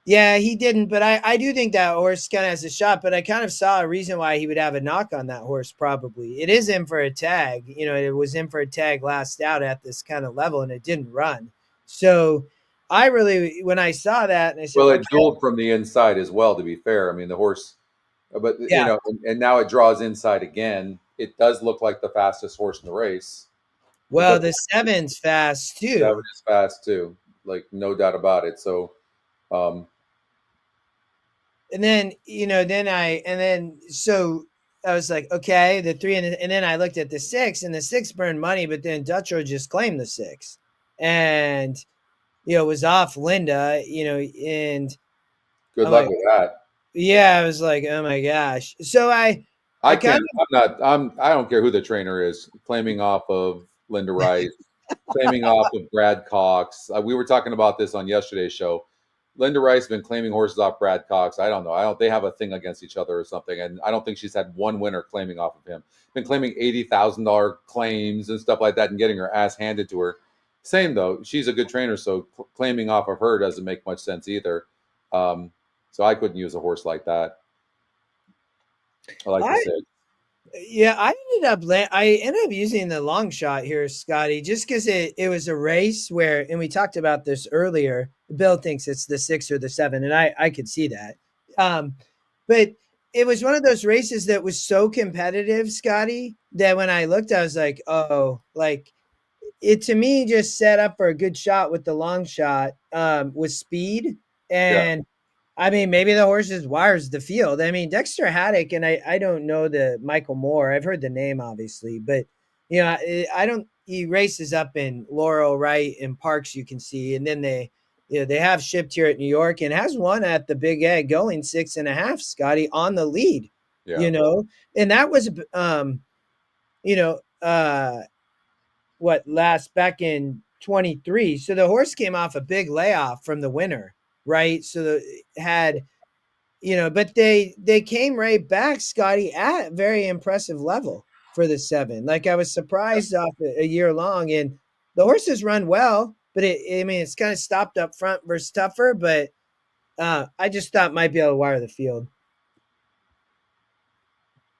Speaker 2: Yeah, he didn't, but I do think that horse kind of has a shot. But I kind of saw a reason why he would have a knock on that horse. Probably it is in for a tag. It was in for a tag last out at this kind of level, and it didn't run. So I really, when I saw that, and I said,
Speaker 1: well, it dueled from the inside as well. To be fair, I mean the horse. But and now it draws inside again. It does look like the fastest horse in the race.
Speaker 2: Well, the 7's fast too.
Speaker 1: 7 is fast too, like no doubt about it. So,
Speaker 2: and then so I was like, okay, the 3 and then I looked at the 6, and the 6 burned money, but then Dutro just claimed the 6, and was off Linda, and
Speaker 1: good luck with that.
Speaker 2: Yeah, I was like, oh my gosh. So I
Speaker 1: don't care who the trainer is, claiming off of Linda Rice, claiming off of Brad Cox. We were talking about this on yesterday's show. Linda Rice has been claiming horses off Brad Cox. I don't know. They have a thing against each other or something. And I don't think she's had one winner claiming off of him. Been claiming $80,000 claims and stuff like that and getting her ass handed to her. Same though. She's a good trainer. So claiming off of her doesn't make much sense either. So I couldn't use a horse like that. I say.
Speaker 2: Yeah, I ended up using the long shot here, Scotty, just because it was a race where, and we talked about this earlier. Bill thinks it's the 6 or the 7, and I could see that. But it was one of those races that was so competitive, Scotty, that when I looked, I was like, oh, like it to me just set up for a good shot with the long shot with speed. And I mean, maybe the horse just wires the field. I mean, Dexter Haddock, and I don't know the Michael Moore. I've heard the name, obviously, but, he races up in Laurel, right, in Parks, you can see. And then they have shipped here at New York and has one at the Big Egg going 6.5, Scotty, on the lead, and that was, last back in 23. So the horse came off a big layoff from the winner. Right. So but they came right back, Scotty, at a very impressive level for the 7. Like I was surprised off a year long, and the horses run well, but it's kind of stopped up front versus tougher, but I just thought might be able to wire the field.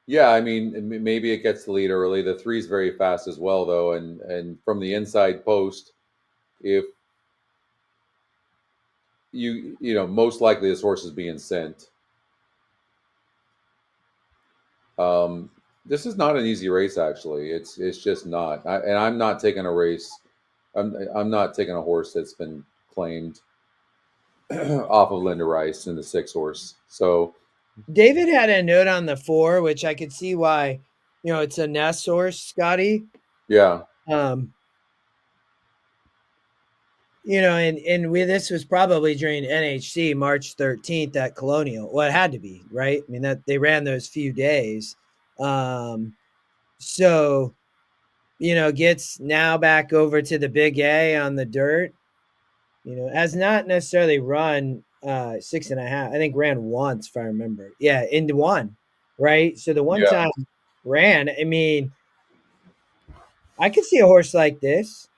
Speaker 1: Yeah, I mean, maybe it gets the lead early. The 3 is very fast as well, though, and from the inside post, if most likely this horse is being sent. This is not an easy race, actually. It's just not. I'm not taking a race. I'm not taking a horse that's been claimed off of Linda Rice in the 6 horse. So
Speaker 2: David had a note on the 4, which I could see why. It's a Ness horse, Scotty.
Speaker 1: Yeah.
Speaker 2: This was probably during NHC March 13th at Colonial. Well, it had to be, right? I mean, that they ran those few days. So, gets now back over to the big A on the dirt. Has not necessarily run 6.5. I think ran once, if I remember. Yeah, into one, right? So the one time ran, I mean, I could see a horse like this.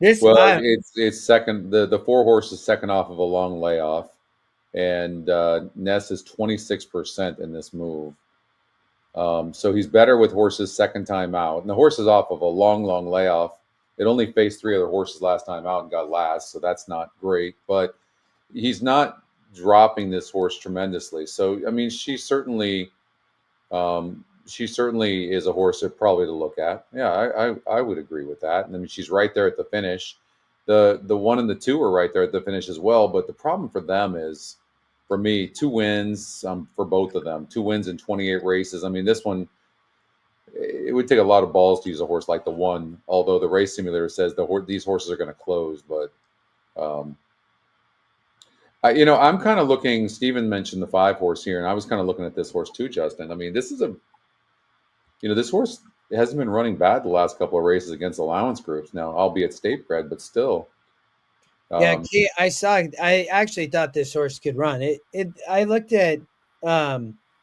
Speaker 1: It's second. The 4-horse is second off of a long layoff, and Ness is 26% in this move. So he's better with horses second time out, and the horse is off of a long layoff. It only faced 3 other horses last time out and got last, so that's not great. But he's not dropping this horse tremendously. So I mean, she certainly is a horse that probably to look at. Yeah, I would agree with that. And I mean, she's right there at the finish. The 1 and the 2 are right there at the finish as well. But the problem for them is, for me, 2 wins for both of them. 2 wins in 28 races. I mean, this one, it would take a lot of balls to use a horse like the 1. Although the race simulator says these horses are going to close, but I'm kind of looking. Steven mentioned the 5-horse here, and I was kind of looking at this horse too, Justin. I mean, this is this horse hasn't been running bad the last couple of races against allowance groups now, albeit state bred, but still.
Speaker 2: I actually thought this horse could run. I looked at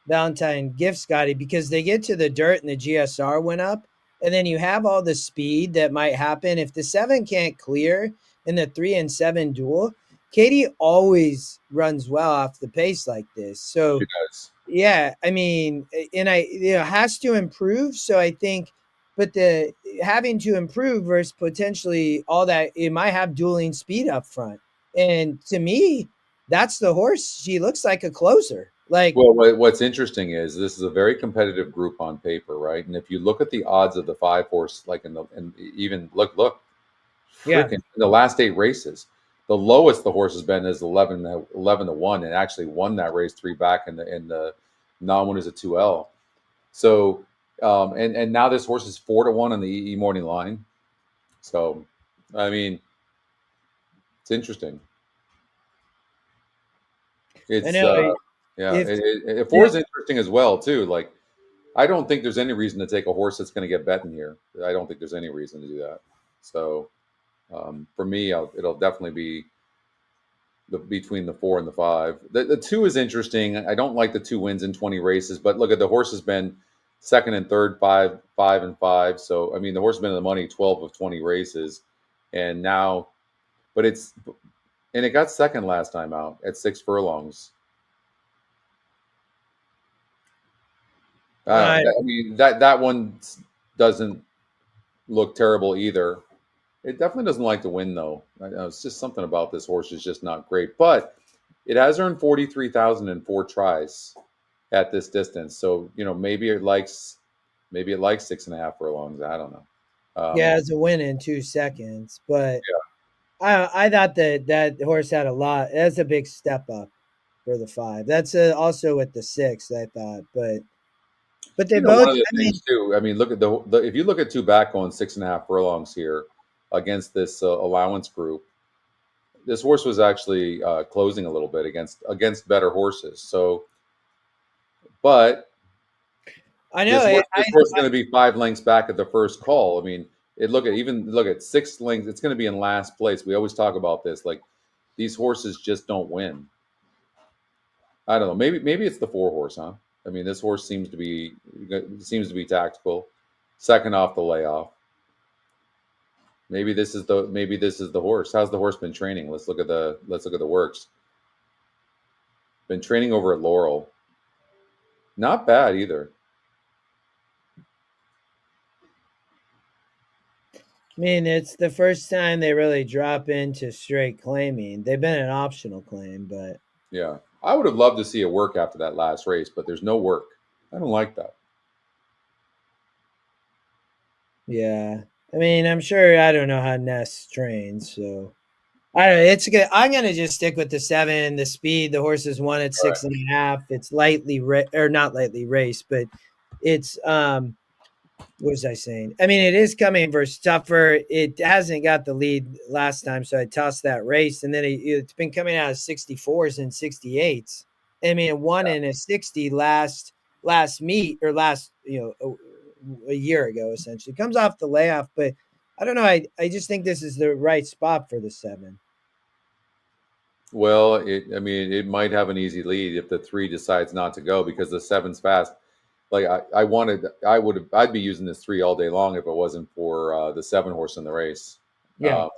Speaker 2: Valentine Gift, Scotty, because they get to the dirt and the GSR went up, and then you have all the speed that might happen if the 7 can't clear in the 3 and 7 duel. Katie always runs well off the pace like this. So
Speaker 1: she does.
Speaker 2: Yeah, I mean, and has to improve. So I think, but the having to improve versus potentially all that, it might have dueling speed up front. And to me, that's the horse. She looks like a closer.
Speaker 1: Well, what's interesting is this is a very competitive group on paper, right? And if you look at the odds of the 5-horse, like even look, in the last 8 races, the lowest the horse has been is 11 to 1, and actually won that race 3 back in the non-winners at 2L. So, and now this horse is 4 to 1 on the EE morning line. So, I mean, it's interesting. It's 4 is interesting as well too. Like, I don't think there's any reason to take a horse that's going to get bet in here. I don't think there's any reason to do that. So. For me, it'll definitely be between the 4 and the 5. The 2 is interesting. I don't like the 2 wins in 20 races, but look at the horse has been second and third, 5 and 5. So I mean, the horse has been in the money 12 of 20 races, and now, it got second last time out at 6 furlongs. I mean, that one doesn't look terrible either. It definitely doesn't like to win, though. It's just something about this horse is just not great. But it has earned 43,000 in 4 tries at this distance. So maybe it likes 6.5 furlongs. I don't know.
Speaker 2: It's a win in 2 seconds, but I thought that horse had a lot. That's a big step up for the 5. That's also with the 6. I thought, but they both.
Speaker 1: One of the things too. I mean, look at if you look at 2 back going 6.5 furlongs here against this allowance group, this horse was actually closing a little bit against better horses. So, but
Speaker 2: I know
Speaker 1: this horse is going to be 5 lengths back at the first call. I mean, look at 6 lengths. It's going to be in last place. We always talk about this. Like, these horses just don't win. I don't know. Maybe it's the 4-horse, huh? I mean, this horse seems to be tactical. Second off the layoff. Maybe this is the horse. How's the horse been training? Let's look at the works. Been training over at Laurel. Not bad either.
Speaker 2: I mean, it's the first time they really drop into straight claiming. They've been an optional claim, but
Speaker 1: yeah, I would have loved to see a work after that last race, but there's no work. I don't like that.
Speaker 2: Yeah. I mean, I'm sure, I don't know how Ness trains, so I don't know. It's good. I'm gonna just stick with the 7. The speed. The horse is 1 at 6.5. It's not lightly raced, but it's what was I saying? I mean, it is coming versus tougher. It hasn't got the lead last time, so I tossed that race, and then it's been coming out of 64s and 68s. I mean, it won in a 60 last last meet or last, a year ago, essentially. Comes off the layoff, but I don't know. I just think this is the right spot for the 7.
Speaker 1: Well, it might have an easy lead if the 3 decides not to go because the 7's fast. Like I'd be using this 3 all day long if it wasn't for the 7 horse in the race.
Speaker 2: Yeah.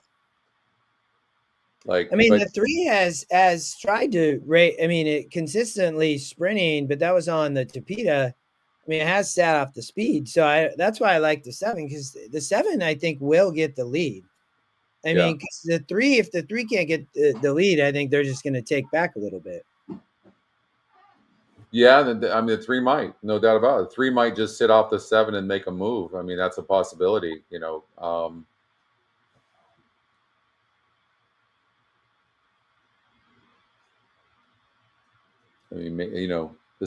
Speaker 2: The 3 has tried to rate. It consistently sprinting, but that was on the Tapeta. It has sat off the speed, so that's why I like the 7, because the 7 I think will get the lead. Because the 3, if the 3 can't get the lead, I think they're just going to take back a little bit.
Speaker 1: Yeah, the 3 might, no doubt about it. 3 might just sit off the 7 and make a move. That's a possibility. The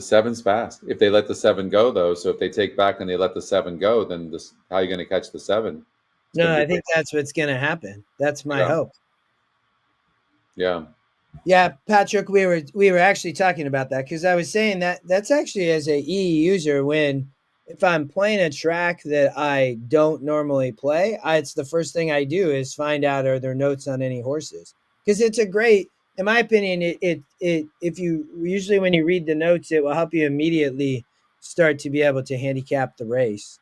Speaker 1: 7's fast. If they let the 7 go, though, so if they take back and they let the 7 go, then how are you going to catch the 7?
Speaker 2: No, I think that's what's going to happen. That's my hope.
Speaker 1: Yeah.
Speaker 2: Yeah, Patrick, we were actually talking about that because I was saying that's actually as a E user if I'm playing a track that I don't normally play, it's the first thing I do is find out are there notes on any horses, because it's a great, in my opinion, if you usually when you read the notes, it will help you immediately start to be able to handicap the race.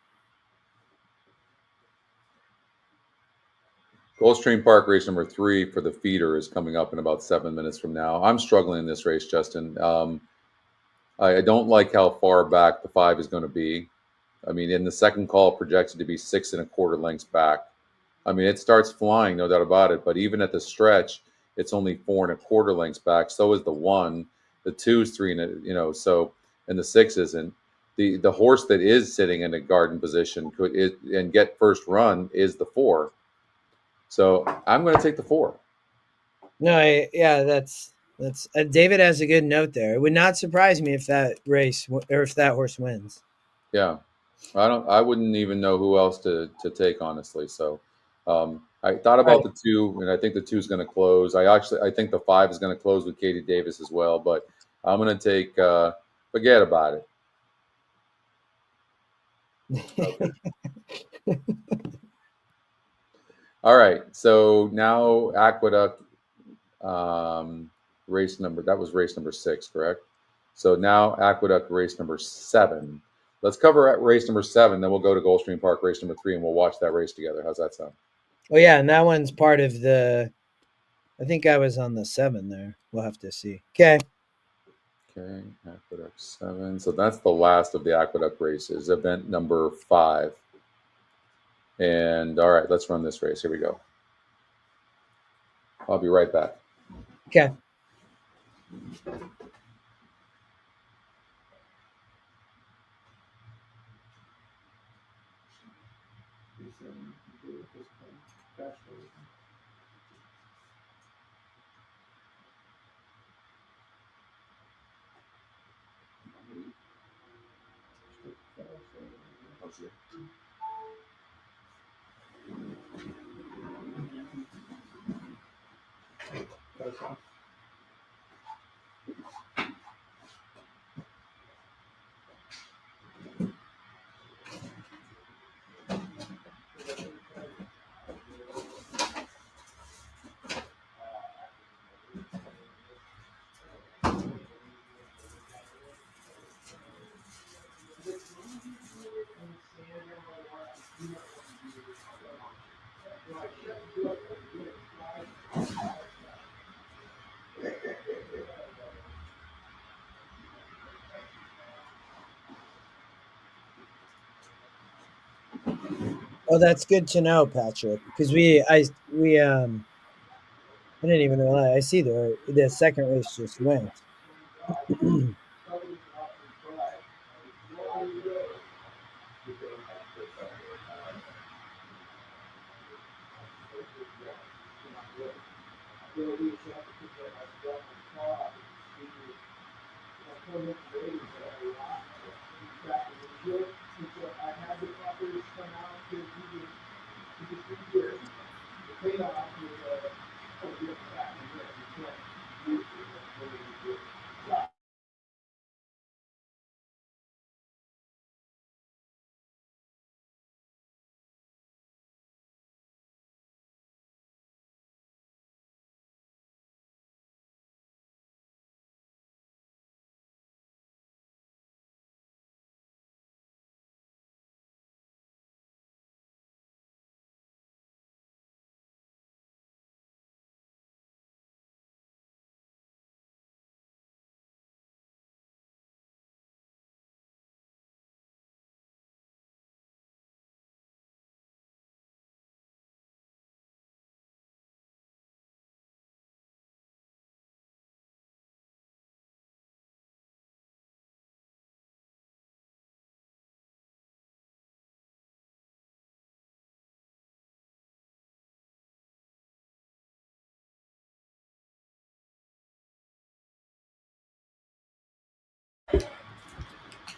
Speaker 1: Gulfstream Park race number 3 for the feeder is coming up in about 7 minutes from now. I'm struggling in this race, Justin. I don't like how far back the 5 is going to be. In the second call, projected to be 6 1/4 lengths back. It starts flying, no doubt about it. But even at the stretch, it's only 4 1/4 lengths back. So is the 1. The 2 is 3, so, and the 6 isn't. The horse that is sitting in a garden position and get first run is the 4. So I'm going to take the 4.
Speaker 2: No, that's David has a good note there. It would not surprise me if that race or if that horse wins.
Speaker 1: Yeah, I wouldn't even know who else to take, honestly. So I thought about the 2, and I think the 2 is going to close. I think the 5 is going to close with Katie Davis as well, but I'm going to take forget about it. Okay. All right, so now Aqueduct race number, that was race number 6, correct? So now Aqueduct race number 7. Let's cover race number 7, then we'll go to Gulfstream Park race number 3, and we'll watch that race together. How's that sound?
Speaker 2: Oh yeah, and that one's part of I think I was on the 7 there. We'll have to see. Okay,
Speaker 1: Aqueduct 7. So that's the last of the Aqueduct races, event number 5. And all right, let's run this race. Here we go. I'll be right back.
Speaker 2: Okay. Oh, that's good to know, Patrick, because I didn't even realize. I see the second race just went.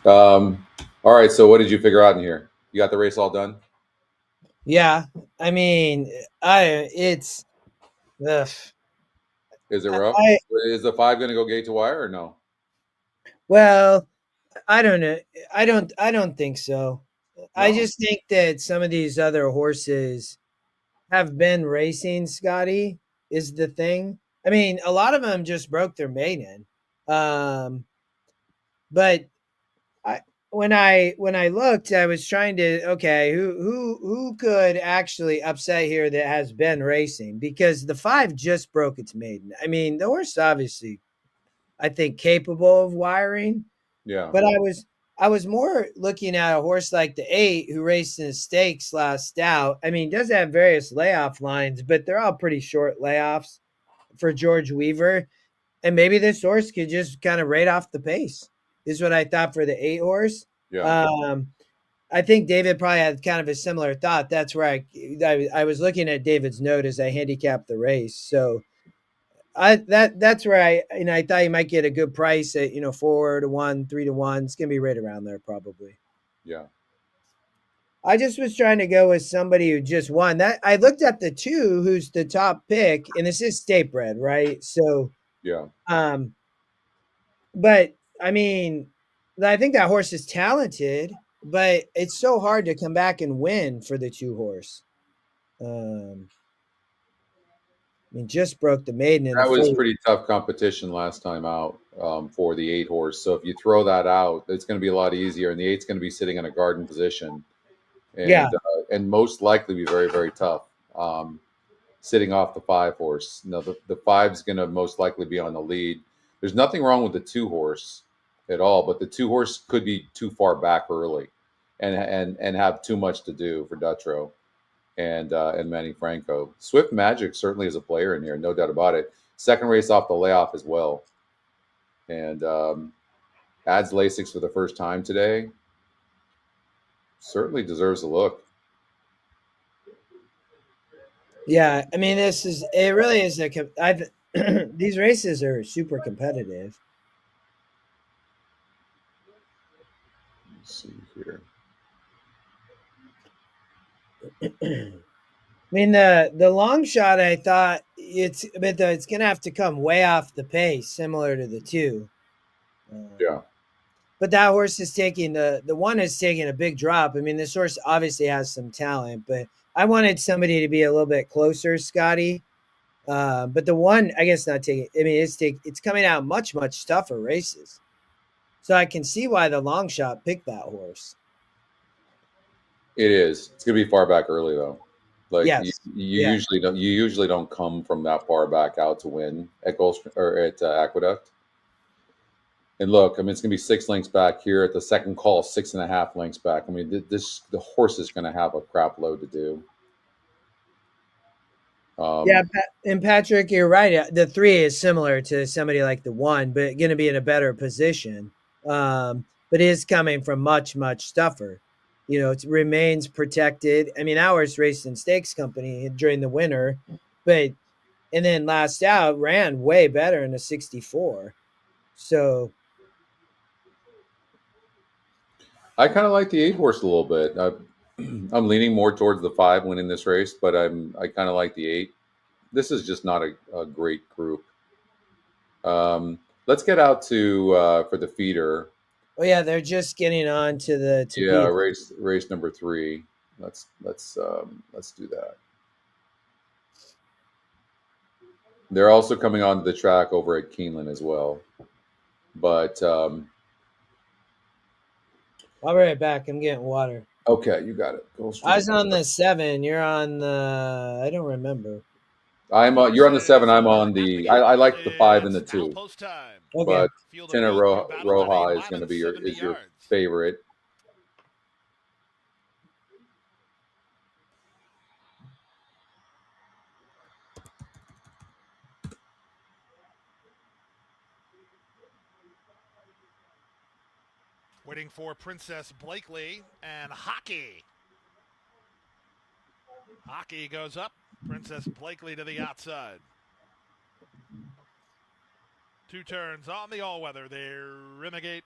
Speaker 1: All right. So what did you figure out in here? You got the race all done?
Speaker 2: Yeah. I mean, it's ugh.
Speaker 1: Is it rough? Is the 5 going to go gate to wire or no?
Speaker 2: Well, I don't know. I don't think so.
Speaker 1: No.
Speaker 2: I just think that some of these other horses have been racing, Scotty, is the thing. I mean, a lot of them just broke their maiden. But when I looked, I was trying to who could actually upset here that has been racing, because the 5 just broke its maiden. I mean, the horse obviously, I think, capable of wiring.
Speaker 1: Yeah.
Speaker 2: But I was more looking at a horse like the 8 who raced in the stakes last out. I mean, does have various layoff lines, but they're all pretty short layoffs for George Weaver. And maybe this horse could just kind of rate off the pace, is what I thought for the 8 horse.
Speaker 1: Yeah.
Speaker 2: I think David probably had kind of a similar thought. That's where I was looking at David's note as I handicapped the race. So that's where I thought you might get a good price at 4-1, 3-1. It's gonna be right around there probably.
Speaker 1: Yeah.
Speaker 2: I just was trying to go with somebody who just won. That I looked at the 2 who's the top pick, and this is state bred, right? So
Speaker 1: yeah.
Speaker 2: But I mean, I think that horse is talented, but it's so hard to come back and win for the 2 horse. I mean, just broke the maiden.
Speaker 1: That was pretty tough competition last time out for the 8 horse. So if you throw that out, it's going to be a lot easier. And the 8's going to be sitting in a garden position, and most likely be very, very tough sitting off the 5 horse. No, the 5's going to most likely be on the lead. There's nothing wrong with the 2 horse at all, but the 2 horse could be too far back early, and have too much to do for Dutrow and Manny Franco. Swift Magic certainly is a player in here, no doubt about it. Second race off the layoff as well, and adds Lasix for the first time today. Certainly deserves a look.
Speaker 2: Yeah, I mean, it really is these races are super competitive.
Speaker 1: Let's see here.
Speaker 2: I mean, the long shot, I thought it's going to have to come way off the pace, similar to the 2.
Speaker 1: Yeah.
Speaker 2: But that horse is taking the 1 is taking a big drop. I mean, this horse obviously has some talent, but I wanted somebody to be a little bit closer, Scotty. But the 1, I guess, not taking. I mean, it's coming out much tougher races, so I can see why the long shot picked that horse.
Speaker 1: It is. It's going to be far back early though. Like
Speaker 2: yes.
Speaker 1: you usually don't come from that far back out to win at Gulfstream or at Aqueduct. And look, I mean, it's going to be 6 lengths back here at the second call, 6.5 lengths back. I mean, the horse is going to have a crap load to do.
Speaker 2: And Patrick, you're right. The 3 is similar to somebody like the 1, but going to be in a better position. But is coming from much tougher. It remains protected. I mean, ours raced in Stakes Company during the winter, and then last out ran way better in a 64. So
Speaker 1: I kind of like the 8 horse a little bit. I'm leaning more towards the 5 winning this race, but I kind of like the 8. This is just not a great group. Let's get out to for the feeder.
Speaker 2: Oh yeah, they're just getting on to the
Speaker 1: race number 3. Let's do that. They're also coming onto the track over at Keeland as well, but
Speaker 2: I'll be right back. I'm getting water.
Speaker 1: Okay, you got it.
Speaker 2: I was on the 7. You're on the. I don't remember.
Speaker 1: You're on the 7. I'm on the. I like the 5 and the 2.
Speaker 2: Okay.
Speaker 1: But Tina Roja is going to be your favorite.
Speaker 3: Waiting for Princess Blakely and Hockey. Hockey goes up. Princess Blakely to the outside. 2 turns on the all-weather there, Renegade.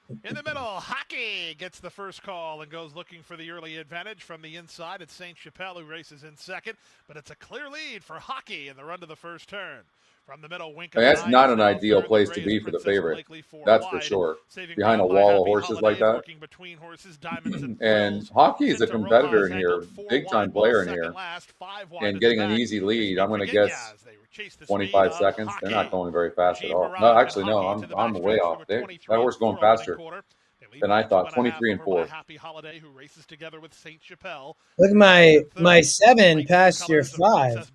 Speaker 3: In the middle, Hockey gets the first call and goes looking for the early advantage from the inside. It's St. Chapelle who races in second, but it's a clear lead for Hockey in the run to the first turn. From the middle, Wink of
Speaker 1: That's
Speaker 3: an Eye
Speaker 1: not
Speaker 3: is
Speaker 1: an
Speaker 3: now
Speaker 1: ideal
Speaker 3: third.
Speaker 1: place
Speaker 3: The
Speaker 1: to
Speaker 3: gray
Speaker 1: be
Speaker 3: is
Speaker 1: for the
Speaker 3: Princess
Speaker 1: favorite.
Speaker 3: Blakely four
Speaker 1: That's for
Speaker 3: wide.
Speaker 1: sure.
Speaker 3: Saving
Speaker 1: Behind a
Speaker 3: ground by
Speaker 1: wall of
Speaker 3: Happy
Speaker 1: horses
Speaker 3: Holiday,
Speaker 1: like that.
Speaker 3: working between horses, Diamonds and
Speaker 1: And
Speaker 3: Thrills.
Speaker 1: Hockey is a
Speaker 3: Tinta
Speaker 1: competitor
Speaker 3: Rojas
Speaker 1: in
Speaker 3: anchored
Speaker 1: here,
Speaker 3: four
Speaker 1: big time
Speaker 3: wide, ball
Speaker 1: player in
Speaker 3: second
Speaker 1: here,
Speaker 3: last, 5 wide
Speaker 1: and
Speaker 3: at the
Speaker 1: getting an
Speaker 3: back.
Speaker 1: easy lead.
Speaker 3: Is
Speaker 1: I'm going to
Speaker 3: Virginia
Speaker 1: guess
Speaker 3: as they chase the speed
Speaker 1: 25
Speaker 3: of
Speaker 1: seconds. They're not
Speaker 3: Hockey.
Speaker 1: going very fast at
Speaker 3: G.
Speaker 1: all. No,
Speaker 3: Barrage and
Speaker 1: actually, no,
Speaker 3: Hockey to the
Speaker 1: I'm way
Speaker 3: backstretch
Speaker 1: off.
Speaker 3: through a
Speaker 1: That
Speaker 3: 23
Speaker 1: horse going
Speaker 3: 4 opening
Speaker 1: faster
Speaker 3: quarter. They lead
Speaker 1: than
Speaker 3: by
Speaker 1: I thought.
Speaker 3: 2.5
Speaker 1: 23 and
Speaker 3: over by
Speaker 1: 4.
Speaker 3: Happy Holiday, who races together with St. Chapelle.
Speaker 2: Look at my 7 past your 5.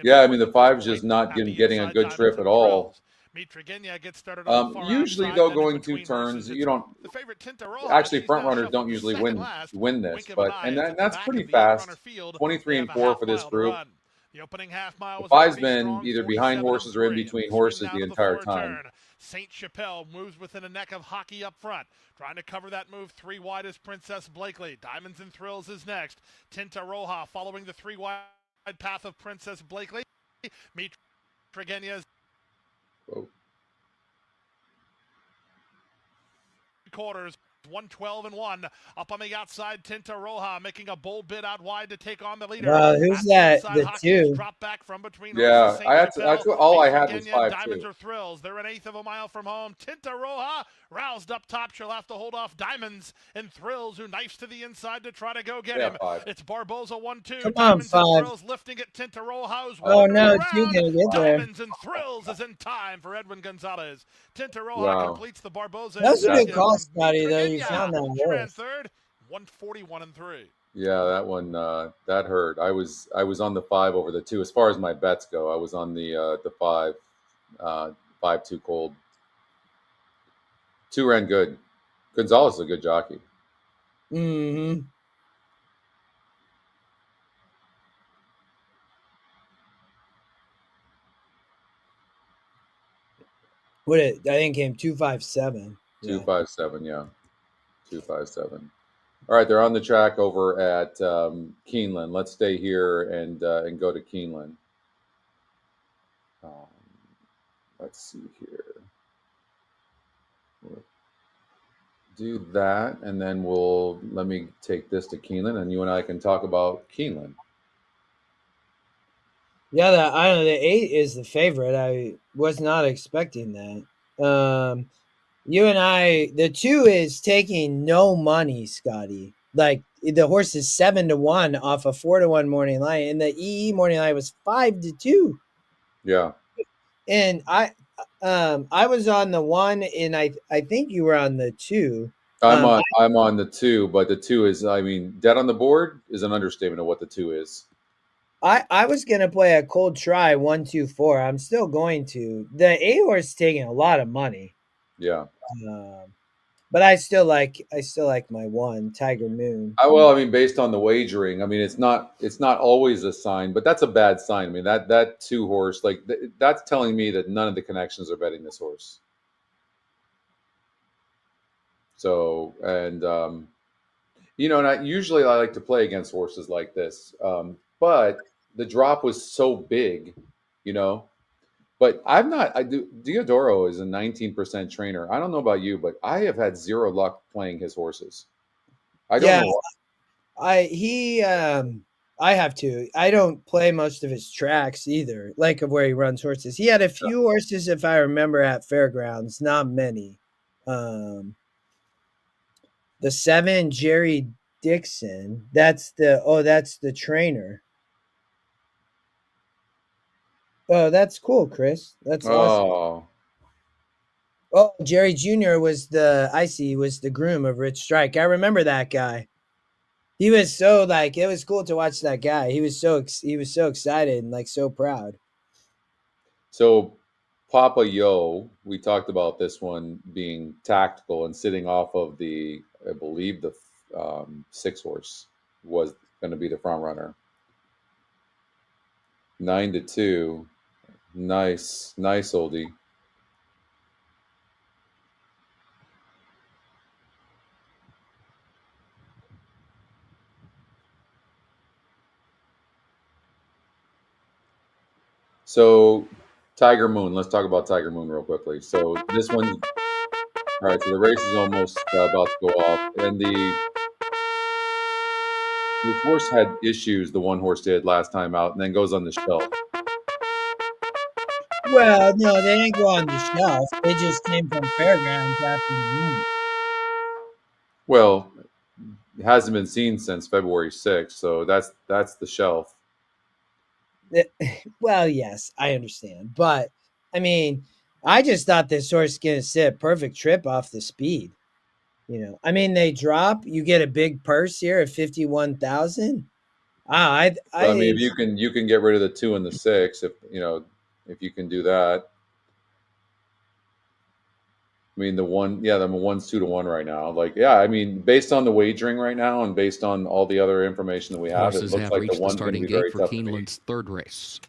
Speaker 1: Yeah, I mean the 5's just not getting a good trip at all.
Speaker 3: Gets started on the far
Speaker 1: Usually,
Speaker 3: outside,
Speaker 1: though,
Speaker 3: then
Speaker 1: going 2
Speaker 3: between
Speaker 1: turns,
Speaker 3: horses,
Speaker 1: you don't.
Speaker 3: the favorite Tinta Rojas.
Speaker 1: Actually,
Speaker 3: She's
Speaker 1: front
Speaker 3: now
Speaker 1: runners
Speaker 3: shuffled
Speaker 1: don't
Speaker 3: to
Speaker 1: usually
Speaker 3: second
Speaker 1: win
Speaker 3: last.
Speaker 1: this,
Speaker 3: Wink of an
Speaker 1: but
Speaker 3: Eye is at the
Speaker 1: that's
Speaker 3: back
Speaker 1: pretty
Speaker 3: of the 8-runner
Speaker 1: fast.
Speaker 3: field.
Speaker 1: 23
Speaker 3: They
Speaker 1: and
Speaker 3: have a
Speaker 1: 4
Speaker 3: half
Speaker 1: for this
Speaker 3: mile to
Speaker 1: group.
Speaker 3: run. The opening half mile
Speaker 1: The
Speaker 3: was going to
Speaker 1: 5's
Speaker 3: be
Speaker 1: been
Speaker 3: strong,
Speaker 1: either behind
Speaker 3: 47
Speaker 1: horses
Speaker 3: and
Speaker 1: or in
Speaker 3: 3.
Speaker 1: between
Speaker 3: Swing
Speaker 1: horses
Speaker 3: now
Speaker 1: the
Speaker 3: to
Speaker 1: entire
Speaker 3: fore
Speaker 1: time.
Speaker 3: turn. St. Chapelle moves within a neck of Hockey up front. Trying to cover that move 3 wide is Princess Blakely. Diamonds and Thrills is next. Tinta Roja following the 3 wide path of Princess Blakely. Meet Trigenia's quarters. 112 and 1 up on the outside. Tinta Roja making a bold bid out wide to take on the leader.
Speaker 2: Who's that? The 2.
Speaker 3: Drop back from between
Speaker 1: yeah,
Speaker 3: horses.
Speaker 1: that's what all I had was 5
Speaker 3: Diamonds
Speaker 1: too.
Speaker 3: or Thrills. They're an eighth of a mile from home. Tinta Roja roused up top. She'll have to hold off Diamonds and Thrills, who knifes to the inside to try to go get him.
Speaker 1: 5.
Speaker 3: It's Barboza 1-2.
Speaker 2: Come
Speaker 3: Diamonds
Speaker 2: on, 5.
Speaker 3: and Thrills lifting it. Tinta Roja's
Speaker 2: Oh
Speaker 3: wandering
Speaker 2: no, 2
Speaker 3: around.
Speaker 2: gonna get there.
Speaker 3: Diamonds and Thrills is in time for Edwin Gonzalez. Tinta Roja
Speaker 1: Wow.
Speaker 3: completes the Barboza.
Speaker 2: That was a good call,
Speaker 3: from
Speaker 2: Scotty. Though you
Speaker 3: Virginia.
Speaker 2: found that
Speaker 3: She ran
Speaker 2: horse.
Speaker 3: third. 141 and 3.
Speaker 1: Yeah, that one that hurt. I was on the 5 over the 2. As far as my bets go, I was on the 5, 5-2 cold. 2 ran good. Gonzalez is a good jockey.
Speaker 2: Mm-hmm. I think came 257.
Speaker 1: 257, yeah. 257. All right, they're on the track over at Keeland. Let's stay here and go to Keeland. Let's see here. We'll do that, and then let me take this to Keeland, and you and I can talk about Keeland.
Speaker 2: Yeah, I don't know. The 8 is the favorite. I was not expecting that. You and I, the 2 is taking no money, Scotty. Like the horse is 7-1 off a 4-1 morning line, and the EE morning line was 5-2.
Speaker 1: Yeah.
Speaker 2: And I was on the 1, and I think you were on the 2.
Speaker 1: I'm on the 2, but the 2 is, I mean, dead on the board is an understatement of what the 2 is.
Speaker 2: I was gonna play a cold try 1-2-4. I'm still going to. The 8 horse is taking a lot of money.
Speaker 1: Yeah.
Speaker 2: But I still like my 1 Tiger Moon.
Speaker 1: Well, I mean, based on the wagering, I mean, it's not always a sign, but that's a bad sign. I mean, that 2 horse, like that's telling me that none of the connections are betting this horse. So, and and I like to play against horses like this, but the drop was so big, But I'm not. Diodoro is a 19% trainer. I don't know about you, but I have had zero luck playing his horses. I don't know.
Speaker 2: I have to. I don't play most of his tracks either, like of where he runs horses. He had a few horses, if I remember, at fairgrounds, not many. The 7, Jerry Dixon. That's the trainer. Oh, that's cool, Chris. That's awesome. Oh, Jerry Jr. was the groom of Rich Strike. I remember that guy. He was so it was cool to watch that guy. He was so excited and so proud.
Speaker 1: So Papa Yo, we talked about this one being tactical and sitting off of I believe the 6 horse was going to be the front runner. 9-2. Nice oldie. So Tiger Moon, let's talk about Tiger Moon real quickly. So this one, All right, so the race is almost about to go off, and the horse had issues. The one horse did last time out, and then goes on the shelf.
Speaker 2: Well, no, they didn't go on the shelf. They just came from fairgrounds after the meet.
Speaker 1: Well, it hasn't been seen since February 6th, so that's the shelf.
Speaker 2: Well, yes, I understand, but I mean, I just thought this horse is going to sit a perfect trip off the speed. You know, I mean, they drop. You get a big purse here at 51,000. I
Speaker 1: mean, if you can get rid of the 2 and the 6, if you can do that. I mean, the 1's 2 to 1 right now. Like, yeah, I mean, based on the wagering right now and based on all the other information that we have,
Speaker 5: Horses
Speaker 1: it looks like the 1's going to be very tough to beat.
Speaker 5: Keeland's third race.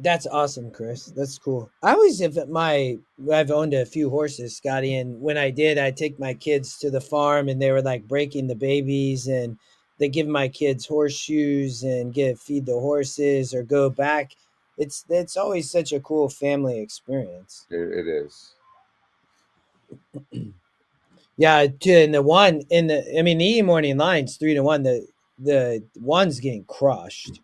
Speaker 2: That's awesome, Chris. That's cool. I always I've owned a few horses, Scotty, and when I did, I'd take my kids to the farm and they were like breaking the babies and they give my kids horseshoes and feed the horses or go back. It's always such a cool family experience.
Speaker 1: It is.
Speaker 2: Yeah, the E morning line's 3 to 1. The 1's getting crushed.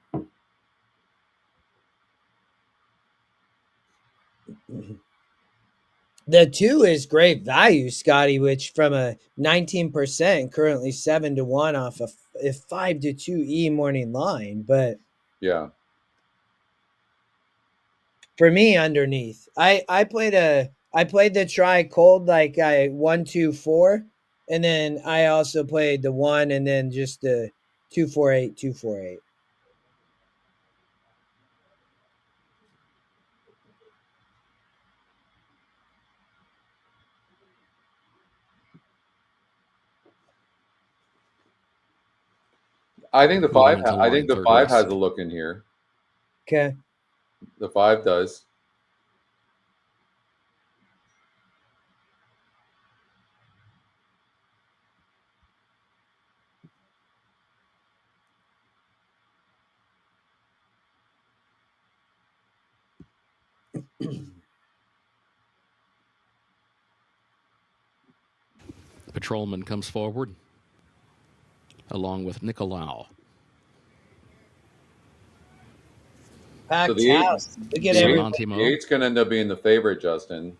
Speaker 2: The 2 is great value, Scotty, which from a 19% currently 7 to 1 off a 5 to 2 E morning line. But
Speaker 1: yeah,
Speaker 2: for me, underneath, I played the try cold, like I 1, 2, 4, and then I also played the 1 and then just the 2, 4, 8, 2, 4, 8.
Speaker 1: I think the 5. I think the 5 has a look in here.
Speaker 2: Okay.
Speaker 1: The 5 does.
Speaker 5: Patrolman comes forward, along with Nicolau.
Speaker 2: Packed
Speaker 1: so
Speaker 2: house.
Speaker 1: The 8's going to end up being the favorite, Justin,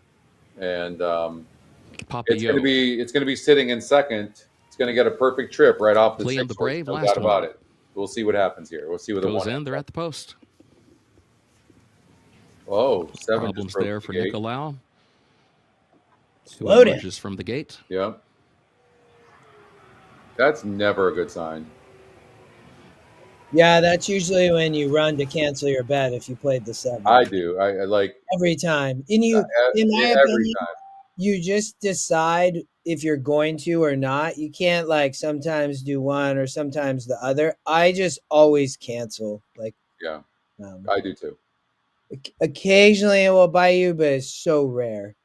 Speaker 1: and it's going to be sitting in second. It's going to get a perfect trip right off the 6.
Speaker 5: The Brave,
Speaker 1: no doubt about it. We'll see what happens here. We'll see what
Speaker 5: goes in. They're at the post.
Speaker 1: Oh, 7
Speaker 5: problems there for Nicolau.
Speaker 2: Loaded
Speaker 5: just from the gate.
Speaker 1: Yeah. That's never a good sign.
Speaker 2: Yeah, that's usually when you run to cancel your bet if you played the 7.
Speaker 1: I do. I like
Speaker 2: every time. And in my opinion, you just decide if you're going to or not. You can't like sometimes do one or sometimes the other. I just always cancel.
Speaker 1: Yeah, I do too.
Speaker 2: Occasionally it will bite you, but it's so rare.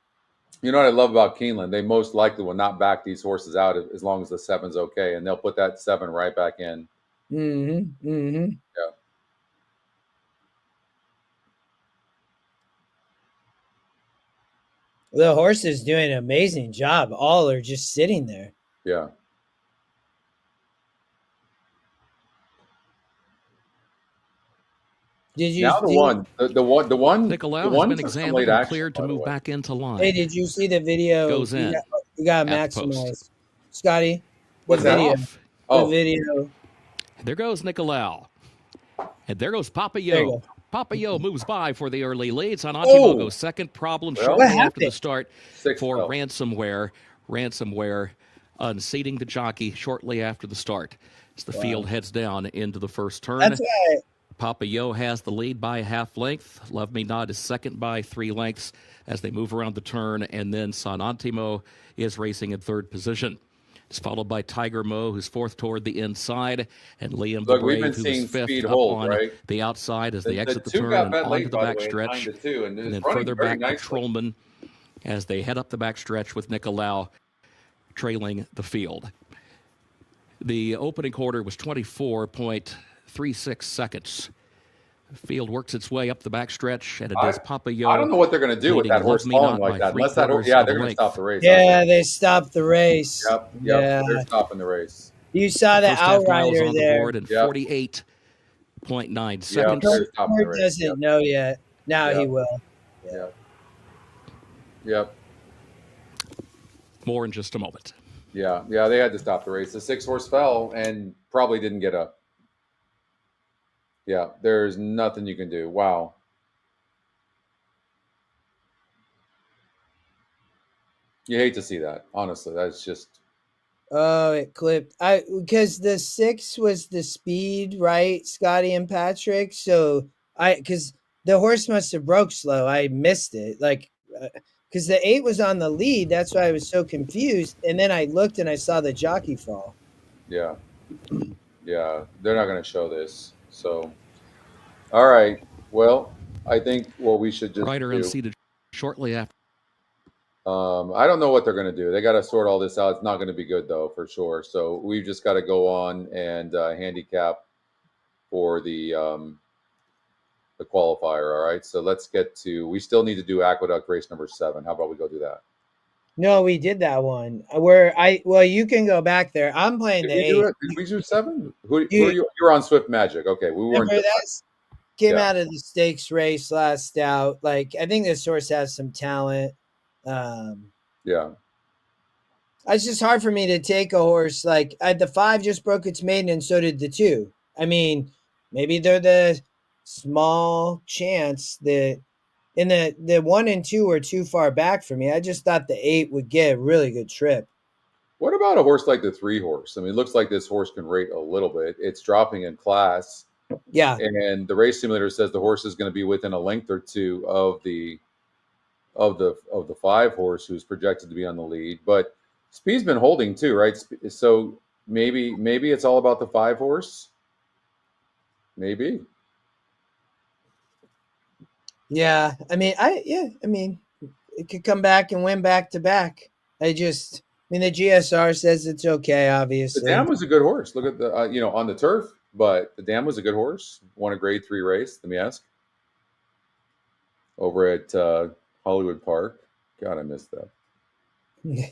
Speaker 1: You know what I love about Keeland? They most likely will not back these horses out as long as the 7's okay, and they'll put that 7 right back in.
Speaker 2: Mm-hmm. Mm-hmm.
Speaker 1: Yeah.
Speaker 2: The horse is doing an amazing job. All are just sitting there.
Speaker 1: Yeah.
Speaker 2: Did you
Speaker 1: now the one
Speaker 5: Nicolau has been examined and cleared to move back into line.
Speaker 2: Hey, did you see the video?
Speaker 5: Goes in.
Speaker 2: You got to maximize. Scotty,
Speaker 1: what's
Speaker 2: the video?
Speaker 1: That off? Oh.
Speaker 2: The video.
Speaker 5: There goes Nicolau. And there goes Papillot. Papillot moves by for the early lead. Sanantimo goes second. Problem shortly after the start for Ransomware. Ransomware unseating the jockey shortly after the start as the field heads down into the first turn.
Speaker 2: That's right.
Speaker 5: Papillot has the lead by a half length. Love Me Not is second by 3 lengths as they move around the turn. And then Sanantimo is racing in third position. It's followed by Tiger Mo, who's fourth toward the inside, and Liam the Brave, who is fifth up on the outside as they exit the turn and onto the backstretch. And then further back, Patrolman, as they head up the backstretch with Nicolau trailing the field. The opening quarter was 24.36 seconds. Field works its way up the backstretch, and it is Papayo.
Speaker 1: I don't know what they're going to do with that horse falling like that. Unless that horse, they're going to stop the race.
Speaker 2: Yeah, they stopped the race.
Speaker 1: Yep,
Speaker 2: yeah.
Speaker 1: They're stopping the race.
Speaker 2: You saw the outrider
Speaker 5: on
Speaker 2: there.
Speaker 5: The board in 48.9 seconds.
Speaker 2: Kurt doesn't know yet. Now he will.
Speaker 1: Yep.
Speaker 5: More in just a moment.
Speaker 1: Yeah, they had to stop the race. The 6-horse fell and probably didn't get up. Yeah, there's nothing you can do. Wow. You hate to see that. Honestly, that's just.
Speaker 2: Oh, it clipped. Because the 6 was the speed, right, Scotty and Patrick? So because the horse must have broke slow. I missed it. Like, because the 8 was on the lead. That's why I was so confused. And then I looked and I saw the jockey fall.
Speaker 1: Yeah. Yeah. They're not going to show this. So, all right. Well, I think what we should just
Speaker 5: Rider unseated shortly after.
Speaker 1: I don't know what they're going to do. They got to sort all this out. It's not going to be good, though, for sure. So we've just got to go on and handicap for the qualifier. All right. So let's get to. We still need to do Aqueduct race number 7. How about we go do that?
Speaker 2: No, we did that one. Well, you can go back there. I'm playing the 8.
Speaker 1: Did we do 7? You were on Swift Magic. Okay, we weren't.
Speaker 2: Came out of the stakes race last out. Like, I think this horse has some talent. It's just hard for me to take a horse like the 5 just broke its maiden, and so did the 2. I mean, maybe they're the small chance that in the 1 and 2 were too far back for me. I just thought the 8 would get a really good trip.
Speaker 1: What about a horse like the 3 horse? I mean, it looks like this horse can rate a little bit. It's dropping in class.
Speaker 2: Yeah.
Speaker 1: And the race simulator says the horse is going to be within a length or two of the 5 horse who's projected to be on the lead. But speed's been holding too, right? So maybe it's all about the 5 horse. Maybe.
Speaker 2: Yeah. I mean, it could come back and win back to back. The GSR says it's okay, obviously.
Speaker 1: The Dam was a good horse. Look at the, on the turf, but the Dam was a good horse. Won a grade 3 race, let me ask. Over at Hollywood Park. God, I missed that.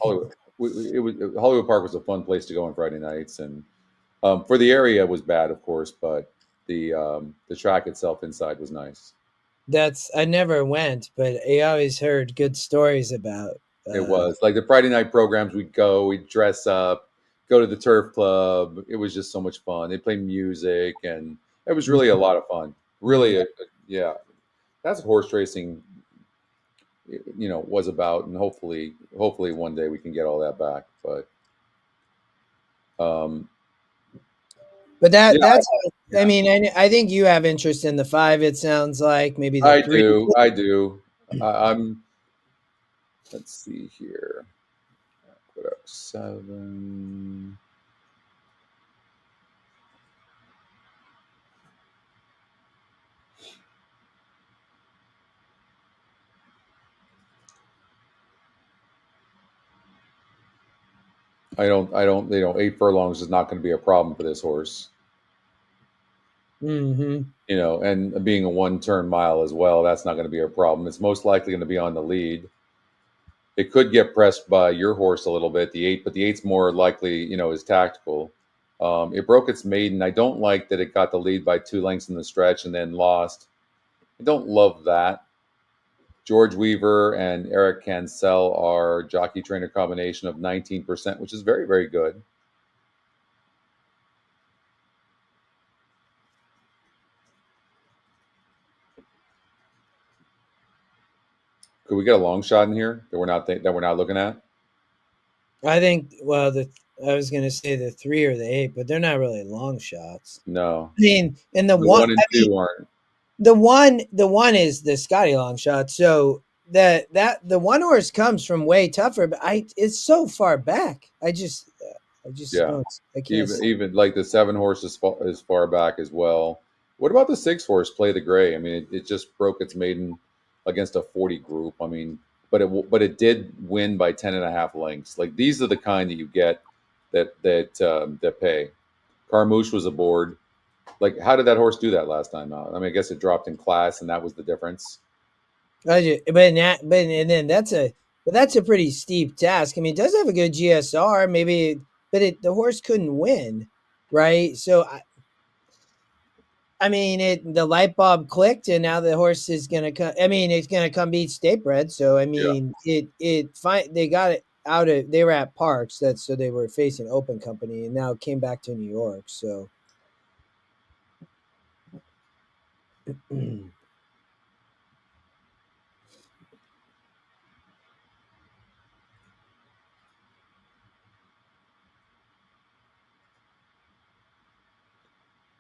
Speaker 1: Hollywood. Hollywood Park was a fun place to go on Friday nights. And for the area, it was bad, of course, but the track itself inside was nice.
Speaker 2: I never went, but I always heard good stories about.
Speaker 1: It was like the Friday night programs. We'd dress up, go to the turf club. It was just so much fun. They played music, and it was really a lot of fun. Really, that's what horse racing, was about. And hopefully one day we can get all that back. But
Speaker 2: that's. I mean, I think you have interest in the 5. It sounds like maybe the 3.
Speaker 1: I do. I'm. Let's see here. Aqueduct 7. I don't, 8 furlongs is not going to be a problem for this horse.
Speaker 2: Mm-hmm.
Speaker 1: And being a 1-turn mile as well, that's not going to be a problem. It's most likely going to be on the lead. It could get pressed by your horse a little bit, the 8, but the 8's more likely, is tactical. It broke its maiden. I don't like that it got the lead by 2 lengths in the stretch and then lost. I don't love that. George Weaver and Eric Cancel are jockey trainer combination of 19%, which is very, very good. Could we get a long shot in here that we're not looking at?
Speaker 2: I think. Well, I was going to say the 3 or the 8, but they're not really long shots.
Speaker 1: No.
Speaker 2: I mean, and the
Speaker 1: 1 and 2 aren't.
Speaker 2: The one is the Scotty long shot. So the 1 horse comes from way tougher, but it's so far back. I just don't, I can't
Speaker 1: even like the 7 horse is far back as well. What about the 6 horse Play the Gray? I mean, it just broke its maiden against a 40 group. I mean, but it did win by 10.5 lengths. Like these are the kind that you get that pay. Carmouche was aboard. Like, how did that horse do that last time out? I mean, I guess it dropped in class, and that was the difference.
Speaker 2: But that's a pretty steep task. I mean, it does have a good GSR, maybe, but the horse couldn't win, right? So I mean, the light bulb clicked, and now the horse is gonna come. I mean, it's gonna come beat Statebred. So I mean, they got it out of. They were at Parks, so they were facing Open Company, and now it came back to New York. So.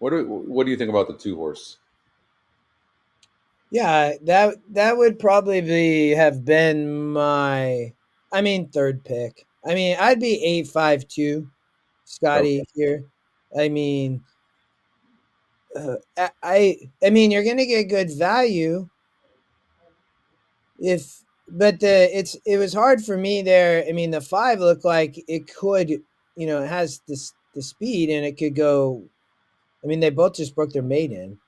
Speaker 1: What do you think about the 2-horse?
Speaker 2: Yeah, that would probably have been my, third pick. I mean, I'd be 852, Scotty here. I mean, I mean, you're gonna get good value but it was hard for me there. I mean, the 5 looked like it could, it has the speed and it could go. I mean, they both just broke their maiden.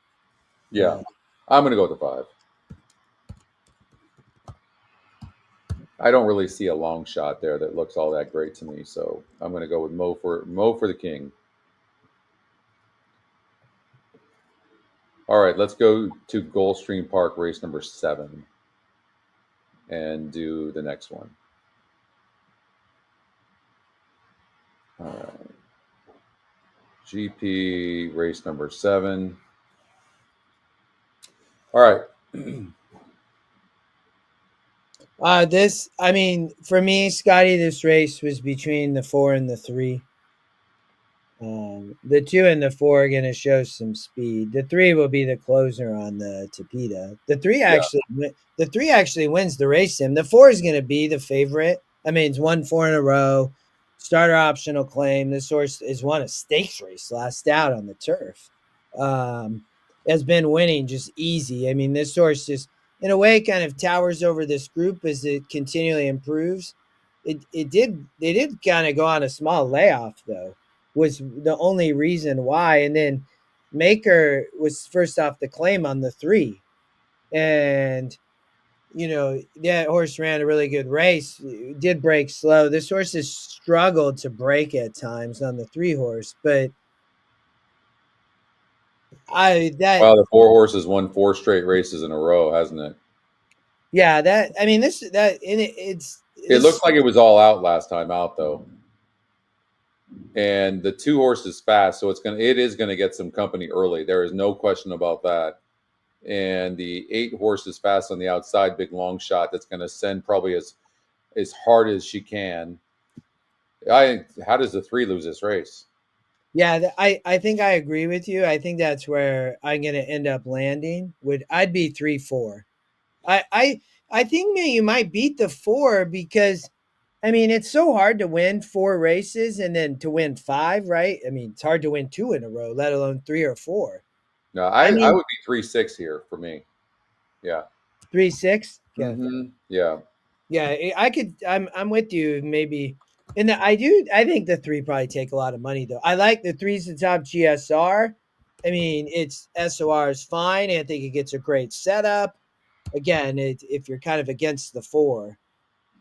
Speaker 1: Yeah, I'm gonna go with the 5. I don't really see a long shot there that looks all that great to me, so I'm going to go with Mo for the king. All right, let's go to Gulfstream Park, race number 7, and do the next one. All right, GP race number 7. All right.
Speaker 2: For me, Scotty, this race was between the 4 and the 3. The 2 and the 4 are going to show some speed. The 3 will be the closer on the Tapeta. The 3 actually wins the race. The 4 is going to be the favorite. I mean, it's won 4 in a row. Starter optional claim. This horse has won a stakes race last out on the turf. Has been winning just easy. I mean, this horse just, in a way, kind of towers over this group as it continually improves. They did kind of go on a small layoff, though, was the only reason why. And then Maker was first off the claim on the 3. And, that horse ran a really good race. Did break slow. This horse has struggled to break at times on the 3 horse, but
Speaker 1: the 4 horse has won 4 straight races in a row, hasn't it?
Speaker 2: Yeah,
Speaker 1: it looks like it was all out last time out, though. And the 2 horse is fast, so it is going to get some company early. There is no question about that. And the 8 horse is fast on the outside, big long shot that's going to send probably as hard as she can. How does the 3 lose this race?
Speaker 2: Yeah, I think I agree with you. I think that's where I'm going to end up landing. I'd be 3-4. I think you might beat the 4 because, I mean, it's so hard to win 4 races and then to win 5, right? I mean, it's hard to win 2 in a row, let alone 3 or 4.
Speaker 1: No, I would be 3-6 here for me. Yeah.
Speaker 2: 3-6?
Speaker 1: Yeah. Mm-hmm. Yeah.
Speaker 2: Yeah, I'm with you, maybe. And I think the 3 probably take a lot of money, though. I like the 3's the top GSR. I mean, its SOR is fine. I think it gets a great setup. Again, if you're kind of against the 4,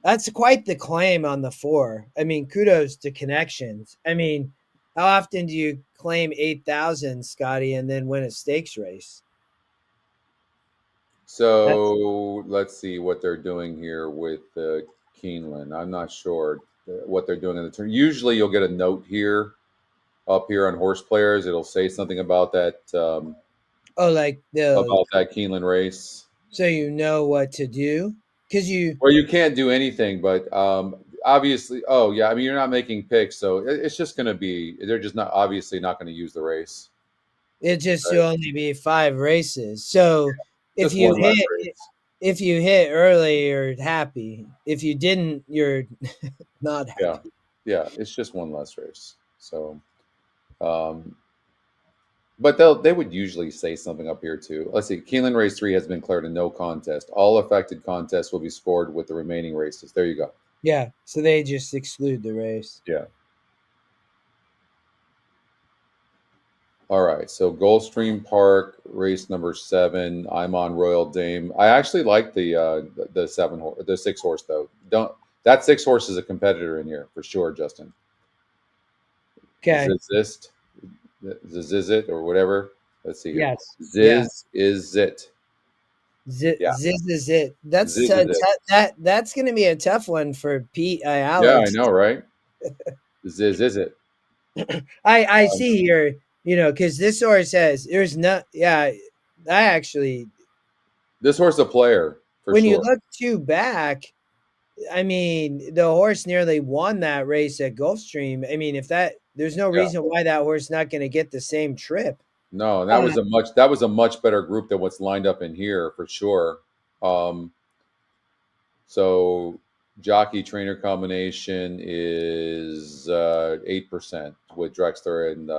Speaker 2: that's quite the claim on the 4. I mean, kudos to connections. I mean, how often do you claim 8,000, Scotty, and then win a stakes race?
Speaker 1: So let's see what they're doing here with Keeland. I'm not sure what they're doing in the turn. Usually you'll get a note here, up here on horse players. It'll say something about that. About that Keeland race.
Speaker 2: So you know what to do?
Speaker 1: Well, you can't do anything, but obviously, I mean, you're not making picks, so it's just going to be, they're just not going to use the race.
Speaker 2: It just will only be 5 races. So if you hit early, you're happy. If you didn't, you're not happy.
Speaker 1: Yeah, it's just one less race. So, But they would usually say something up here too. Let's see. Keeland race 3 has been declared a no contest. All affected contests will be scored with the remaining races. There you go.
Speaker 2: Yeah. So they just exclude the race.
Speaker 1: Yeah. All right. So Gulfstream Park race number 7. I'm on Royal Dame. I actually like the 6 horse though. That 6 horse is a competitor in here for sure, Justin.
Speaker 2: Okay.
Speaker 1: Ziz it or whatever. Let's see here.
Speaker 2: Yes.
Speaker 1: Ziz is it.
Speaker 2: Ziz is it. That's that's going to be a tough one for Pete. Alex.
Speaker 1: Yeah, I know, right? Ziz is it.
Speaker 2: I see here, because this horse says there's not. Yeah, I actually.
Speaker 1: This horse is a player.
Speaker 2: When you look back, I mean, the horse nearly won that race at Gulfstream. I mean, there's no reason why that horse not going to get the same trip.
Speaker 1: No, that was a much better group than what's lined up in here for sure. So jockey trainer combination is 8% with Drexler and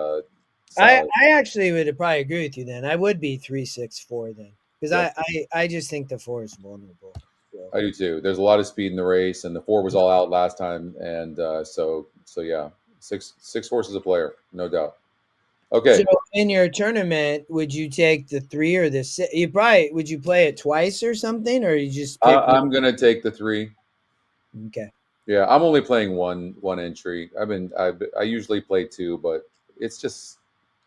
Speaker 2: I actually would probably agree with you then. I would be 3-6-4 then, because I just think the 4 is vulnerable. So.
Speaker 1: I do too. There's a lot of speed in the race, and the 4 was all out last time, and so yeah, six horses a player, no doubt. Okay.
Speaker 2: So in your tournament, would you take the 3 or the 6? Would you play it twice or something, or you just?
Speaker 1: I'm gonna take the 3.
Speaker 2: Okay.
Speaker 1: Yeah, I'm only playing one entry. I usually play 2, but it's just,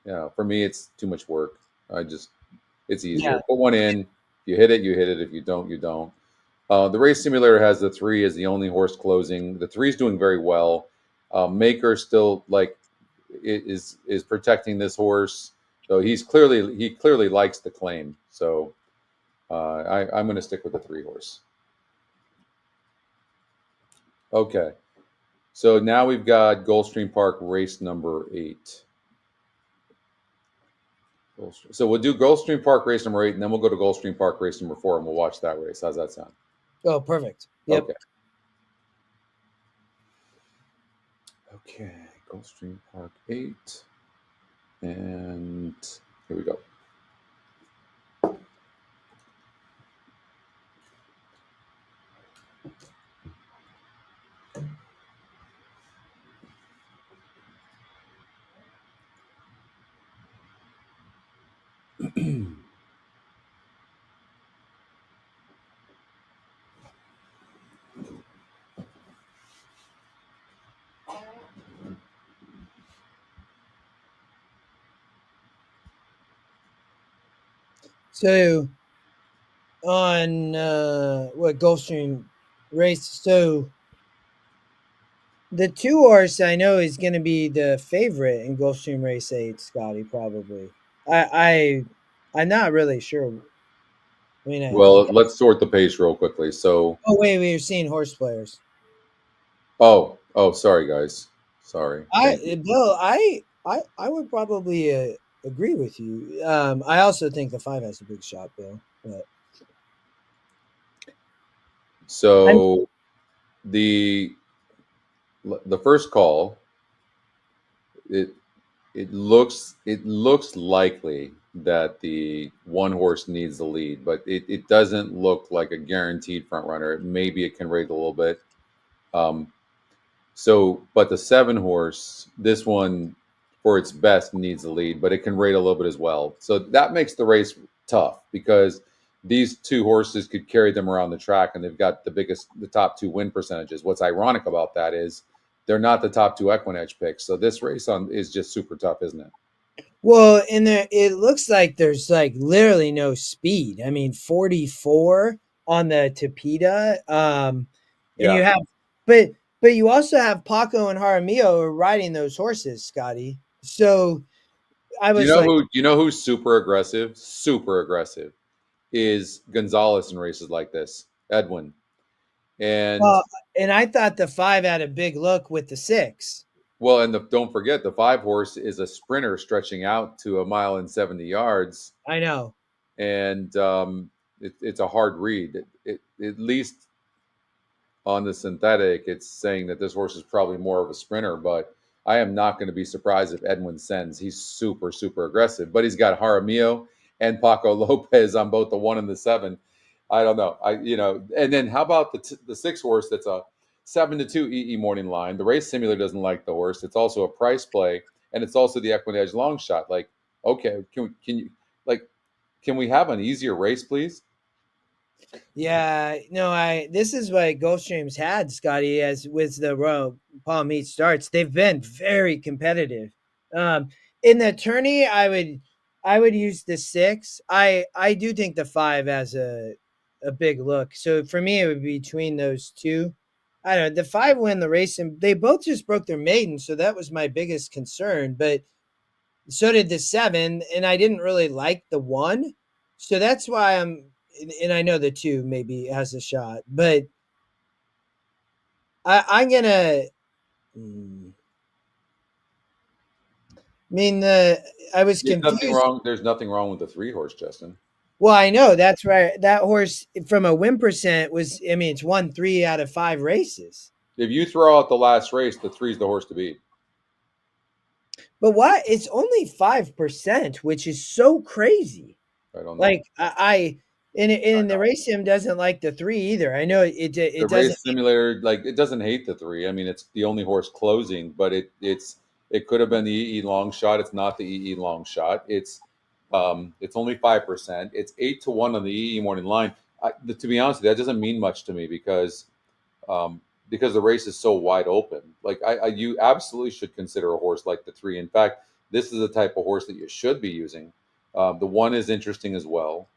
Speaker 1: for me it's too much work. It's easier.
Speaker 2: Yeah.
Speaker 1: Put one in. If you hit it, you hit it. If you don't, you don't. The race simulator has the 3 as the only horse closing. The 3 is doing very well. Maker still is protecting this horse, so he clearly likes the claim. So I'm going to stick with the 3 horse. Okay, so now we've got Gulfstream Park race number 8. So we'll do Gulfstream Park race number 8, and then we'll go to Gulfstream Park race number 4, and we'll watch that race. How's that sound?
Speaker 2: Oh, perfect. Yep.
Speaker 1: Okay, Gulfstream Park 8, and here we go.
Speaker 2: So on Gulfstream race, so the 2 horse I know is going to be the favorite in Gulfstream race 8, Scotty, probably. I'm not really sure. I mean,
Speaker 1: let's sort the pace real quickly. So
Speaker 2: wait, we're seeing horse players.
Speaker 1: Oh, sorry guys. Sorry.
Speaker 2: Bill, I would probably agree with you. I also think the 5 has a big shot, Bill. But
Speaker 1: so the first call, it looks likely that the 1 horse needs the lead, but it doesn't look like a guaranteed front runner. Maybe it can rate a little bit. But the 7 horse, this one for its best needs the lead, but it can rate a little bit as well. So that makes the race tough because these 2 horses could carry them around the track, and they've got the top 2 win percentages. What's ironic about that is they're not the top 2 EquinEdge picks. So this race is just super tough, isn't it?
Speaker 2: Well, it looks like there's literally no speed. I mean, 44 on the Tapeta. And you have, but you also have Paco and Jaramillo riding those horses, Scotty. So I was
Speaker 1: you know who's super aggressive? Super aggressive is Gonzalez in races like this, Edwin. And
Speaker 2: I thought the 5 had a big look with the 6.
Speaker 1: Well, and don't forget, the 5 horse is a sprinter stretching out to 1 mile and 70 yards.
Speaker 2: I know.
Speaker 1: And it's a hard read. At least on the synthetic, it's saying that this horse is probably more of a sprinter. But I am not going to be surprised if Edwin sends. He's super, super aggressive, but he's got Jaramillo and Paco Lopez on both the 1 and the 7. I don't know. And then how about the 6 horse that's a 7-2 EE morning line? The race simulator doesn't like the horse. It's also a price play, and it's also the EquinEdge long shot. Like, okay, can we have an easier race, please?
Speaker 2: Yeah, no, this is what Gulfstream's had, Scotty, as with the Palm Beach starts. They've been very competitive. In the tourney, I would use the 6. I do think the 5 has a big look. So for me, it would be between those two. I don't know. The 5 win the race, and they both just broke their maiden, so that was my biggest concern. But so did the 7, and I didn't really like the 1. So that's why and I know the 2 maybe has a shot, but I'm gonna. I was confused.
Speaker 1: There's nothing wrong with the 3 horse, Justin.
Speaker 2: Well, I know that's right. That horse from a win percent was. It's won 3 out of 5 races.
Speaker 1: If you throw out the last race, the 3 is the horse to beat.
Speaker 2: But why? It's only 5%, which is so crazy.
Speaker 1: I don't know.
Speaker 2: Like the race sim doesn't like the 3 either. I know it doesn't.
Speaker 1: Race simulator, it doesn't hate the 3. I mean, it's the only horse closing, but it could have been the EE long shot. It's not the EE long shot. It's only 5%. It's 8-1 on the EE morning line. To be honest with you, that doesn't mean much to me because the race is so wide open. You absolutely should consider a horse like the 3. In fact, this is the type of horse that you should be using. The 1 is interesting as well.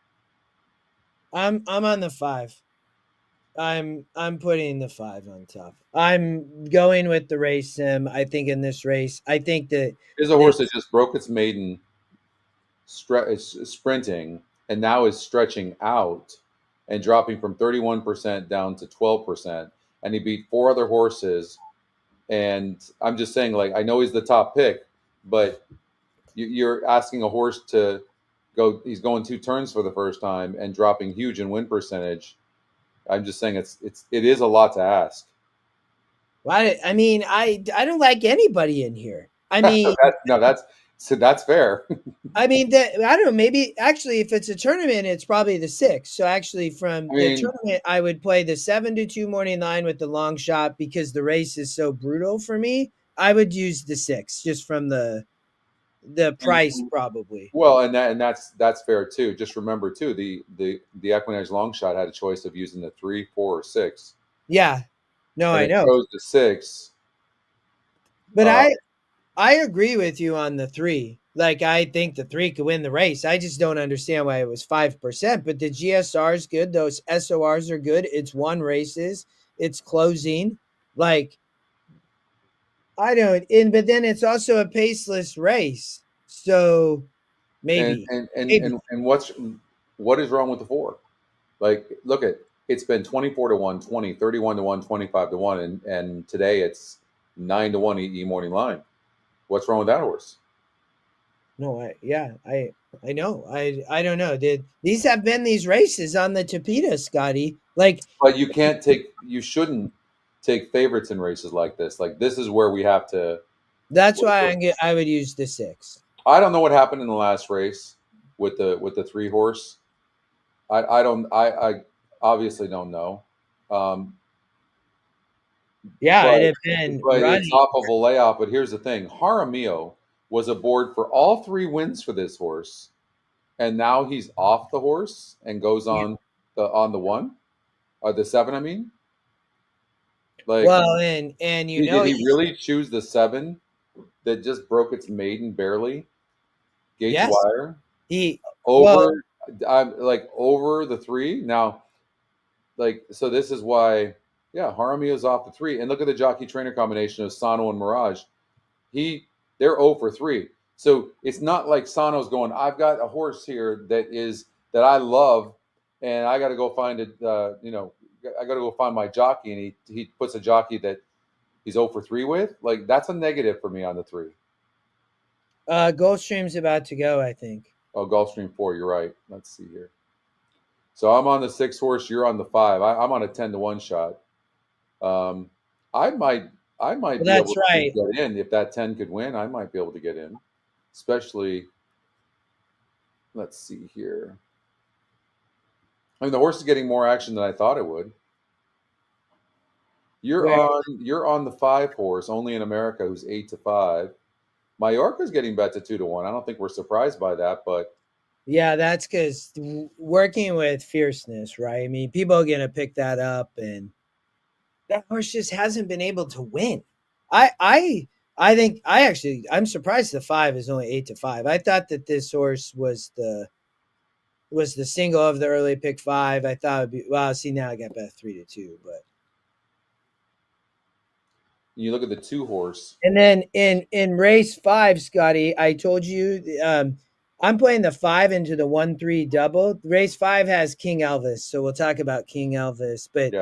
Speaker 2: I'm on the 5. I'm putting the 5 on top. I'm going with the race sim. I think in this race, I think that
Speaker 1: there's a horse that just broke its maiden sprinting and now is stretching out and dropping from 31% down to 12%. And he beat 4 other horses. And I'm just saying, I know he's the top pick, but you're asking a horse to go. He's going 2 turns for the first time and dropping huge in win percentage. I'm just saying it is a lot to ask.
Speaker 2: Well, I don't like anybody in here. I mean,
Speaker 1: that's fair.
Speaker 2: I don't know. Maybe actually, if it's a tournament, it's probably the 6. So actually, from the tournament, I would play the 7-2 morning line with the long shot because the race is so brutal for me. I would use the 6 just from the price probably.
Speaker 1: Well, and that's fair too. Just remember too, the EquinEdge long shot had a choice of using the 3, 4, or 6.
Speaker 2: Yeah, no, I know.
Speaker 1: Chose the 6.
Speaker 2: But I agree with you on the 3. I think the 3 could win the race. I just don't understand why it was 5%. But the GSR is good. Those SORs are good. It's 1 races. It's closing. I don't. But then it's also a paceless race. So maybe.
Speaker 1: And what is wrong with the 4? Look at it's been 24-1, 20, 31-1, 25-1, and today it's 9-1 EE morning line. What's wrong with that horse?
Speaker 2: No, I know. I don't know. These have been these races on the Tapeta, Scotty.
Speaker 1: But you shouldn't take favorites in races like this. This is where we have to.
Speaker 2: That's why I would use the 6.
Speaker 1: I don't know what happened in the last race with the 3 horse. I obviously don't know.
Speaker 2: It'd have been
Speaker 1: it's off of a layoff. But here's the thing: Jaramillo was aboard for all 3 wins for this horse, and now he's off the horse and goes on the 1 or the 7. I mean,
Speaker 2: and
Speaker 1: did he really choose the 7 that just broke its maiden barely? Gates wire. Over the 3 now. So this is why, Jaramillo's off the 3, and look at the jockey trainer combination of Sano and Mirage. They're 0 for 3. So it's not like Sano's going, I've got a horse here that I love, and I got to go find it. I got to go find my jockey, and he puts a jockey that he's 0 for 3 with. That's a negative for me on the 3.
Speaker 2: Gulfstream's about to go, I think.
Speaker 1: Oh, Gulfstream 4. You're right. Let's see here. So I'm on the 6 horse. You're on the 5. I'm on a 10-1 shot. I might I might be able to get in. If that 10 could win, I might be able to get in. Especially, let's see here. I mean, the horse is getting more action than I thought it would. You're on the 5 horse, Only in America, who's 8-5. Mallorca's getting bet to 2-1. I don't think we're surprised by that, but
Speaker 2: yeah, that's because working with Fierceness, right? I mean, people are gonna pick that up, and that horse just hasn't been able to win. I think I'm surprised the 5 is only 8-5. I thought that this horse was the single of the early pick 5. I thought it'd be see, now I got bet 3-2, but
Speaker 1: you look at the 2 horse.
Speaker 2: And then in race 5, Scotty, I told you I'm playing the 5 into the 1-3 double. Race 5 has King Elvis, so we'll talk about King Elvis. But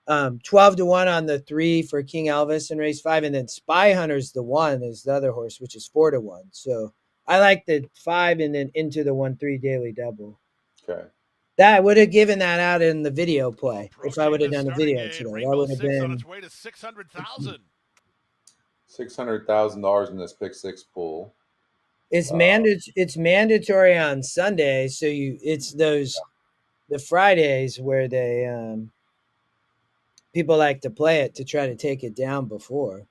Speaker 2: 12-1 on the 3 for King Elvis in race 5, and then Spy Hunter's the 1 is the other horse, which is 4-1. So I like the 5 and then into the 1-3 daily double.
Speaker 1: Okay.
Speaker 2: That would have given that out in the video play if I would have done a video today. That would have been
Speaker 3: on its way to $600,000.
Speaker 1: $600,000 in this pick 6 pool.
Speaker 2: It's mandatory on Sunday, so it's the Fridays where they people like to play it to try to take it down before.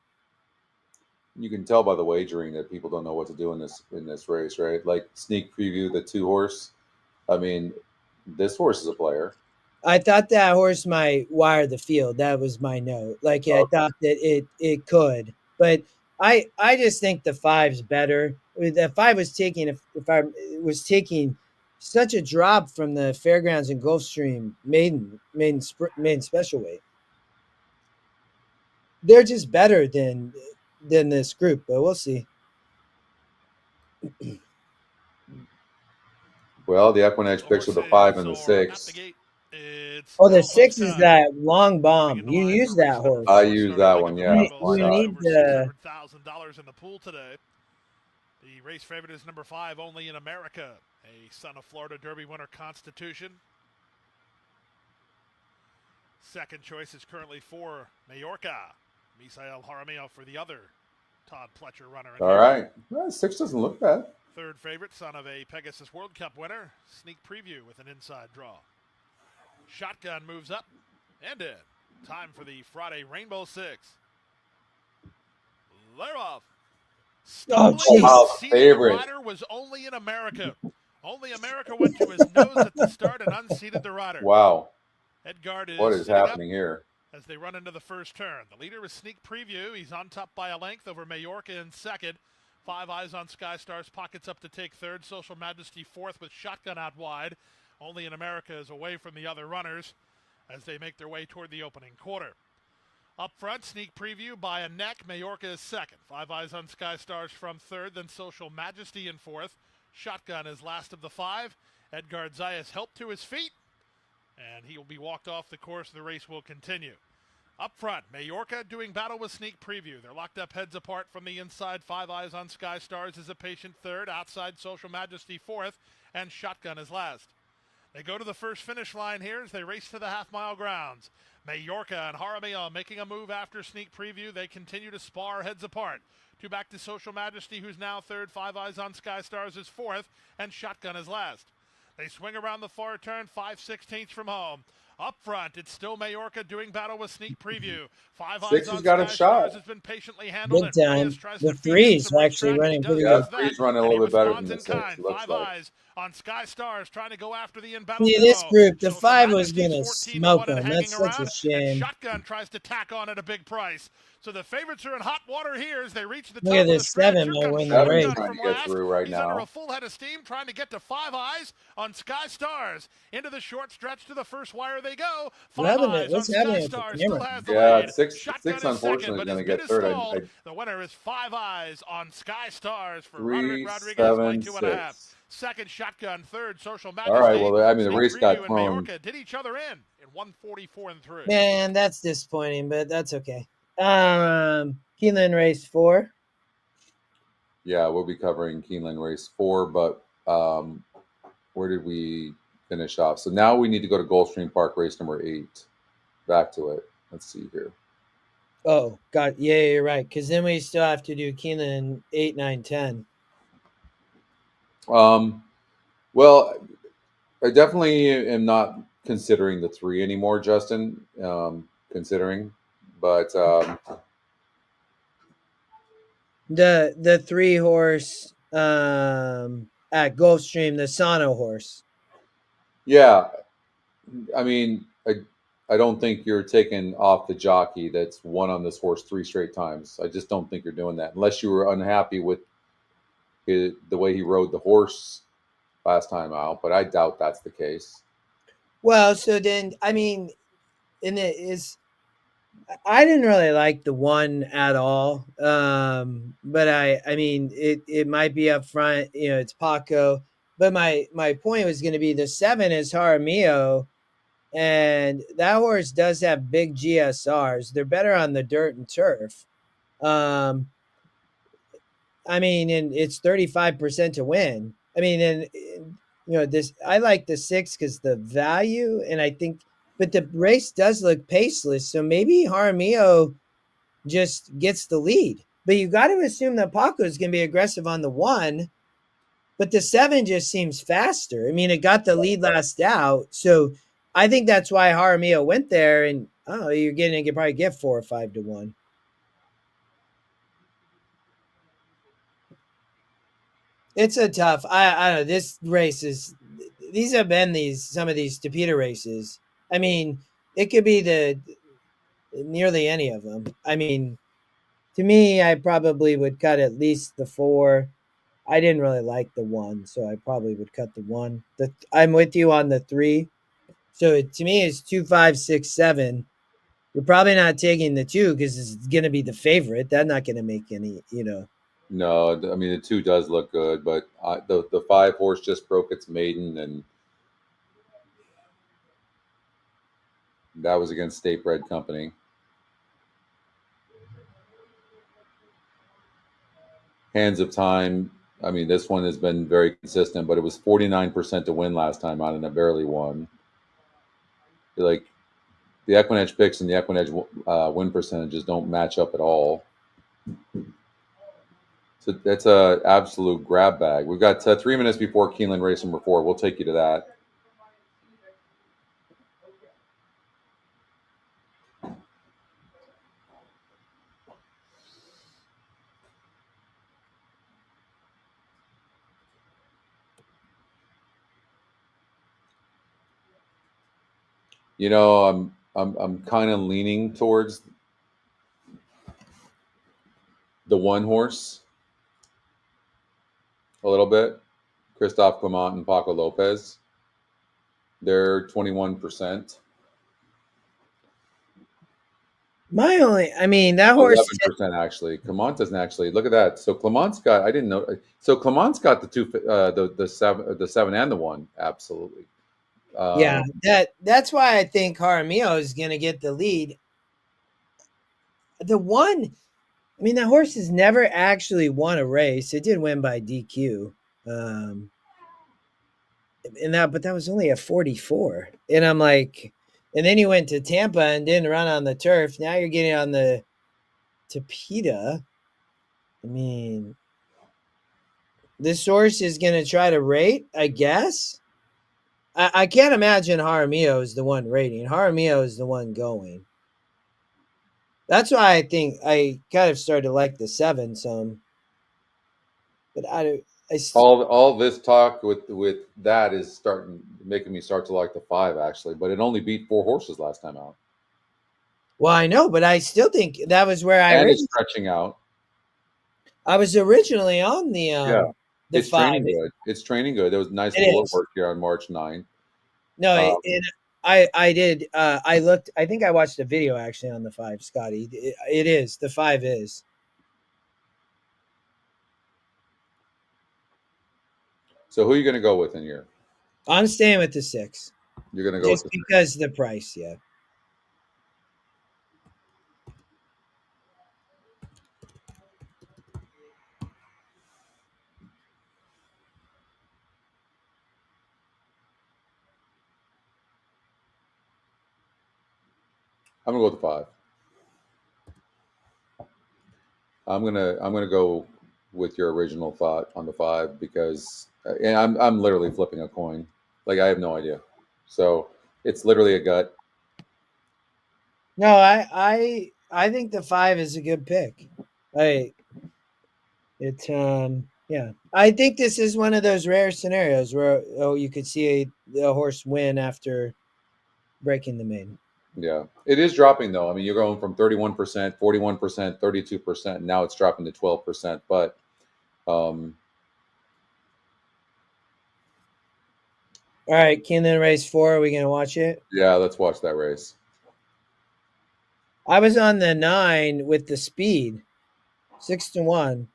Speaker 1: You can tell by the wagering that people don't know what to do in this race, right? Like sneak preview, the 2 horse. I mean, this horse is a player.
Speaker 2: I thought that horse might wire the field. That was my note. Like I thought that it could, but I just think the 5's better. The 5 was taking such a drop from the Fairgrounds and Gulfstream maiden special weight. They're just better than this group, but we'll see.
Speaker 1: Well, the EquinEdge picks with the 5 and the 6.
Speaker 2: The 6 is that long bomb. You use that horse.
Speaker 1: I use that one. Yeah.
Speaker 2: You need the
Speaker 3: $600,000 in the pool today. The race favorite is number 5, Only in America, a son of Florida Derby winner, Constitution. Second choice is currently for Mallorca, Misael Jaramillo for the other Todd Pletcher runner.
Speaker 1: All right. Well, 6 doesn't look bad.
Speaker 3: Third favorite, son of a Pegasus World Cup winner, Sneak Preview with an inside draw. Shotgun moves up and in. Time for the Friday Rainbow 6. They're off.
Speaker 1: Favorite
Speaker 3: rider was Only in America. Only America went to his nose at the start and unseated the rider.
Speaker 1: Wow.
Speaker 3: Edgard
Speaker 1: what is happening here?
Speaker 3: As they run into the first turn. The leader is Sneak Preview. He's on top by a length over Mallorca in second. 5 Eyes on Sky Stars, pockets up to take third. Social Majesty fourth with Shotgun out wide. Only in America is away from the other runners as they make their way toward the opening quarter. Up front, Sneak Preview by a neck. Mallorca is second. 5 Eyes on Sky Stars from third, then Social Majesty in fourth. Shotgun is last of the 5. Edgard Zayas helped to his feet, and he will be walked off the course. The race will continue. Up front, Mallorca doing battle with Sneak Preview. They're locked up heads apart from the inside. 5 Eyes on Sky Stars is a patient third. Outside, Social Majesty fourth, and Shotgun is last. They go to the first finish line here as they race to the half-mile grounds. Mallorca and Jaramillo making a move after Sneak Preview. They continue to spar heads apart. 2 back to Social Majesty, who's now third. 5 Eyes on Sky Stars is fourth, and Shotgun is last. They swing around the far turn, 5/16 from home. Up front, it's still Mallorca doing battle with Sneak Preview. 5 Eyes on Sky Stars has been patiently handled.
Speaker 2: Big time. The 3's actually running pretty good.
Speaker 1: Yeah, 3's running a little bit better than the 6.
Speaker 3: 5 Eyes on Sky Stars trying to go after the inbound.
Speaker 2: See, this group, the 5 was going to smoke them. That's such a shame.
Speaker 3: Shotgun tries to tack on at a big price. So the favorites are in hot water here as they reach the top.
Speaker 2: Look at this 7 will win the race.
Speaker 1: Trying to get through right
Speaker 3: He's
Speaker 1: now.
Speaker 3: under a full head of steam, trying to get to 5 Eyes on Sky Stars. Into the short stretch to the first wire they go. 5 Eyes on Sky Stars still has the lead.
Speaker 1: 6 unfortunately is going to get third.
Speaker 3: The winner is 5 Eyes on Sky Stars for
Speaker 1: 3,
Speaker 3: Rodriguez
Speaker 1: 7,
Speaker 3: by 2.5. Second, Shotgun. Third, Social Majesty.
Speaker 1: All right, well, I mean, the race got
Speaker 3: and
Speaker 1: thrown.
Speaker 3: Mallorca did each other in 1:44 3.
Speaker 2: Man, that's disappointing, but that's okay. Keeland race 4.
Speaker 1: Yeah, we'll be covering Keeland race 4, but where did we finish off? So now we need to go to Gulfstream Park race number 8. Back to it. Let's see here.
Speaker 2: Oh, God. Yeah, you're right. Because then we still have to do Keelan 8, 9, 10.
Speaker 1: Well, I definitely am not considering the 3 anymore, Justin. Considering, but
Speaker 2: The 3 horse at Gulfstream, the Sono horse.
Speaker 1: yeah, I mean, I don't think you're taking off the jockey that's won on this horse 3 straight times. I just don't think you're doing that unless you were unhappy with the way he rode the horse last time out. But I doubt that's the case.
Speaker 2: Well, so then, I mean, and it is, I didn't really like the 1 at all. But I mean, it might be up front, it's Paco. But my point was going to be the 7 is Jaramillo, and that horse does have big GSRs. They're better on the dirt and turf. Um, I mean, and it's 35% to win. I mean, and this, I like the 6 because the value, and I think, but the race does look paceless. So maybe Jaramillo just gets the lead. But you got to assume that Paco is going to be aggressive on the 1, but the 7 just seems faster. I mean, it got the lead last out. So I think that's why Jaramillo went there. And you can probably get 4 or 5 to 1. It's a tough. I don't know. This race is. These have been some of these Stupida races. I mean, it could be nearly any of them. I mean, to me, I probably would cut at least the 4. I didn't really like the 1, so I probably would cut the 1. I'm with you on the 3. So to me, it's 2, 5, 6, 7. We're probably not taking the 2 because it's going to be the favorite. That's not going to make any.
Speaker 1: No, I mean the 2 does look good, but the 5 horse just broke its maiden, and that was against State Bred Company. Hands of Time. I mean, this one has been very consistent, but it was 49% to win last time out, and it barely won. Like the EquinEdge picks and the EquinEdge win percentages don't match up at all. So that's a absolute grab bag. We've got 3 minutes before Keeland race number 4. We'll take you to that. I'm kind of leaning towards the 1 horse a little bit. Christophe Clement and Paco Lopez. They're 21%.
Speaker 2: That horse
Speaker 1: 11% actually. Clement doesn't actually look at that. So Clement's got. I didn't know. So Clement's got the 2, the 7 and the 1. Absolutely.
Speaker 2: Yeah, that's why I think Jaramillo is going to get the lead. The 1, that horse has never actually won a race. It did win by DQ. But that was only a 44. And I'm like, and then he went to Tampa and didn't run on the turf. Now you're getting on the Tapeta. This horse is going to try to rate, I guess. I can't imagine Jaramillo is the one rating. Jaramillo is the one going. That's why I think I kind of started to like the 7 some. But
Speaker 1: all this talk with that is making me start to like the 5 actually. But it only beat 4 horses last time out.
Speaker 2: Well, I know, but I still think that was where
Speaker 1: it's stretching out.
Speaker 2: I was originally on the
Speaker 1: it's
Speaker 2: 5.
Speaker 1: Training good. It's training good. There was nice little work here on March 9th.
Speaker 2: No, I did. I looked. I think I watched a video actually on the 5, Scotty. It is the 5 is.
Speaker 1: So who are you going to go with in here?
Speaker 2: I'm staying with the 6.
Speaker 1: You're going to go
Speaker 2: just because of the price, yeah.
Speaker 1: I'm going to go with the 5. I'm gonna go with your original thought on the 5 because and I'm literally flipping a coin. Like I have no idea. So it's literally a gut.
Speaker 2: No, I think the 5 is a good pick. Yeah. I think this is one of those rare scenarios where you could see a horse win after breaking the main.
Speaker 1: Yeah, it is dropping though. I mean, you're going from 31%, 41%, 32%. Now it's dropping to 12%. But
Speaker 2: all right, Keeland race 4. Are we gonna watch it?
Speaker 1: Yeah, let's watch that race.
Speaker 2: I was on the 9 with the speed, 6-1.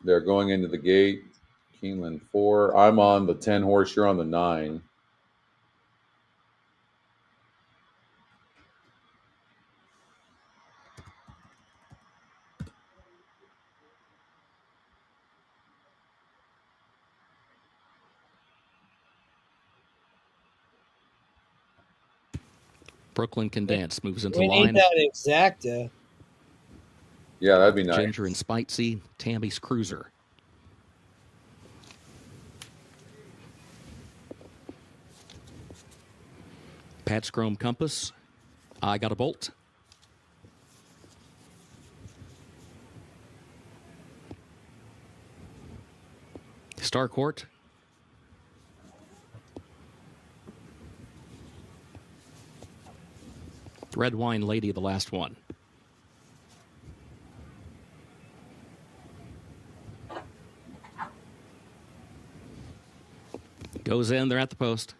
Speaker 1: They're going into the gate. Keeland 4. I'm on the 10 horse. You're on the 9.
Speaker 5: Brooklyn Can Dance moves into
Speaker 2: we
Speaker 5: line.
Speaker 2: Need that exacta.
Speaker 1: Yeah, that'd be nice.
Speaker 5: Ginger and Spitesy, Tammy's Cruiser. Pat's Chrome Compass, I Got a Bolt. Starcourt. Red Wine Lady, the last one. Goes in, they're at the post.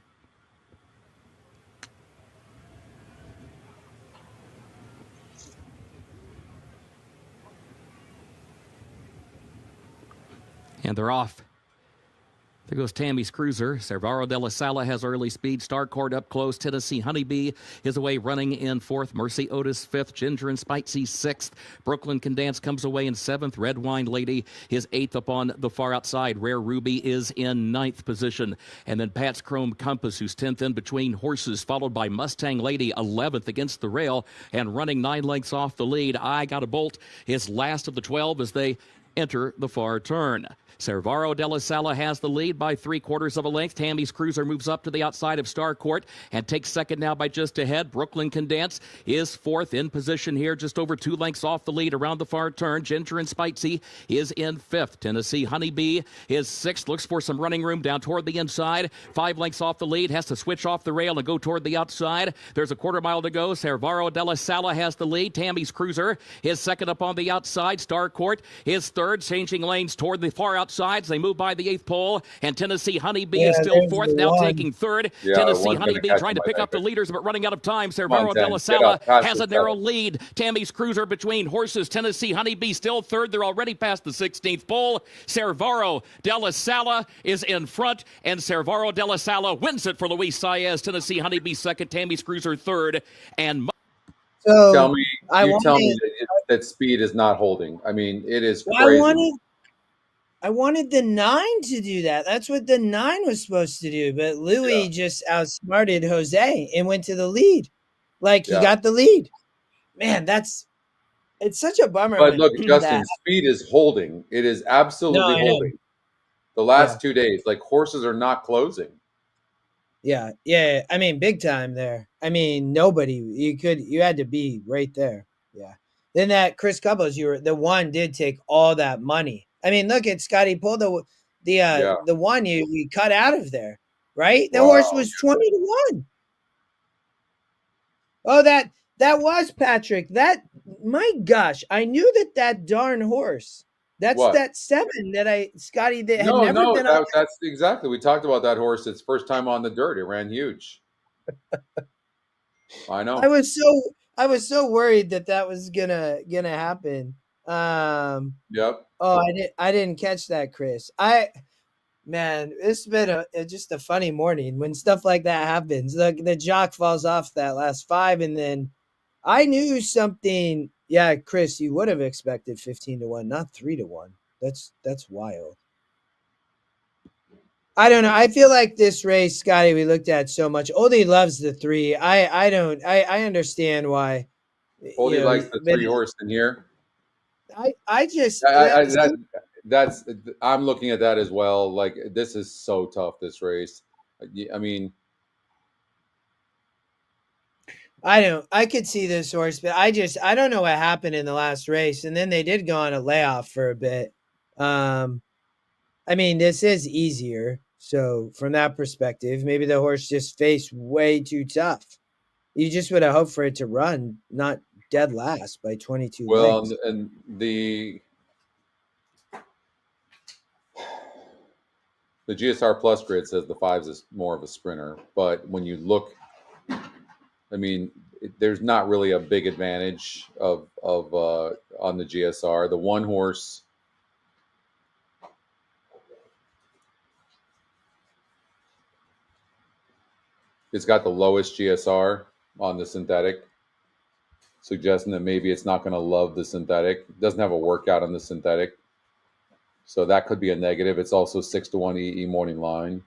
Speaker 5: And they're off. There goes Tammy's Cruiser. Cervaro de la Sala has early speed. Starcourt up close. Tennessee Honeybee is away running in 4th. Mercy Otis 5th. Ginger and Spitesy 6th. Brooklyn Can Dance comes away in 7th. Red Wine Lady is 8th up on the far outside. Rare Ruby is in 9th position. And then Pat's Chrome Compass, who's 10th in between horses, followed by Mustang Lady 11th against the rail and running 9 lengths off the lead. I Got a Bolt is last of the 12 as they enter the far turn. Cervaro de la Sala has the lead by 3/4 of a length. Tammy's Cruiser moves up to the outside of Starcourt and takes second now by just ahead. Brooklyn Can Dance is 4th in position here, just over 2 lengths off the lead around the far turn. Ginger and Spitesy is in 5th. Tennessee Honeybee is 6th. Looks for some running room down toward the inside. 5 lengths off the lead. Has to switch off the rail and go toward the outside. There's a 1/4 mile to go. Cervaro de la Sala has the lead. Tammy's Cruiser is second up on the outside. Starcourt is 3rd, changing lanes toward the far outside. They move by the 8th pole, and Tennessee Honeybee is still 4th, now taking 3rd.
Speaker 1: Yeah,
Speaker 5: Tennessee Honeybee trying to pick up the leaders, but running out of time. Cervaro de la Sala has a narrow lead. Tammy's Cruiser between horses. Tennessee Honeybee still 3rd. They're already past the 16th pole. Cervaro de la Sala is in front, and Cervaro de la Sala wins it for Luis Saez. Tennessee Honeybee 2nd, Tammy's Cruiser 3rd, and
Speaker 2: so
Speaker 1: tell me that speed is not holding. I mean, it is crazy.
Speaker 2: I wanted the 9 to do that. That's what the 9 was supposed to do. But Louis just outsmarted Jose and went to the lead. Like he got the lead. Man, it's such a bummer.
Speaker 1: But look, Justin, speed is holding. It is absolutely holding. The last 2 days, like horses are not closing.
Speaker 2: Yeah. I mean, big time there. I mean, you had to be right there. Yeah. Then that Chris Couples, the one did take all that money. I mean, look at Scotty pulled the one you cut out of there, right? The horse was 20-1. Oh, that was Patrick. My gosh, I knew that darn horse. That's that 7 that Scotty had never been on.
Speaker 1: That's exactly. We talked about that horse. Its first time on the dirt. It ran huge. I know.
Speaker 2: I was so worried that was gonna happen.
Speaker 1: Yep.
Speaker 2: Oh, I didn't catch that, Chris. Man, it's been just a funny morning when stuff like that happens. The jock falls off that last 5, and then I knew something. Yeah, Chris, you would have expected 15-1, not 3-1. That's wild. I don't know. I feel like this race, Scotty, we looked at so much. Oldie loves the 3. I don't. I understand why.
Speaker 1: Oldie likes the 3 horse in here.
Speaker 2: I just
Speaker 1: that's I'm looking at that as well. Like, this is so tough, this race. I mean,
Speaker 2: I could see this horse, but I don't know what happened in the last race. And then they did go on a layoff for a bit. I mean, this is easier. So from that perspective, maybe the horse just faced way too tough. You just would have hoped for it to run, not dead last by 22 lengths.
Speaker 1: And the GSR Plus grid says the 5s is more of a sprinter, but when you look, I mean, there's not really a big advantage of on the GSR. The 1 horse, it's got the lowest GSR on the synthetic, suggesting that maybe it's not going to love the synthetic. It doesn't have a workout on the synthetic, so that could be a negative. It's also 6-1 EE morning line.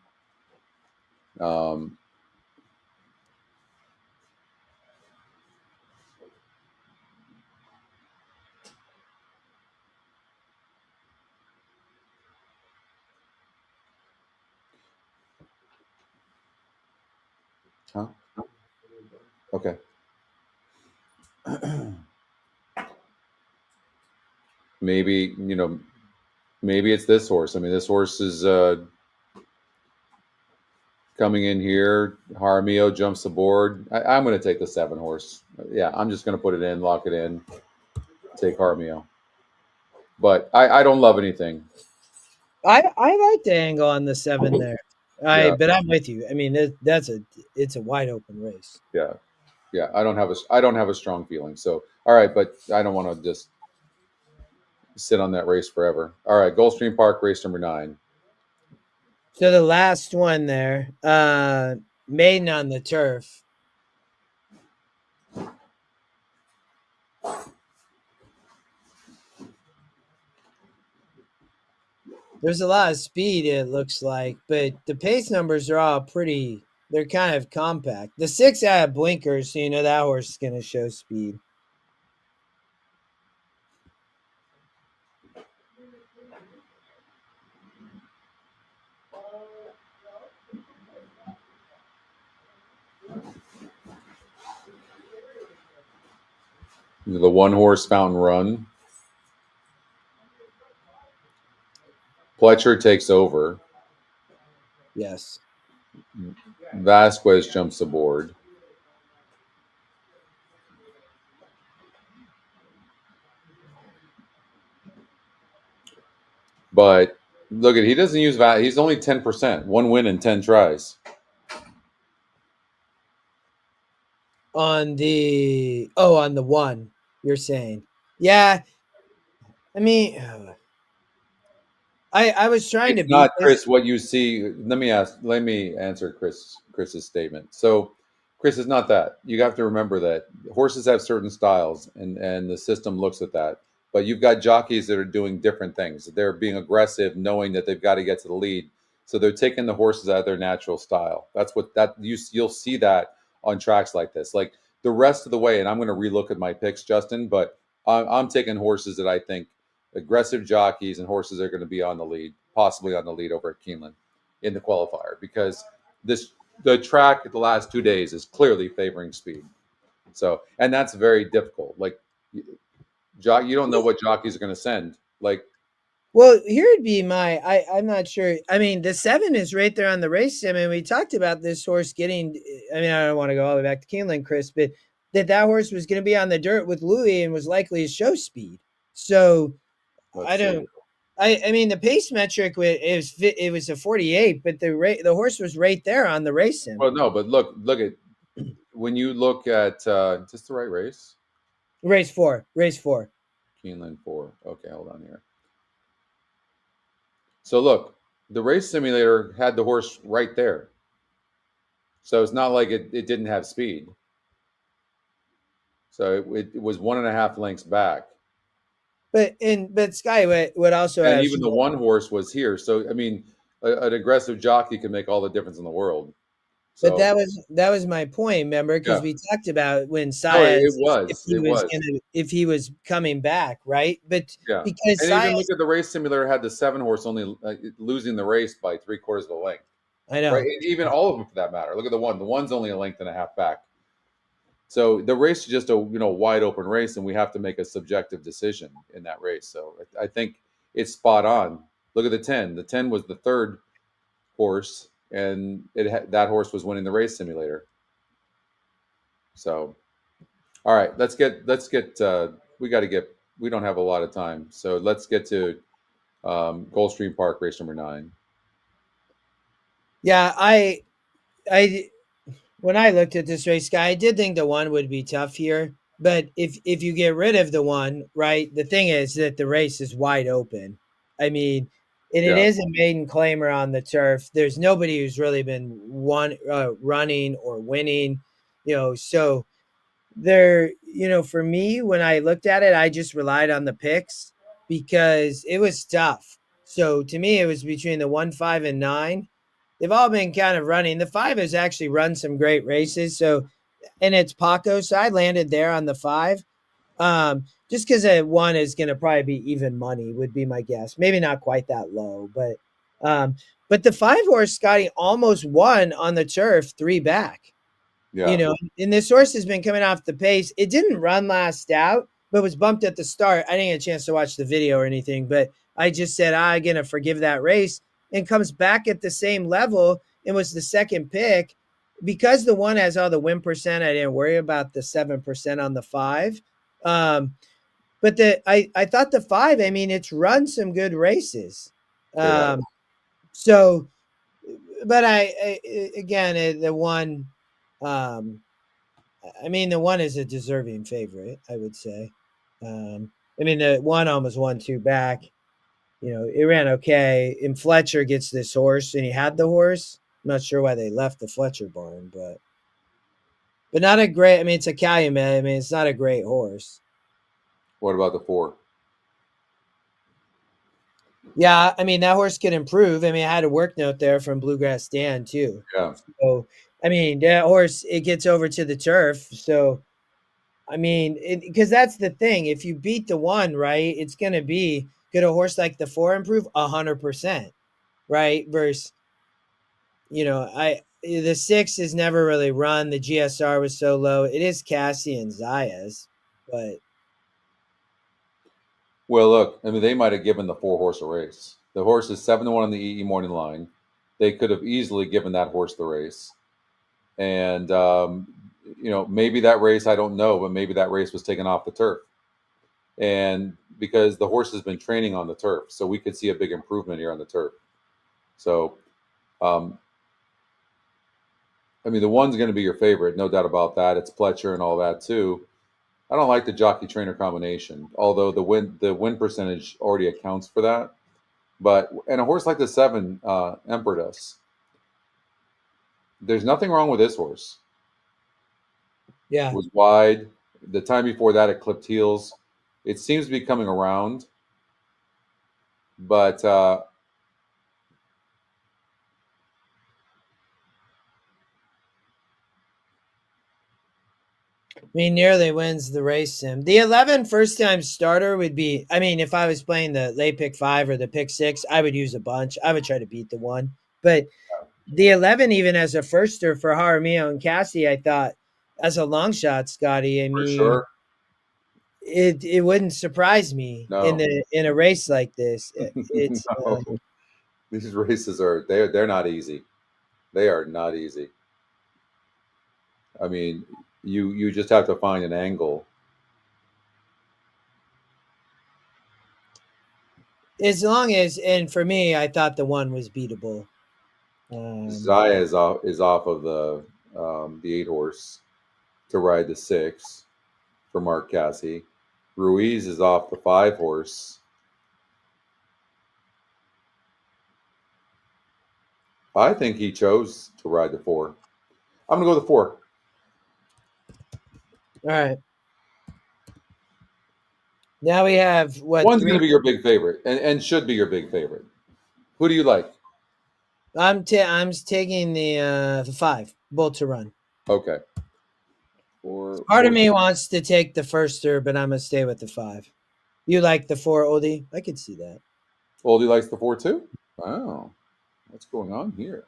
Speaker 1: Huh? Okay. Maybe, maybe it's this horse. I mean, this horse is coming in here. Jaramillo jumps aboard. I'm going to take the 7 horse. Yeah, I'm just going to put it in, lock it in, take Jaramillo. But I don't love anything.
Speaker 2: I like the angle on the 7 there. But I'm with you. I mean, it's a wide open race.
Speaker 1: Yeah. I don't have a strong feeling. So, all right, but I don't want to just sit on that race forever. All right, Gulfstream Park, race number 9.
Speaker 2: So the last one there, maiden on the turf. There's a lot of speed, it looks like, but the pace numbers are all they're kind of compact. The 6 had blinkers, so that horse is going to show speed.
Speaker 1: The 1 horse Fountain Run. Pletcher takes over.
Speaker 2: Yes.
Speaker 1: Vasquez jumps aboard. But look he doesn't use he's only 10%. 1 win in 10 tries.
Speaker 2: On the 1, you're saying. Yeah. I mean, I was trying to be
Speaker 1: not Chris what you see. Let me answer Chris's statement. So Chris, is not that. You have to remember that horses have certain styles and the system looks at that. But you've got jockeys that are doing different things. They're being aggressive, knowing that they've got to get to the lead. So they're taking the horses out of their natural style. That's what you'll see that on tracks like this. Like the rest of the way, and I'm going to relook at my picks, Justin, but I'm taking horses that I think aggressive jockeys and horses are going to be on the lead, possibly on the lead over at Keeland in the qualifier, because the track the last 2 days is clearly favoring speed. So, and that's very difficult. Like, you don't know what jockeys are going to send. Like,
Speaker 2: well, here'd be I'm not sure. I mean, the 7 is right there on the race sim, and we talked about this horse getting. I mean, I don't want to go all the way back to Keeland, Chris, but that horse was going to be on the dirt with Louis and was likely to show speed. So I don't. I mean, the pace metric it was a 48, but the horse was right there on the race sim.
Speaker 1: Well, no, but look at when you look at is this the right race?
Speaker 2: Race 4.
Speaker 1: Keeland 4. Okay, hold on here. So look, the race simulator had the horse right there. So it's not like it didn't have speed. So it was 1.5 lengths back.
Speaker 2: But Sky would also
Speaker 1: and
Speaker 2: have
Speaker 1: even the 1 horse was here. So I mean, an aggressive jockey can make all the difference in the world.
Speaker 2: So, but that was my point, remember? Because we talked about when Saez, if he was coming back, right? But because
Speaker 1: and even look at the race simulator had the 7-horse only losing the race by 3/4 of the length.
Speaker 2: I know,
Speaker 1: right? Even all of them for that matter. Look at the one. The one's only a length and a half back. So the race is just a wide open race, and we have to make a subjective decision in that race. So I think it's spot on. Look at the 10. The 10 was the 3rd horse, and that horse was winning the race simulator. So, all right, let's get. We don't have a lot of time, so let's get to Gulfstream Park, race number 9.
Speaker 2: Yeah, I when I looked at this race, Guy, I did think the 1 would be tough here. But if you get rid of the 1, right, the thing is that the race is wide open. I mean, and it is a maiden claimer on the turf. There's nobody who's really been running or winning, so there, for me, when I looked at it, I just relied on the picks because it was tough. So to me, it was between the 1, 5, and 9. They've all been kind of running. The 5 has actually run some great races. So, and it's Paco, so I landed there on the 5. Just because 1 is going to probably be even money would be my guess. Maybe not quite that low, but the 5-horse Scotty almost won on the turf 3 back. Yeah. And this horse has been coming off the pace. It didn't run last out, but was bumped at the start. I didn't get a chance to watch the video or anything, but I just said, I'm going to forgive that race, and comes back at the same level and was the 2nd pick. Because the 1 has all the win percent, I didn't worry about the 7% on the 5. But I thought the 5, I mean, it's run some good races. So, but again, the 1, I mean, the 1 is a deserving favorite, I would say. I mean, the 1 almost won 2 back. It ran okay. And Fletcher gets this horse, and he had the horse. I'm not sure why they left the Fletcher barn, but not a great. I mean, it's a Calumet. I mean, it's not a great horse.
Speaker 1: What about the 4?
Speaker 2: Yeah, I mean, that horse could improve. I mean, I had a work note there from Bluegrass Dan too.
Speaker 1: Yeah.
Speaker 2: So, I mean, that horse, it gets over to the turf. So, I mean, because that's the thing. If you beat the 1, right, it's going to be, could a horse like the 4 improve? 100%, right? Versus, the 6 has never really run. The GSR was so low. It is Cassie and Zayas, but.
Speaker 1: Well, look, I mean, they might have given the 4-horse a race. The horse is 7-1 on the EE morning line. They could have easily given that horse the race. And, maybe that race, I don't know, but maybe that race was taken off the turf. And because the horse has been training on the turf, so we could see a big improvement here on the turf. So, I mean, the 1's going to be your favorite, no doubt about that. It's Pletcher and all that too. I don't like the jockey trainer combination, although the win percentage already accounts for that. But and a horse like the 7, Empress, there's nothing wrong with this horse.
Speaker 2: Yeah,
Speaker 1: it was wide. The time before that, it clipped heels. It seems to be coming around, but
Speaker 2: I mean, nearly wins the race sim. The 11 first-time starter would be, I mean, if I was playing the late pick 5 or the pick 6, I would use a bunch. I would try to beat the 1. But the 11, even as a firster for Jaramillo and Cassie, I thought, as a long shot, Scotty, I mean,
Speaker 1: sure.
Speaker 2: it wouldn't surprise me in a race like this. It's
Speaker 1: these races they're not easy. They are not easy. I mean, you just have to find an angle.
Speaker 2: As long as, and for me, I thought the 1 was beatable.
Speaker 1: Zaya is off of the 8-horse to ride the 6 for Mark Cassie. Ruiz is off the 5-horse. I think he chose to ride the 4. I'm gonna go with the 4.
Speaker 2: All right. Now we have what?
Speaker 1: 1's going to be your big favorite and should be your big favorite. Who do you like?
Speaker 2: I'm taking the 5 Bull to Run.
Speaker 1: Okay.
Speaker 2: Part of me wants to take the firster, but I'm gonna stay with the 5. You like the 4, Oldie? I could see that.
Speaker 1: Oldie likes the 4 too? Wow. What's going on here?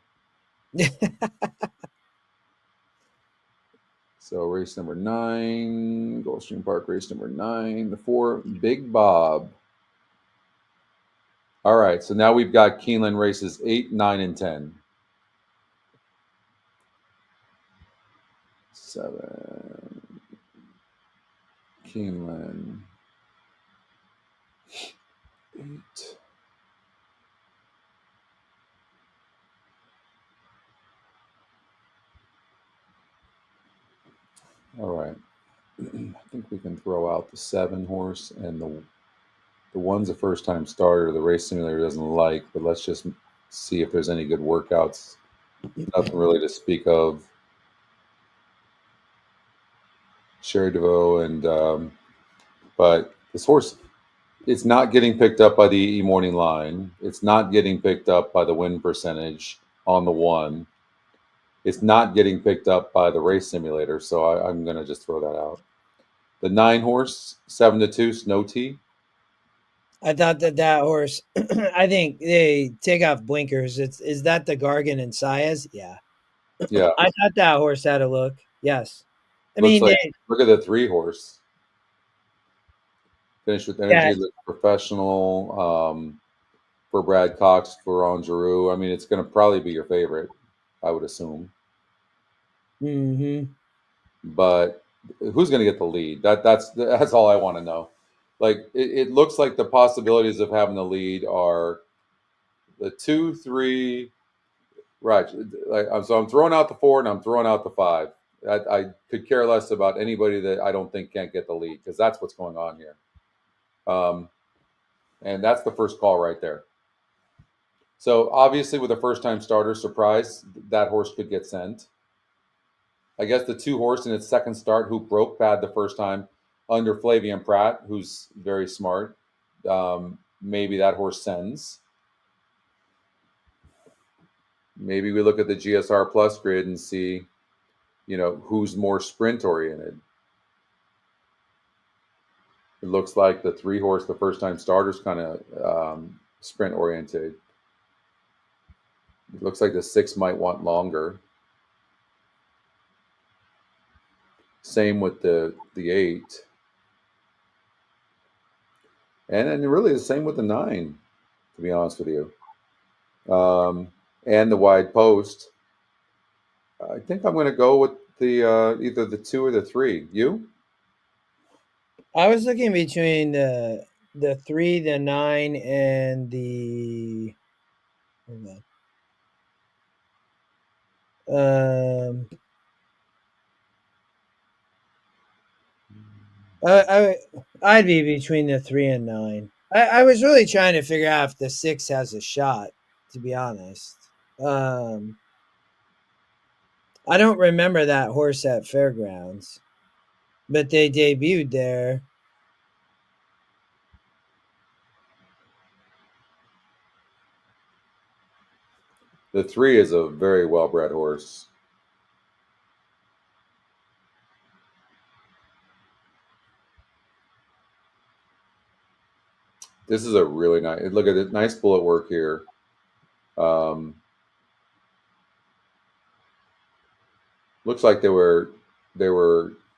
Speaker 1: So race number 9, Gulfstream Park, race number 9, the 4, Big Bob. All right, so now we've got Keeland races 8, 9, and 10. 7. Keeland. 8. All right. I think we can throw out the 7 horse and the one's a first-time starter. The race simulator doesn't like, but let's just see if there's any good workouts. Nothing really to speak of. Sherry DeVoe and but this horse, it's not getting picked up by the E morning line. It's not getting picked up by the win percentage on the 1. It's not getting picked up by the race simulator, so I'm going to just throw that out. The 9 horse, 7-2, Snow Tea.
Speaker 2: I thought that horse. I think they take off blinkers. Is that the Gargan and Saez? Yeah.
Speaker 1: Yeah.
Speaker 2: I thought that horse had a look. Yes.
Speaker 1: Look at the 3 horse. Finished with energy, looks professional. For Brad Cox, for Angeroux. I mean, it's going to probably be your favorite, I would assume.
Speaker 2: Mm-hmm.
Speaker 1: But who's going to get the lead? That's all I want to know. Like, it looks like the possibilities of having the lead are the 2, 3, right? So I'm throwing out the 4 and I'm throwing out the 5. I could care less about anybody that I don't think can't get the lead, because that's what's going on here. And that's the first call right there. So obviously, with a first-time starter, surprise, that horse could get sent. I guess the 2 horse in its second start, who broke pad the first time under Flavian Pratt, who's very smart, maybe that horse sends. Maybe we look at the GSR Plus grid and see, who's more sprint oriented. It looks like the 3 horse, the first-time starter's kind of sprint oriented. It looks like the 6 might want longer. Same with the 8. And then really the same with the 9, to be honest with you. And the wide post. I think I'm going to go with the either the 2 or the 3. You?
Speaker 2: I was looking between the 3, the 9, and the. Hold on. I'd be between the 3 and 9. I was really trying to figure out if the 6 has a shot, to be honest. I don't remember that horse at Fairgrounds, but they debuted there.
Speaker 1: The 3 is a very well-bred horse. This is a really nice. Look at it, nice bullet work here. Looks like they were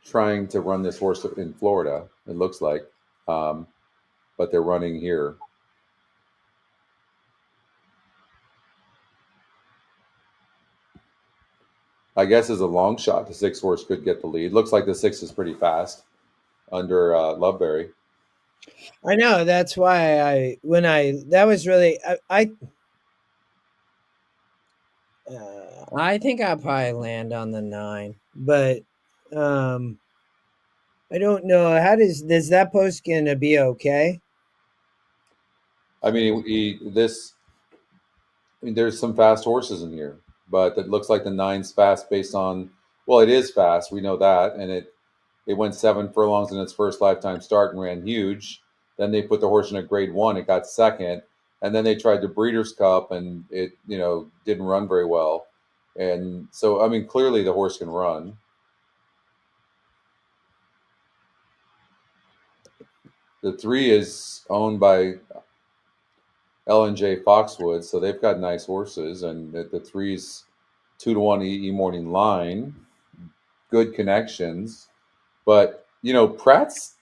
Speaker 1: trying to run this horse in Florida. It looks like, but they're running here. I guess as a long shot, the 6 horse could get the lead. Looks like the 6 is pretty fast under Loveberry.
Speaker 2: I know, that's why that was really I think I'll probably land on the 9, but I don't know. How does that post gonna be okay?
Speaker 1: I mean, there's some fast horses in here, but it looks like the 9's fast based on, well, it is fast. We know that, and it went 7 furlongs in its first lifetime start and ran huge. Then they put the horse in a grade 1. It got second. and then they tried the Breeders' Cup, and it didn't run very well. And so, I mean, clearly the horse can run. The 3 is owned by L&J Foxwood, so they've got nice horses, and the 3's 2-1 E Morning Line, good connections, but Pratt's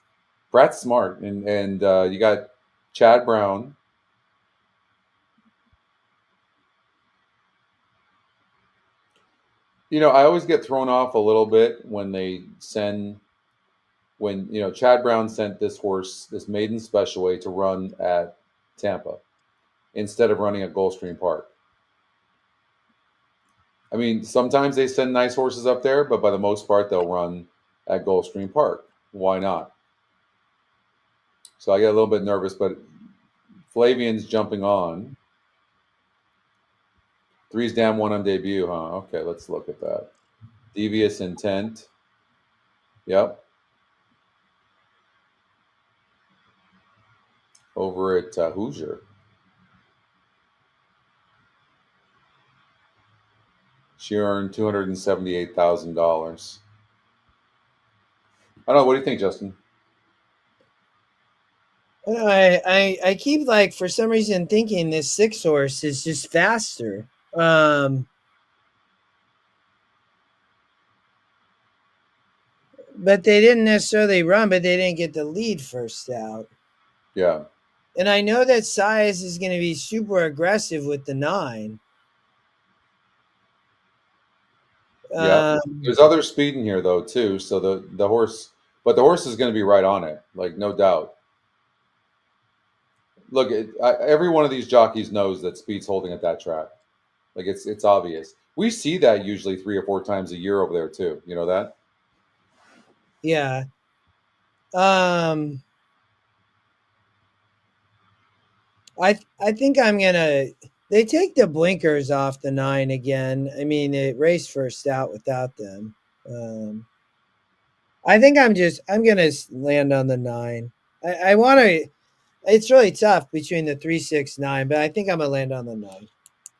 Speaker 1: smart, and you got Chad Brown. I always get thrown off a little bit when Chad Brown sent this horse, this maiden special weight, to run at Tampa instead of running at Gulfstream Park. I mean, sometimes they send nice horses up there, but by the most part, they'll run at Gulfstream Park. Why not? So I get a little bit nervous, but Flavian's jumping on. 3's down 1 on debut, huh? Okay, let's look at that. Devious Intent. Yep. Over at Hoosier. She earned $278,000. I don't know. What do you think, Justin?
Speaker 2: I keep for some reason thinking this 6 horse is just faster. But they didn't necessarily run, but they didn't get the lead first out.
Speaker 1: Yeah.
Speaker 2: And I know that size is going to be super aggressive with the 9.
Speaker 1: Yeah. There's other speed in here though too. So the horse is going to be right on it, no doubt. Look, every one of these jockeys knows that speed's holding at that track. It's obvious. We see that usually 3 or 4 times a year over there too. You know that?
Speaker 2: Yeah. I think I'm gonna. They take the blinkers off the 9 again. I mean, it raced first out without them. I think I'm gonna land on the 9. I want to. It's really tough between the 3, 6, 9, but I think I'm gonna land on the 9.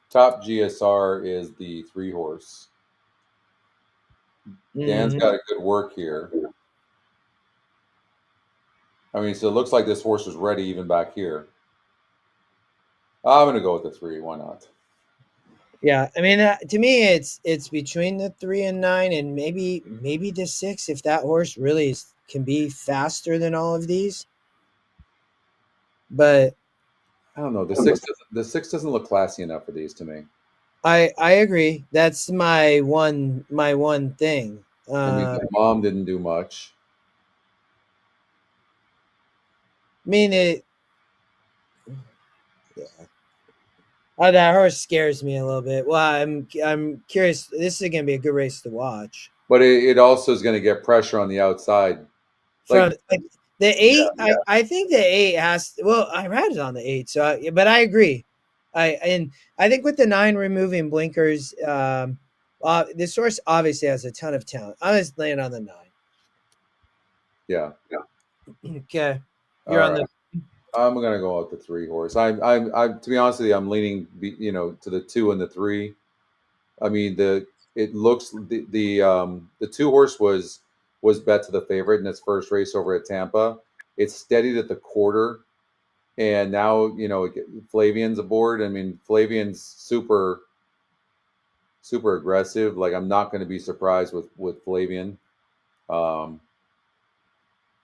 Speaker 1: Top GSR is the 3 horse. Dan's got a good work here. I mean, so it looks like this horse is ready even back here. I'm going to go with the 3. Why not?
Speaker 2: Yeah, I mean, to me, it's between the 3 and 9, and maybe the 6 if that horse really can be faster than all of these. But
Speaker 1: I don't know. The 6 doesn't look classy enough for these to me.
Speaker 2: I agree. That's my one thing.
Speaker 1: I mean, the mom didn't do much.
Speaker 2: I mean it. Yeah. Oh, that horse scares me a little bit. Well, I'm curious. This is going to be a good race to watch.
Speaker 1: But it also is going to get pressure on the outside.
Speaker 2: From the 8, yeah. I think the 8 has. Well, I read it on the 8, so but I agree. I think with the 9 removing blinkers, this horse obviously has a ton of talent. I'm just laying on the 9.
Speaker 1: Yeah.
Speaker 2: Okay, you're on the.
Speaker 1: I'm gonna go with the 3 horse. I to be honest with you, I'm leaning to the 2 and the 3. I mean it looks the 2 horse was bet to the favorite in its first race over at Tampa. It's steadied at the quarter, and now Flavian's aboard. I mean, Flavian's super aggressive. I'm not going to be surprised with Flavian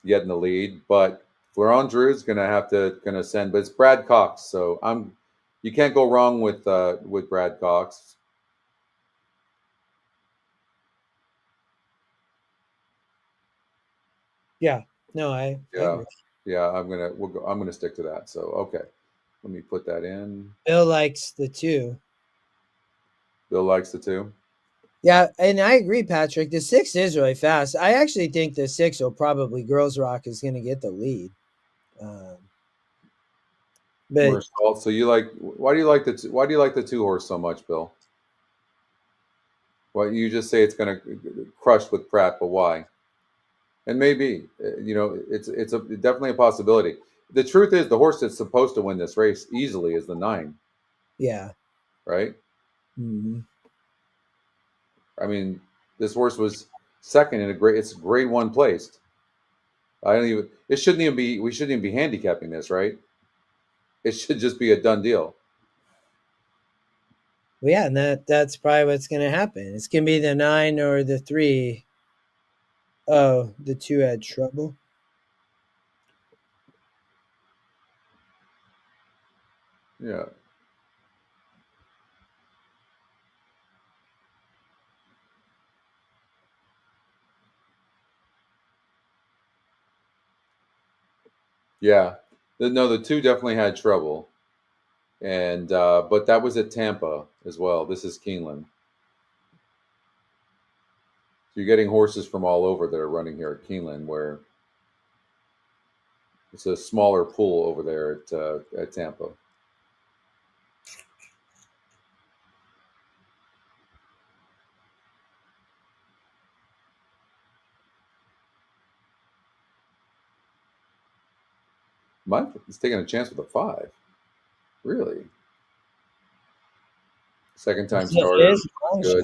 Speaker 1: getting the lead, but Florent Drew's gonna send, but it's Brad Cox, so you can't go wrong with Brad Cox.
Speaker 2: Yeah, no, I agree.
Speaker 1: Yeah, I'm gonna stick to that. So okay, let me put that in.
Speaker 2: Bill likes the 2.
Speaker 1: Bill likes the 2.
Speaker 2: Yeah, and I agree, Patrick. The 6 is really fast. I actually think the 6 will probably Girls Rock is going to get the lead. But
Speaker 1: so why do you like the 2 horse so much, Bill? Well, you just say it's going to crush with Pratt, but why? And maybe it's definitely a possibility. the truth is the horse that's supposed to win this race easily is the 9.
Speaker 2: Yeah.
Speaker 1: Right.
Speaker 2: Mm-hmm.
Speaker 1: I mean, this horse was second in it's grade 1 placed. We shouldn't even be handicapping this, right? It should just be a done deal.
Speaker 2: Well, yeah, and that's probably what's going to happen. It's going to be the 9 or the 3. Oh, the 2 had trouble.
Speaker 1: Yeah. Yeah. The 2 definitely had trouble. And but that was at Tampa as well. This is Keeland. So you're getting horses from all over that are running here at Keeland, where it's a smaller pool over there at Tampa. He's taking a chance with a 5. Really? Second time starter. Good.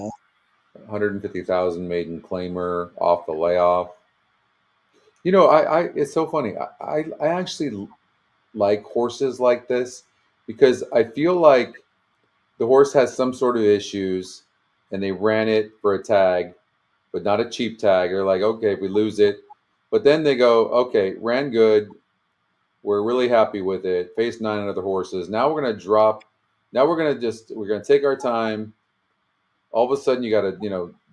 Speaker 1: 150,000 maiden claimer off the layoff. You know, it's so funny. I actually like horses like this because I feel like the horse has some sort of issues and they ran it for a tag, but not a cheap tag. They're like, okay, if we lose it. But then they go, okay, ran good. We're really happy with it. Faced 9 other horses. Now we're going to drop. Now we're going to take our time. All of a sudden you got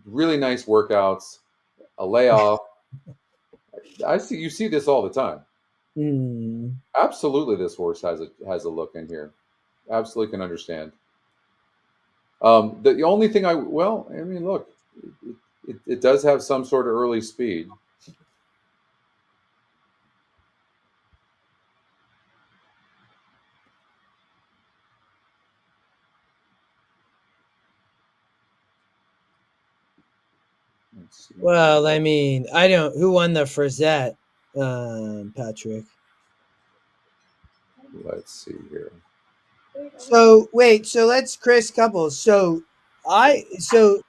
Speaker 1: really nice workouts, a layoff. You see this all the time. Absolutely, this horse has a look in here. Absolutely can understand. The only thing look, it does have some sort of early speed.
Speaker 2: Well, I mean, who won the Frazette, Patrick?
Speaker 1: Let's see here.
Speaker 2: So wait, so let's Chris Couples. So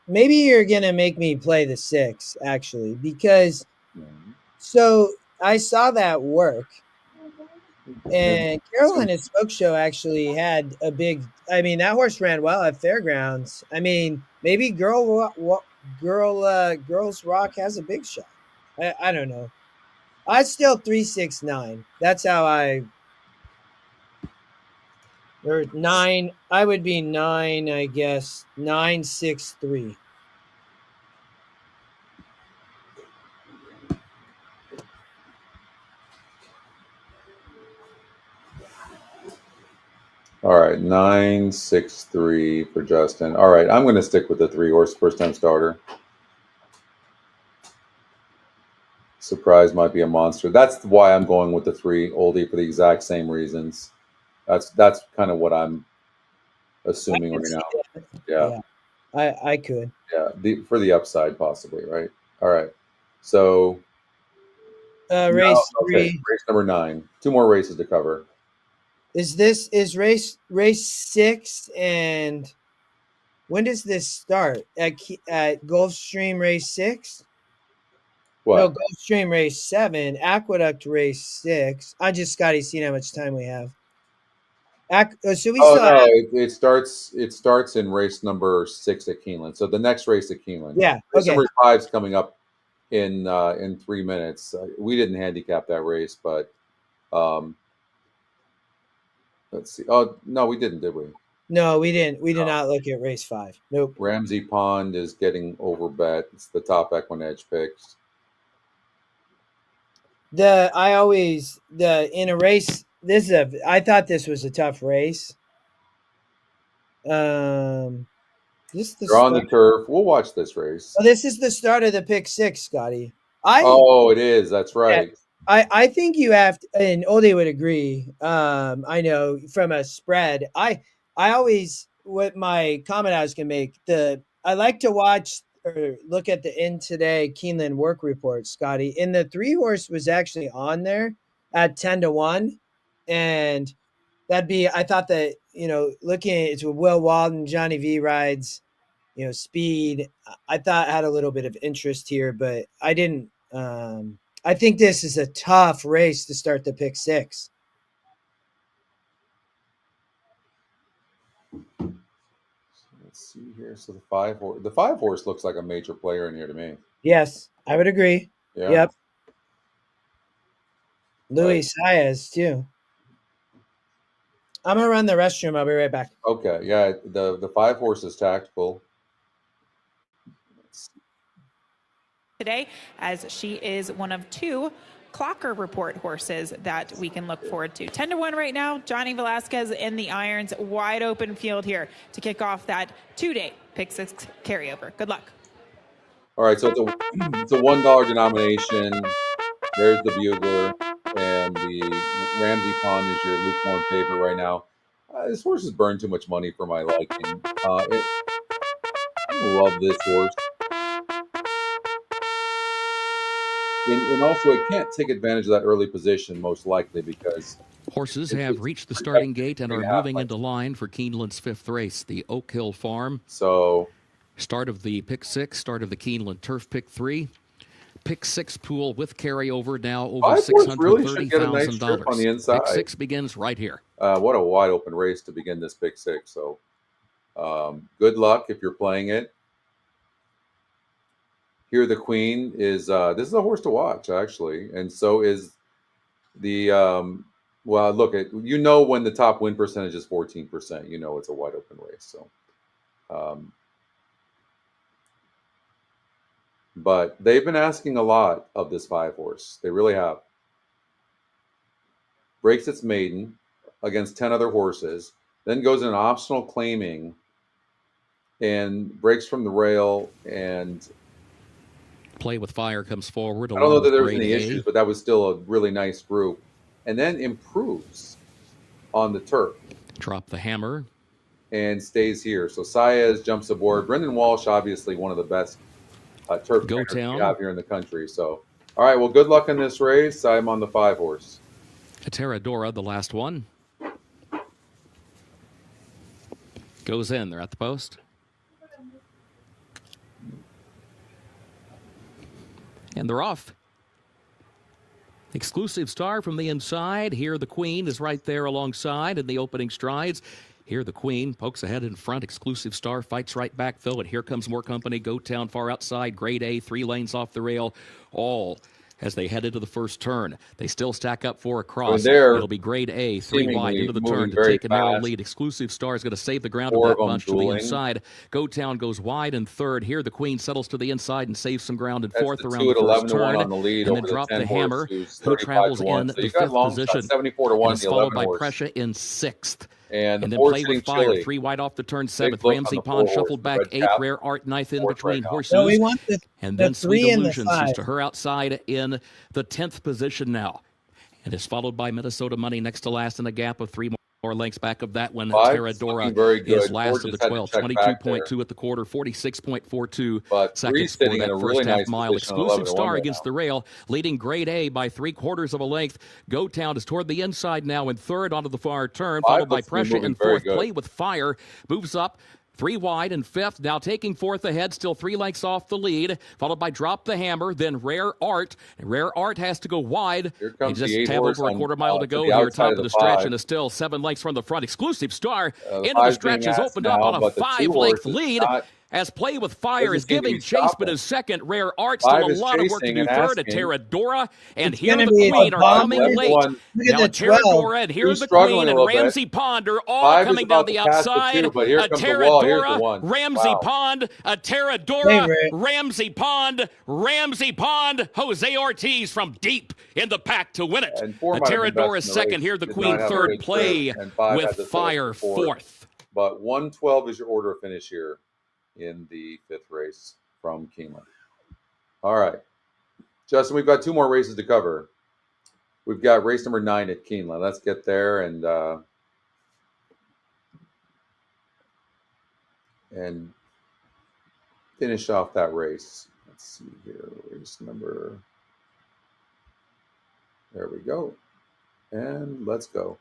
Speaker 2: maybe you're gonna make me play the 6 actually, because so I saw that work, and Carolina's Smoke Show actually had a big. I mean, that horse ran well at Fairgrounds. I mean, maybe Girls Rock has a big shot. I don't know. I still 369. That's how or 9. I would be 9, I guess. 963.
Speaker 1: All right, 963 for Justin. All right, I'm going to stick with the 3 horse first time starter. Surprise might be a monster. That's why I'm going with the 3 oldie for the exact same reasons. That's kind of what I'm assuming right now. Yeah.
Speaker 2: I could.
Speaker 1: Yeah, for the upside possibly, right? All right. So
Speaker 2: race 3.
Speaker 1: Race number 9. 2 more races to cover.
Speaker 2: Is race 6, and when does this start? At Gulfstream race 6?
Speaker 1: What?
Speaker 2: No, Gulfstream race 7, Aqueduct race 6. I just Scotty seen how much time we have.
Speaker 1: It starts in race number 6 at Keeland. So the next race at Keeland.
Speaker 2: Yeah.
Speaker 1: Race number 5 is coming up in 3 minutes. We didn't handicap that race, but let's see. Oh no, we didn't, did we?
Speaker 2: No, we didn't. We did not look at race 5. Nope.
Speaker 1: Ramsey Pond is getting overbet. It's the top EquinEdge picks.
Speaker 2: In a race. I thought this was a tough race.
Speaker 1: They're on the turf. We'll watch this race.
Speaker 2: Oh, this is the start of the pick 6, Scotty.
Speaker 1: It is. That's right.
Speaker 2: I think you have to, and Oldie would agree. I know from a spread. I always, what my comment I was gonna make, I like to watch or look at the In Today Keeland work report, Scotty. And the 3 horse was actually on there at 10-1. And I thought that, looking at Will Walden, Johnny V rides, speed, I thought had a little bit of interest here, but I didn't. I think this is a tough race to start the pick six.
Speaker 1: Let's see here. So the five horse looks like a major player in here to me.
Speaker 2: Yes, I would agree.
Speaker 1: Yeah.
Speaker 2: Yep. Luis Saez too. I'm gonna run the restroom. I'll be right back.
Speaker 1: Okay. Yeah. The five horse is tactical.
Speaker 4: Today, as she is one of two Clocker Report horses that we can look forward to. 10-1 right now. Johnny Velasquez in the irons. Wide open field here to kick off that 2-day pick six carryover. Good luck.
Speaker 1: All right. So it's a $1 denomination. There's the Bugler, and the Ramsey Pond is your lukewarm favorite right now. This horse has burned too much money for my liking. I love this horse. And also, it can't take advantage of that early position, most likely, because
Speaker 5: horses have reached the starting gate and are moving into line for Keeland's fifth race, the Oak Hill Farm.
Speaker 1: So,
Speaker 5: start of the pick six, start of the Keeland Turf pick 3. Pick 6 pool with carryover now over $630,000.
Speaker 1: On the inside.
Speaker 5: Pick 6 begins right here.
Speaker 1: What a wide open race to begin this pick 6. So, good luck if you're playing it. Here, the Queen is this is a horse to watch, actually, and so is the well. Look at when the top win percentage is 14%, it's a wide open race. So, but they've been asking a lot of this 5 horse. They really have. Breaks its maiden against 10 other horses, then goes in an optional claiming, and breaks from the rail and.
Speaker 5: Play with Fire comes forward.
Speaker 1: I don't know that there was any issues, but that was still a really nice group. And then improves on the turf.
Speaker 5: Drop the Hammer.
Speaker 1: And stays here. So Saez jumps aboard. Brendan Walsh, obviously one of the best turf trainers we have here in the country. So, all right, well, good luck in this race. I'm on the 5 horse.
Speaker 5: Terradora, the last one. Goes in. They're at the post. And they're off. Exclusive Star from the inside. Here the Queen is right there alongside in the opening strides. Here the Queen pokes ahead in front. Exclusive Star fights right back, though. And here comes more company. Go Town far outside. Grade A, 3 lanes off the rail. All as they head into the first turn. They still stack up 4 across. It'll be Grade A, 3 wide into the turn to take a narrow lead. Exclusive Star is going to save the ground of that bunch to the inside. Go Town goes wide in third. Here the Queen settles to the inside and saves some ground in fourth around the first turn.
Speaker 1: On the lead,
Speaker 5: and then drop the Hammer, who travels in the 5th position.
Speaker 1: 74-1,
Speaker 5: and is followed by Pressure in 6th.
Speaker 1: And
Speaker 5: then Play with Fire, 3 wide off the turn, 7th. Ramsey Pond shuffled back 8th. Rare Art 9th in between horses.
Speaker 2: So we want
Speaker 5: and then Sweet Illusions is to her outside in the 10th position now. And is followed by Minnesota Money next to last in a gap of 3 more lengths back of that one. Terradora is last of the 12th. 22.2 at the quarter, 46.42 seconds for that first half mile. Exclusive Star against the rail, leading Grade A by 3/4 of a length. Go Town is toward the inside now in third onto the far turn, followed by Pressure in fourth. Play with Fire moves up 3 wide and 5th, now taking 4th ahead, still 3 lengths off the lead, followed by Drop the Hammer, then Rare Art. And Rare Art has to go wide.
Speaker 1: Here comes
Speaker 5: just
Speaker 1: the 8
Speaker 5: have
Speaker 1: horse
Speaker 5: over a quarter mile to go here, top of the stretch, and is still 7 lengths from the front. Exclusive Star into the stretch has opened up on a 5-length lead. As Play with Fire is giving chase, but is second. Rare Art still a lot of work to do. Third, Terradora, and here the Queen are coming late. Now Terradora, and here's the Queen, and Ramsey Pond are all coming down the outside. A Terradora, Ramsey Pond, a Terradora, Ramsey Pond, Jose Ortiz from deep in the pack to win it. A Terradora second, here the Queen third. Play with Fire fourth.
Speaker 1: But 112 is your order of finish here in the 5th race from Keeland. All right. Justin, we've got 2 more races to cover. We've got race number 9 at Keeland. Let's get there and finish off that race. Let's see here. Race number. There we go. And let's go.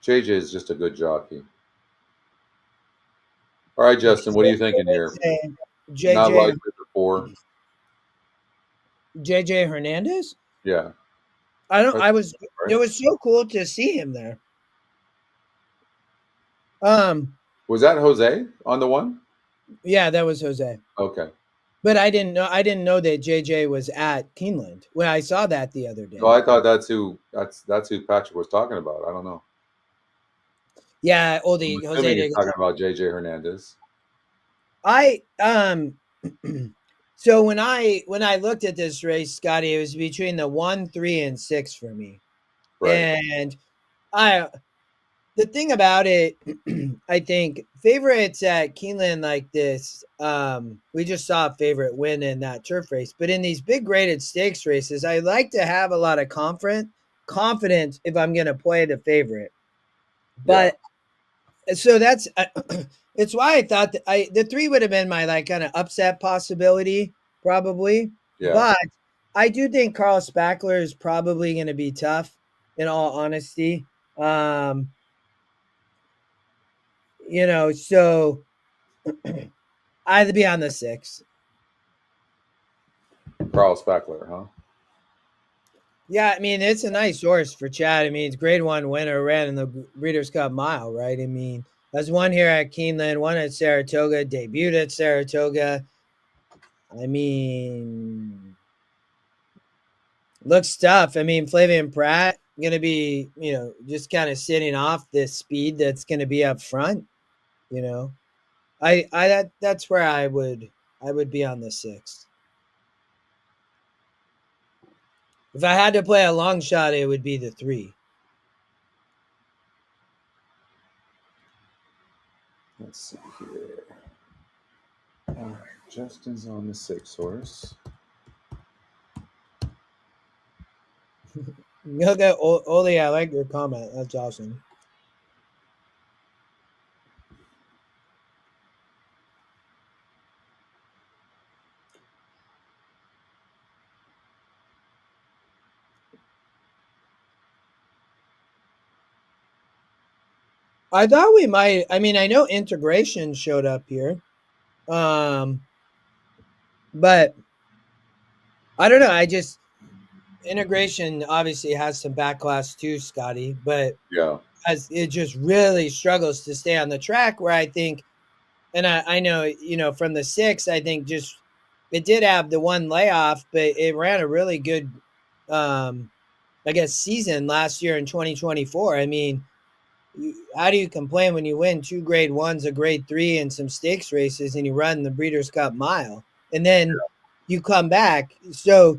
Speaker 1: JJ is just a good jockey. All right, Justin, what are you thinking here? Not likely before.
Speaker 2: JJ Hernandez?
Speaker 1: Yeah.
Speaker 2: It was so cool to see him there.
Speaker 1: Was that Jose on the one?
Speaker 2: Yeah, that was Jose.
Speaker 1: Okay.
Speaker 2: But I didn't know that JJ was at Keeland when I saw that the other day.
Speaker 1: Oh, I thought that's who Patrick was talking about. I don't know.
Speaker 2: Yeah, Jose.
Speaker 1: He's talking about JJ Hernandez.
Speaker 2: So when I looked at this race, Scotty, it was between the 1, 3, and 6 for me. Right. And the thing about it, I think favorites at Keeland like this, we just saw a favorite win in that turf race. But in these big graded stakes races, I like to have a lot of confidence if I'm going to play the favorite. But so that's it's why I thought that the 3 would have been my like kind of upset possibility probably. Yeah. But I do think Carl Spackler is probably going to be tough in all honesty. So I'd be on the 6.
Speaker 1: Carl Spackler, huh?
Speaker 2: Yeah, I mean, it's a nice horse for Chad. I mean, it's grade 1 winner, ran in the Breeders' Cup Mile, right? I mean, has one here at Keeland, one at Saratoga, debuted at Saratoga. I mean, looks tough. I mean, Flavian Pratt going to be, just kind of sitting off this speed that's going to be up front. That's where I would be on the 6. If I had to play a long shot, it would be the 3.
Speaker 1: Let's see here. All right, Justin's on the 6 horse.
Speaker 2: Look at Oli. I like your comment. That's awesome. I thought we might. I mean, I know integration showed up here, but I don't know. Integration obviously has some backlash too, Scotty. But as it just really struggles to stay on the track. Where I think, and I know from the 6, I think just it did have the one layoff, but it ran a really good, season last year in 2024. I mean. How do you complain when you win 2 grade 1s, a grade 3, and some stakes races, and you run the Breeders' Cup Mile, and then you come back? So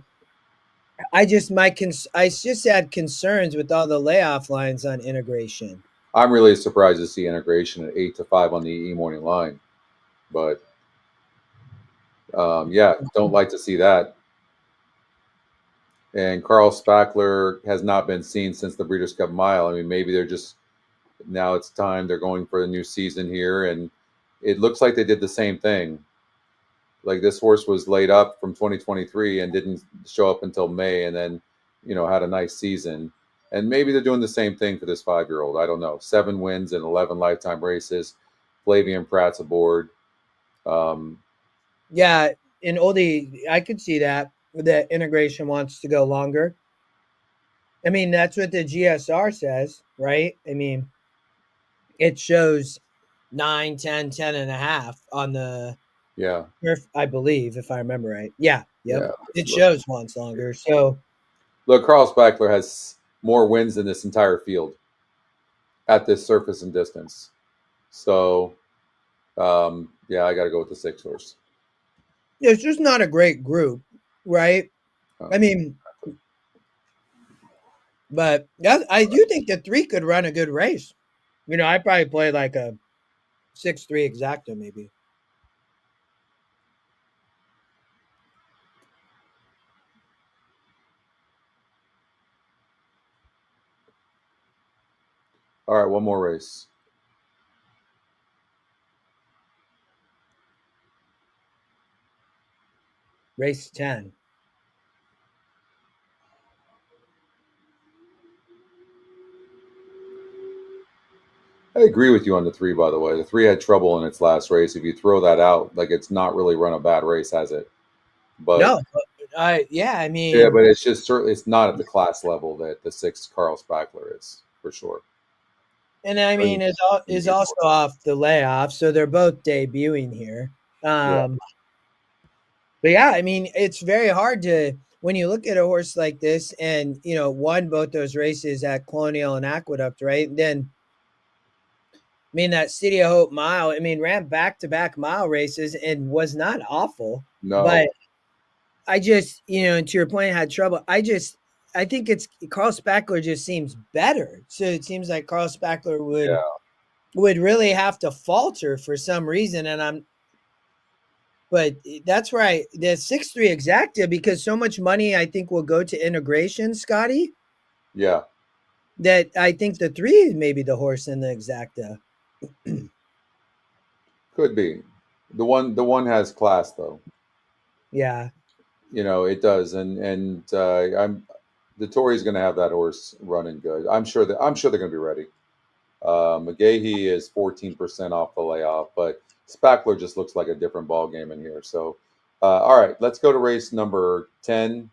Speaker 2: I just had concerns with all the layoff lines on integration.
Speaker 1: I'm really surprised to see integration at 8-5 on the E-morning line, but don't like to see that. And Carl Spackler has not been seen since the Breeders' Cup Mile. I mean, maybe they're just. Now it's time. They're going for a new season here, and it looks like they did the same thing. Like this horse was laid up from 2023 and didn't show up until May, and then had a nice season. And maybe they're doing the same thing for this 5-year-old. I don't know. 7 wins and 11 lifetime races. Flavian Pratt's aboard.
Speaker 2: Yeah, in Oldie, I could see that integration wants to go longer. I mean, that's what the GSR says, right? I mean. It shows 9, 10, 10 and a half on the I believe, if I remember right. Yeah. Yep. Yeah, it shows once longer. So
Speaker 1: look, Carl Spackler has more wins than this entire field at this surface and distance. So I gotta go with the 6 horse.
Speaker 2: It's just not a great group, right? I mean, but I do think the 3 could run a good race. I'd probably play like a 6-3 exacta maybe.
Speaker 1: All right, one more race.
Speaker 2: Race 10.
Speaker 1: I agree with you on the 3, by the way. The 3 had trouble in its last race. If you throw that out, like, it's not really run a bad race, has it? But
Speaker 2: no, yeah, I mean,
Speaker 1: yeah, but it's just certainly it's not at the class level that the 6 Carl Spackler is, for sure.
Speaker 2: And I mean, is also off the layoff, so they're both debuting here. But yeah, I mean, it's very hard to when you look at a horse like this, and won both those races at Colonial and Aqueduct, right? Then, I mean, that City of Hope mile, I mean, ran back-to-back mile races and was not awful.
Speaker 1: No,
Speaker 2: but I just, and to your point, had trouble. I think it's Carl Spackler just seems better. So it seems like Carl Spackler would really have to falter for some reason. But that's right. The 6-3 exacta, because so much money I think will go to integration, Scotty.
Speaker 1: Yeah.
Speaker 2: That I think the 3 is maybe the horse in the exacta.
Speaker 1: Could be. The one has class though.
Speaker 2: Yeah.
Speaker 1: It does. And the Tory's going to have that horse running good. I'm sure they're going to be ready. McGahee is 14% off the layoff, but Spackler just looks like a different ball game in here. So, all right, let's go to race number 10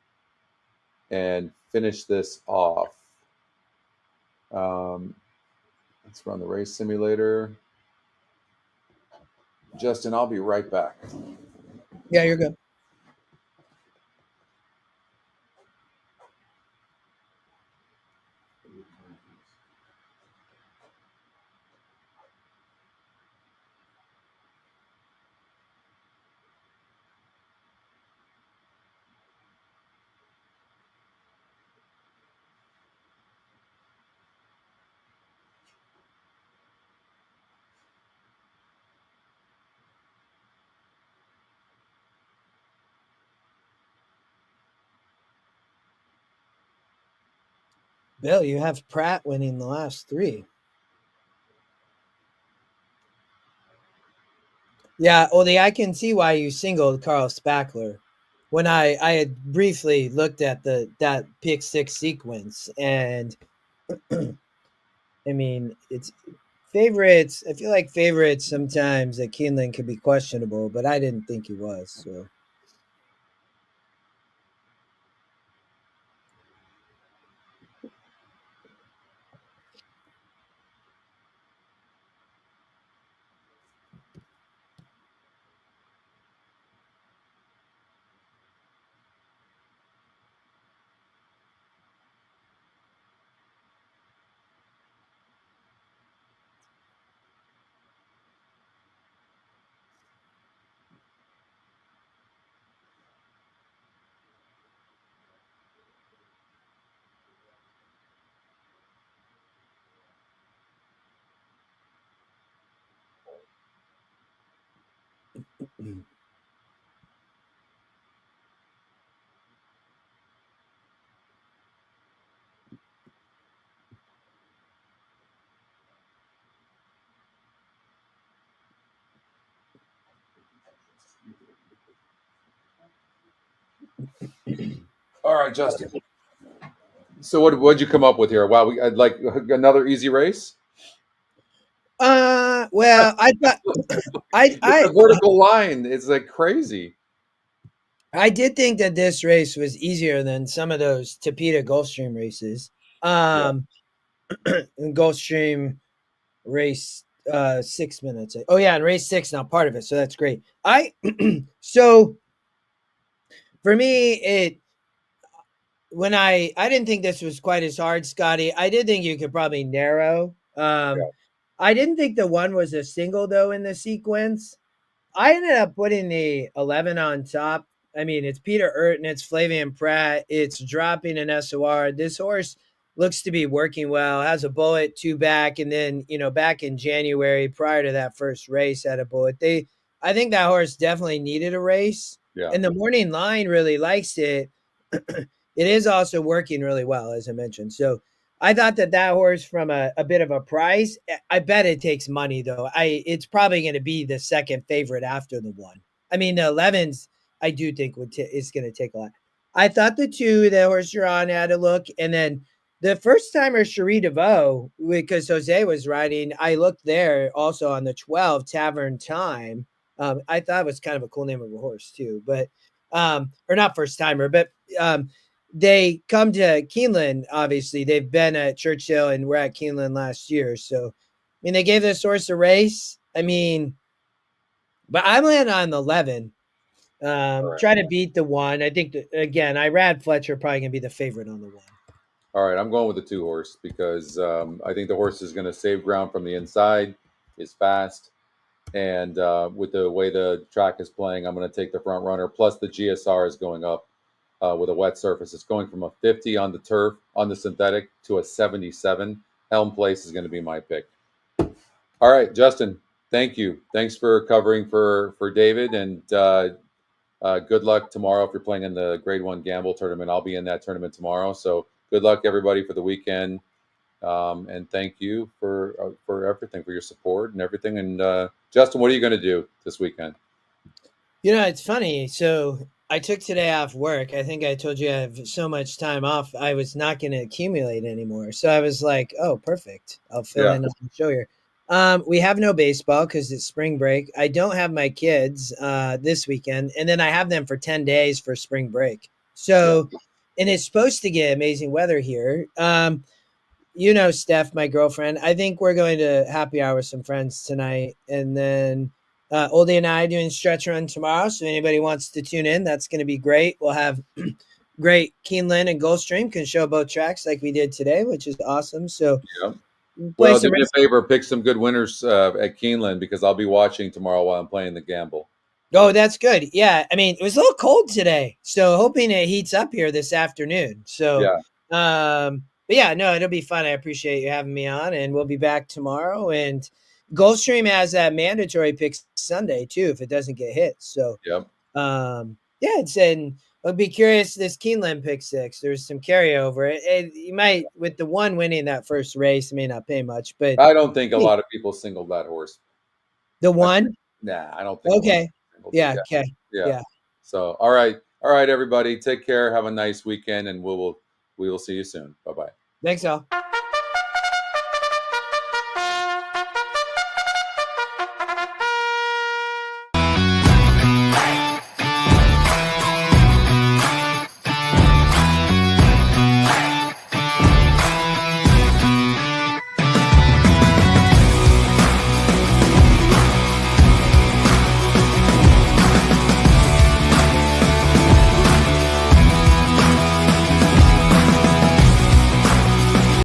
Speaker 1: and finish this off. Let's run the race simulator. Justin, I'll be right back.
Speaker 2: Yeah, you're good. Bill, you have Pratt winning the last 3. Yeah, Oldie, I can see why you singled Carl Spackler. When I had briefly looked at that pick 6 sequence, and I mean, it's favorites. I feel like favorites sometimes at Keeland can be questionable, but I didn't think he was. So.
Speaker 1: All right, Justin. So what'd you come up with here? Wow, I'd like another easy race.
Speaker 2: Well, I thought
Speaker 1: the vertical line is like crazy.
Speaker 2: I did think that this race was easier than some of those Tapeta Gulfstream races. Gulfstream race 6 minutes. Oh yeah, and race 6 now part of it, so that's great. So for me, I didn't think this was quite as hard, Scotty. I did think you could probably narrow. I didn't think the 1 was a single though in the sequence. I ended up putting the 11 on top. I mean, it's Peter Urton, it's Flavian Pratt, it's dropping an SOR. This horse looks to be working well, has a bullet 2 back, and then, back in January, prior to that first race, had a bullet. I think that horse definitely needed a race.
Speaker 1: Yeah.
Speaker 2: And the morning line really likes it. It is also working really well, as I mentioned. So I thought that horse from a bit of a price, I bet it takes money though. It's probably going to be the second favorite after the 1. I mean, the 11's, I do think it's going to take a lot. I thought the 2, the horse you're on, had a look, and then the first timer Cherie DeVoe, because Jose was riding, I looked there also on the 12 Tavern Time. I thought it was kind of a cool name of a horse too, but or not first timer, but they come to Keeland. Obviously, they've been at Churchill and we're at Keeland last year. So, I mean, they gave this horse a race. I mean, but I'm landing on the 11. Try to beat the 1. I think again, Irad Fletcher probably gonna be the favorite on the 1.
Speaker 1: All right, I'm going with the 2 horse because I think the horse is going to save ground from the inside, is fast, and with the way the track is playing, I'm going to take the front runner. Plus, the GSR is going up with a wet surface. It's going from a 50 on the turf, on the synthetic, to a 77. Helm Place is going to be my pick. All right, Justin, thank you. Thanks for covering for David, and good luck tomorrow if you're playing in the Grade 1 Gamble tournament. I'll be in that tournament tomorrow, so good luck, everybody, for the weekend. And thank you for everything, for your support and everything. And Justin, what are you going to do this weekend?
Speaker 2: It's funny. So I took today off work. I think I told you I have so much time off. I was not going to accumulate anymore. So I was like, oh, perfect. I'll fill in on the show here. We have no baseball because it's spring break. I don't have my kids this weekend. And then I have them for 10 days for spring break. So... Yeah. And it's supposed to get amazing weather here. Steph, my girlfriend, I think we're going to happy hour with some friends tonight. And then Oldie and I doing stretch run tomorrow. So anybody wants to tune in, that's going to be great. We'll have great Keeland and Gulfstream can show both tracks like we did today, which is awesome. So
Speaker 1: well, do me a favor, pick some good winners at Keeland because I'll be watching tomorrow while I'm playing the gamble.
Speaker 2: Oh, that's good. Yeah. I mean, it was a little cold today, so hoping it heats up here this afternoon. So, but yeah, no, it'll be fun. I appreciate you having me on, and we'll be back tomorrow. And Gulfstream has that mandatory pick Sunday too, if it doesn't get hit. So, and I'll be curious. This Keeland pick 6, there's some carryover. You might, with the 1 winning that first race, it may not pay much, but
Speaker 1: I don't think a lot of people singled that horse.
Speaker 2: The 1?
Speaker 1: Nah, I don't think.
Speaker 2: Okay. Yeah. Okay.
Speaker 1: Yeah. So, all right, everybody, take care. Have a nice weekend, and we will see you soon. Bye-bye.
Speaker 2: Thanks, all.